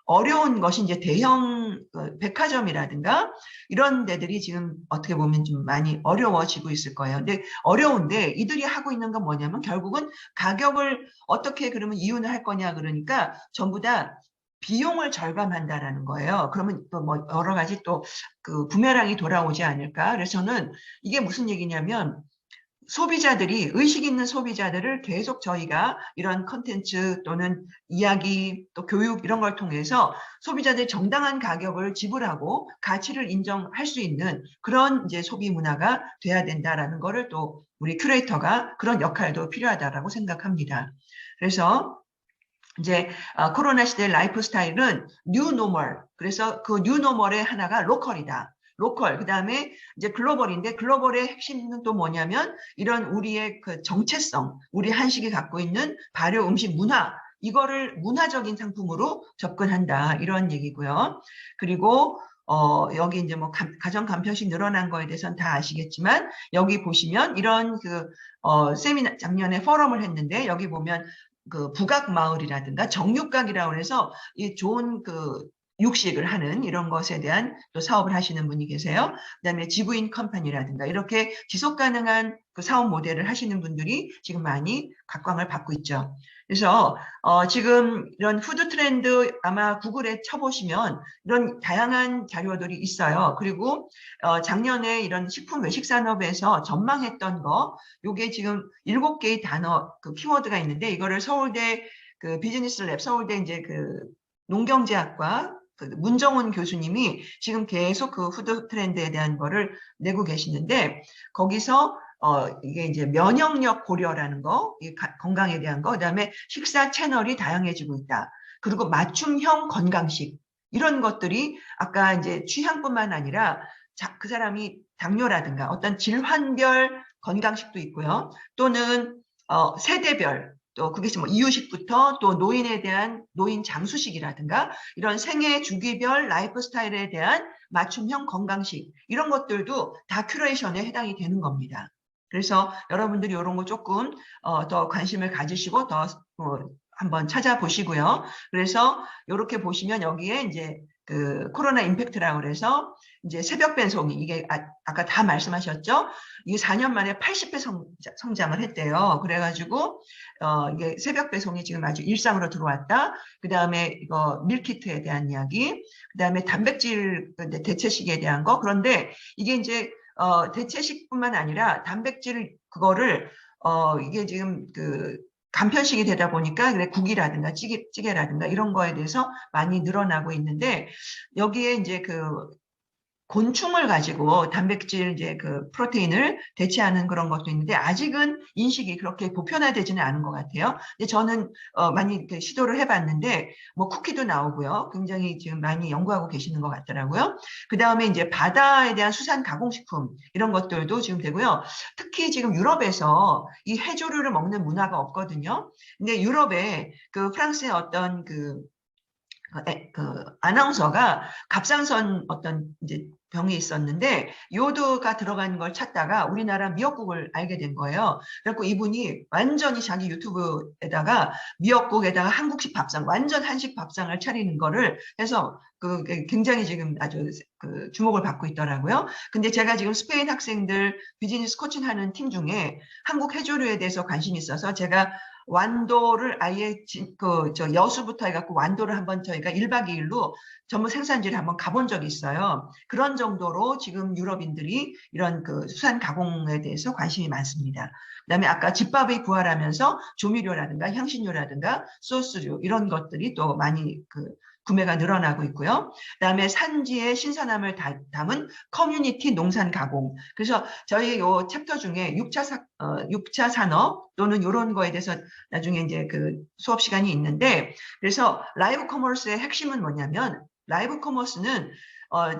어려운 것이 이제 대형 백화점이라든가 이런 데들이 지금 어떻게 보면 좀 많이 어려워지고 있을 거예요. 근데 어려운데 이들이 하고 있는 건 뭐냐면 결국은 가격을 어떻게 그러면 이윤을 할 거냐 그러니까 전부 다 비용을 절감한다라는 거예요. 그러면 또 여러 가지 또 부메랑이 돌아오지 않을까. 그래서 저는 이게 무슨 얘기냐면 소비자들이, 의식 있는 소비자들을 계속 저희가 이런 컨텐츠 또는 이야기 또 교육 이런 걸 통해서 소비자들이 정당한 가격을 지불하고 가치를 인정할 수 있는 그런 이제 소비 문화가 돼야 된다라는 거를 또 우리 큐레이터가 그런 역할도 필요하다라고 생각합니다. 그래서 이제 코로나 시대의 라이프 스타일은 뉴 노멀. 그래서 그 뉴 노멀의 하나가 로컬이다. 로컬, 그 다음에 이제 글로벌인데 글로벌의 핵심은 또 뭐냐면 이런 우리의 정체성, 우리 한식이 갖고 있는 발효 음식 문화, 이거를 문화적인 상품으로 접근한다. 이런 얘기고요. 그리고 여기 이제 가정 간편식 늘어난 거에 대해서는 다 아시겠지만 여기 보시면 이런 세미나 작년에 포럼을 했는데 여기 보면 북악마을이라든가 정육각이라고 해서 이 좋은 육식을 하는 이런 것에 대한 또 사업을 하시는 분이 계세요. 그다음에 지구인 컴퍼니라든가 이렇게 지속 가능한 사업 모델을 하시는 분들이 지금 많이 각광을 받고 있죠. 그래서 지금 이런 푸드 트렌드 아마 구글에 쳐보시면 이런 다양한 자료들이 있어요. 그리고 작년에 이런 식품 외식 산업에서 전망했던 거, 요게 지금 7개의 단어 키워드가 있는데 이거를 서울대 비즈니스 랩, 서울대 이제 농경제학과 문정훈 교수님이 지금 계속 푸드 트렌드에 대한 거를 내고 계시는데 거기서 이게 이제 면역력 고려라는 거, 건강에 대한 거, 그다음에 식사 채널이 다양해지고 있다. 그리고 맞춤형 건강식 이런 것들이 아까 이제 취향뿐만 아니라 그 사람이 당뇨라든가 어떤 질환별 건강식도 있고요. 또는 세대별 또 그게 뭐 이유식부터 또 노인에 대한 노인 장수식이라든가 이런 생애 주기별 라이프 스타일에 대한 맞춤형 건강식 이런 것들도 다 큐레이션에 해당이 되는 겁니다. 그래서 여러분들이 이런 거 조금 더 관심을 가지시고 더 한번 찾아보시고요. 그래서 이렇게 보시면 여기에 이제 그 코로나 임팩트라고 그래서 이제 새벽 배송이 이게 아까 다 말씀하셨죠? 이게 4년 만에 80배 성장을 했대요. 그래가지고 이게 새벽 배송이 지금 아주 일상으로 들어왔다. 그 다음에 이거 밀키트에 대한 이야기, 그 다음에 단백질 대체식에 대한 거. 그런데 이게 이제 대체식뿐만 아니라 단백질 그거를 이게 지금 그 간편식이 되다 보니까 그래 국이라든가 찌개라든가 이런 거에 대해서 많이 늘어나고 있는데 여기에 이제 그 곤충을 가지고 단백질 이제 그 프로테인을 대체하는 그런 것도 있는데 아직은 인식이 그렇게 보편화되지는 않은 것 같아요. 근데 저는 많이 이렇게 시도를 해봤는데 뭐 쿠키도 나오고요. 굉장히 지금 많이 연구하고 계시는 것 같더라고요. 그 다음에 이제 바다에 대한 수산 가공식품 이런 것들도 지금 되고요. 특히 지금 유럽에서 이 해조류를 먹는 문화가 없거든요. 근데 유럽에 그 프랑스의 어떤 그 아나운서가 갑상선 어떤 이제 병이 있었는데 요도가 들어간 걸 찾다가 우리나라 미역국을 알게 된 거예요. 그래서 이분이 완전히 자기 유튜브에다가 미역국에다가 한국식 밥상, 완전 한식 밥상을 차리는 거를 해서 그 굉장히 지금 아주 그 주목을 받고 있더라고요. 근데 제가 지금 스페인 학생들 비즈니스 코칭하는 팀 중에 한국 해조류에 대해서 관심이 있어서 제가 완도를 아예 여수부터 해갖고 완도를 한번 저희가 1박 2일로 전부 생산지를 한번 가본 적이 있어요. 그런 정도로 지금 유럽인들이 이런 그 수산 가공에 대해서 관심이 많습니다. 그다음에 아까 집밥이 부활하면서 조미료라든가 향신료라든가 소스류 이런 것들이 또 많이 구매가 늘어나고 있고요. 그다음에 산지의 신선함을 담은 커뮤니티 농산 가공. 그래서 저희 요 챕터 중에 6차 산업 또는 이런 거에 대해서 나중에 이제 그 수업 시간이 있는데 그래서 라이브 커머스의 핵심은 뭐냐면 라이브 커머스는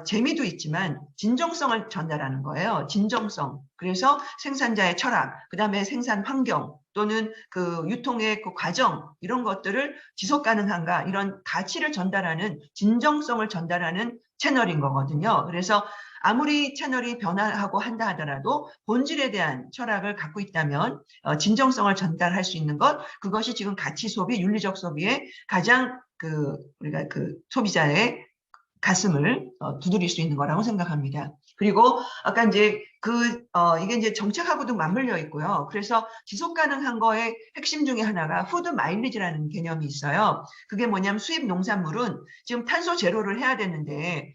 재미도 있지만 진정성을 전달하는 거예요. 진정성. 그래서 생산자의 철학, 그 다음에 생산 환경 또는 그 유통의 그 과정 이런 것들을 지속 가능한가 이런 가치를 전달하는 진정성을 전달하는 채널인 거거든요. 그래서 아무리 채널이 변화하고 한다 하더라도 본질에 대한 철학을 갖고 있다면 진정성을 전달할 수 있는 것 그것이 지금 가치 소비, 윤리적 소비의 가장 우리가 소비자의 가슴을 두드릴 수 있는 거라고 생각합니다. 그리고 아까 이제 이게 이제 정책하고도 맞물려 있고요. 그래서 지속 가능한 거의 핵심 중에 하나가 푸드 마일리지라는 개념이 있어요. 그게 뭐냐면 수입 농산물은 지금 탄소 제로를 해야 되는데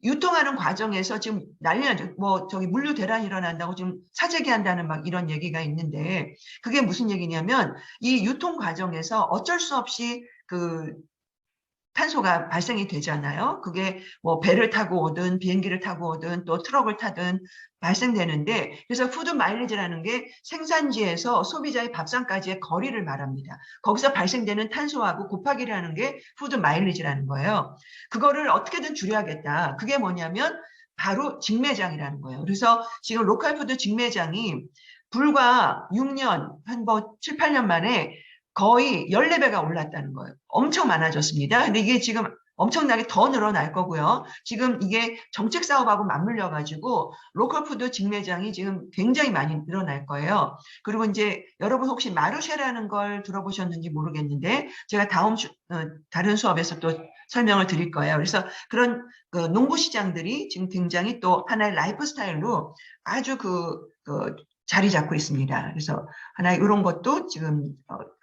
유통하는 과정에서 지금 난리 나죠. 뭐 저기 물류 대란이 일어난다고 지금 사재기 한다는 막 이런 얘기가 있는데 그게 무슨 얘기냐면 이 유통 과정에서 어쩔 수 없이 탄소가 발생이 되잖아요. 그게 뭐 배를 타고 오든 비행기를 타고 오든 또 트럭을 타든 발생되는데 그래서 푸드 마일리지라는 게 생산지에서 소비자의 밥상까지의 거리를 말합니다. 거기서 발생되는 탄소하고 곱하기라는 게 푸드 마일리지라는 거예요. 그거를 어떻게든 줄여야겠다. 그게 뭐냐면 바로 직매장이라는 거예요. 그래서 지금 로컬 푸드 직매장이 불과 6년, 한 7, 8년 만에 거의 14배가 올랐다는 거예요. 엄청 많아졌습니다. 근데 이게 지금 엄청나게 더 늘어날 거고요. 지금 이게 정책 사업하고 맞물려 가지고 로컬 푸드 직매장이 지금 굉장히 많이 늘어날 거예요. 그리고 이제 여러분 혹시 마르쉐라는 걸 들어보셨는지 모르겠는데 제가 다른 수업에서 또 설명을 드릴 거예요. 그래서 그런 농부 시장들이 지금 굉장히 또 하나의 라이프 스타일로 아주 자리 잡고 있습니다. 그래서 하나 이런 것도 지금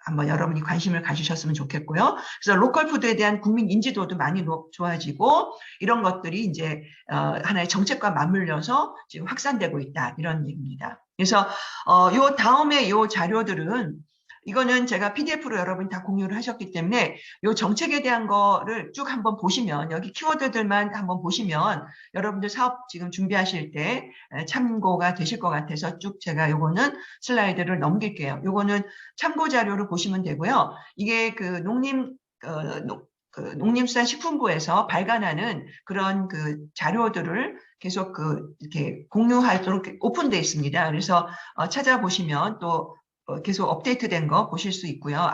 한번 여러분이 관심을 가지셨으면 좋겠고요. 그래서 로컬 푸드에 대한 국민 인지도도 많이 좋아지고 이런 것들이 이제 하나의 정책과 맞물려서 지금 확산되고 있다 이런 얘기입니다. 그래서 요 다음에 요 자료들은 이거는 제가 PDF로 여러분이 다 공유를 하셨기 때문에 이 정책에 대한 거를 쭉 한번 보시면 여기 키워드들만 한번 보시면 여러분들 사업 지금 준비하실 때 참고가 되실 것 같아서 쭉 제가 요거는 슬라이드를 넘길게요. 요거는 참고 자료를 보시면 되고요. 이게 농림수산식품부에서 발간하는 그런 자료들을 계속 이렇게 공유하도록 오픈되어 있습니다. 그래서 찾아보시면 또 계속 업데이트된 거 보실 수 있고요.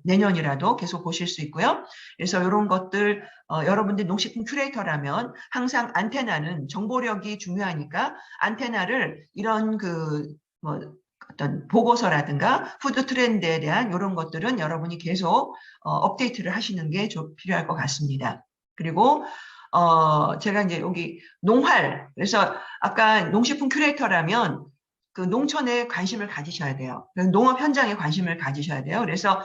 내년이라도 계속 보실 수 있고요. 그래서 이런 것들 여러분들 농식품 큐레이터라면 항상 안테나는 정보력이 중요하니까 안테나를 이런 어떤 보고서라든가 푸드 트렌드에 대한 이런 것들은 여러분이 계속 업데이트를 하시는 게 좀 필요할 것 같습니다. 그리고 제가 이제 여기 농활, 그래서 아까 농식품 큐레이터라면 그 농촌에 관심을 가지셔야 돼요. 농업 현장에 관심을 가지셔야 돼요. 그래서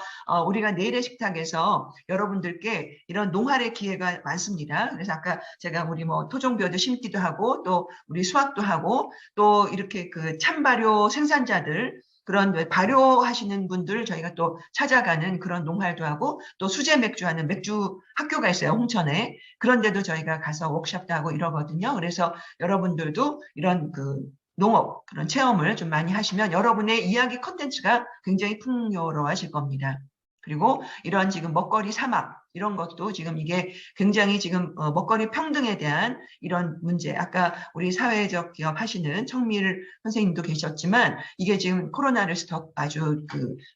우리가 내일의 식탁에서 여러분들께 이런 농활의 기회가 많습니다. 그래서 아까 제가 우리 뭐 토종벼도 심기도 하고 또 우리 수확도 하고 또 이렇게 그 참발효 생산자들 그런 발효하시는 분들 저희가 또 찾아가는 그런 농활도 하고 또 수제 맥주하는 맥주 학교가 있어요. 홍천에. 그런데도 저희가 가서 워크숍도 하고 이러거든요. 그래서 여러분들도 이런 그 농업 그런 체험을 좀 많이 하시면 여러분의 이야기 콘텐츠가 굉장히 풍요로워질 겁니다. 그리고 이런 지금 먹거리 사막 이런 것도 지금 이게 굉장히 지금 먹거리 평등에 대한 이런 문제 아까 우리 사회적 기업 하시는 청밀 선생님도 계셨지만 이게 지금 코로나를 스톱 아주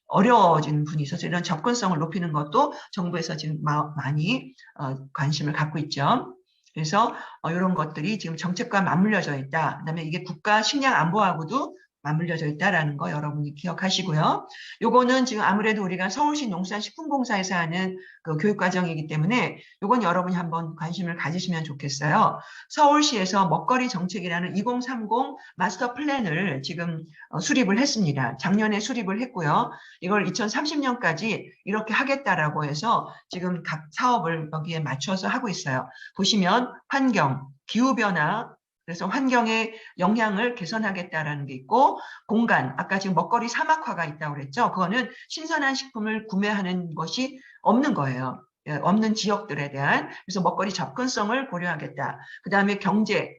어려워진 분이 있어서 이런 접근성을 높이는 것도 정부에서 지금 많이 관심을 갖고 있죠. 그래서 이런 것들이 지금 정책과 맞물려져 있다. 그다음에 이게 국가 식량 안보하고도 맞물려져 있다라는 거 여러분이 기억하시고요. 요거는 지금 아무래도 우리가 서울시 농수산식품공사에서 하는 그 교육과정이기 때문에 요건 여러분이 한번 관심을 가지시면 좋겠어요. 서울시에서 먹거리 정책이라는 2030 마스터 플랜을 지금 수립을 했습니다. 작년에 수립을 했고요. 이걸 2030년까지 이렇게 하겠다라고 해서 지금 각 사업을 여기에 맞춰서 하고 있어요. 보시면 환경, 기후변화, 그래서 환경의 영향을 개선하겠다라는 게 있고 공간, 아까 지금 먹거리 사막화가 있다고 그랬죠. 그거는 신선한 식품을 구매하는 것이 없는 거예요. 없는 지역들에 대한. 그래서 먹거리 접근성을 고려하겠다. 그 다음에 경제,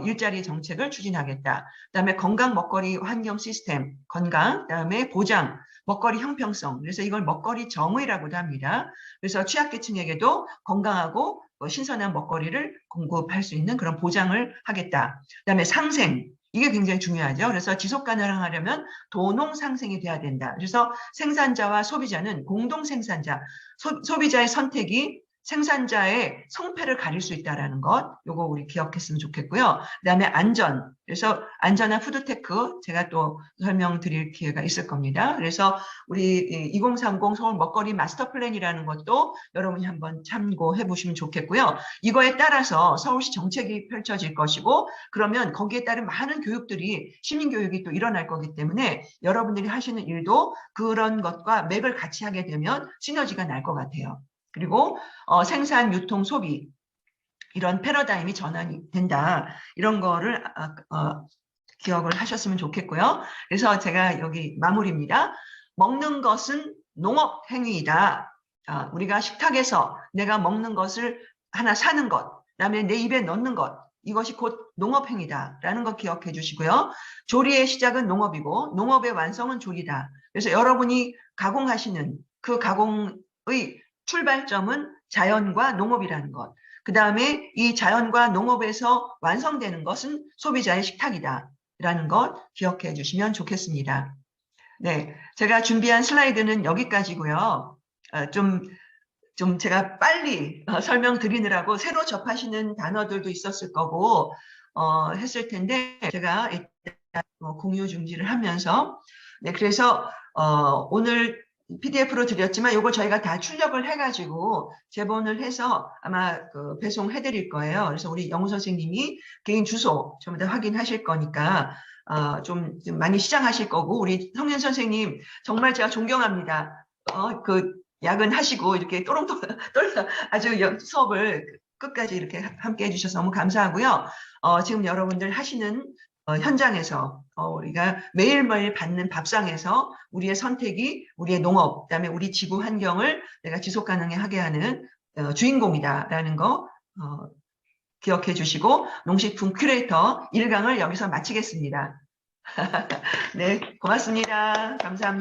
일자리 정책을 추진하겠다. 그 다음에 건강 먹거리 환경 시스템, 건강, 그 다음에 보장, 먹거리 형평성. 그래서 이걸 먹거리 정의라고도 합니다. 그래서 취약계층에게도 건강하고 신선한 먹거리를 공급할 수 있는 그런 보장을 하겠다. 그다음에 상생. 이게 굉장히 중요하죠. 그래서 지속 가능하려면 도농 상생이 돼야 된다. 그래서 생산자와 소비자는 공동 생산자, 소비자의 선택이 생산자의 성패를 가릴 수 있다는 것, 요거 우리 기억했으면 좋겠고요. 그다음에 안전, 그래서 안전한 푸드테크 제가 또 설명드릴 기회가 있을 겁니다. 그래서 우리 2030 서울 먹거리 마스터 플랜이라는 것도 여러분이 한번 참고해 보시면 좋겠고요. 이거에 따라서 서울시 정책이 펼쳐질 것이고 그러면 거기에 따른 많은 교육들이 시민교육이 또 일어날 거기 때문에 여러분들이 하시는 일도 그런 것과 맥을 같이 하게 되면 시너지가 날 것 같아요. 그리고 생산, 유통, 소비 이런 패러다임이 전환이 된다. 이런 거를 기억을 하셨으면 좋겠고요. 그래서 제가 여기 마무리입니다. 먹는 것은 농업 행위이다. 우리가 식탁에서 내가 먹는 것을 하나 사는 것, 그다음에 내 입에 넣는 것, 이것이 곧 농업 행위다라는 거 기억해 주시고요. 조리의 시작은 농업이고 농업의 완성은 조리다. 그래서 여러분이 가공하시는 그 가공의 출발점은 자연과 농업이라는 것. 그 다음에 이 자연과 농업에서 완성되는 것은 소비자의 식탁이다라는 것 기억해 주시면 좋겠습니다. 네, 제가 준비한 슬라이드는 여기까지고요. 좀 제가 빨리 설명드리느라고 새로 접하시는 단어들도 있었을 거고 했을 텐데 제가 일단 공유 중지를 하면서 네, 그래서 오늘 PDF로 드렸지만 이걸 저희가 다 출력을 해가지고 제본을 해서 아마 배송해 드릴 거예요. 그래서 우리 영우 선생님이 개인 주소 전부 다 확인하실 거니까 좀 많이 시장하실 거고 우리 성현 선생님 정말 제가 존경합니다. 야근하시고 이렇게 또롱또롱 아주 수업을 끝까지 이렇게 함께 해주셔서 너무 감사하고요. 지금 여러분들 하시는 현장에서 우리가 매일매일 받는 밥상에서 우리의 선택이 우리의 농업, 그다음에 우리 지구 환경을 내가 지속 가능하게 하는 주인공이다라는 거 기억해 주시고 농식품 큐레이터 1강을 여기서 마치겠습니다. 네, 고맙습니다. 감사합니다.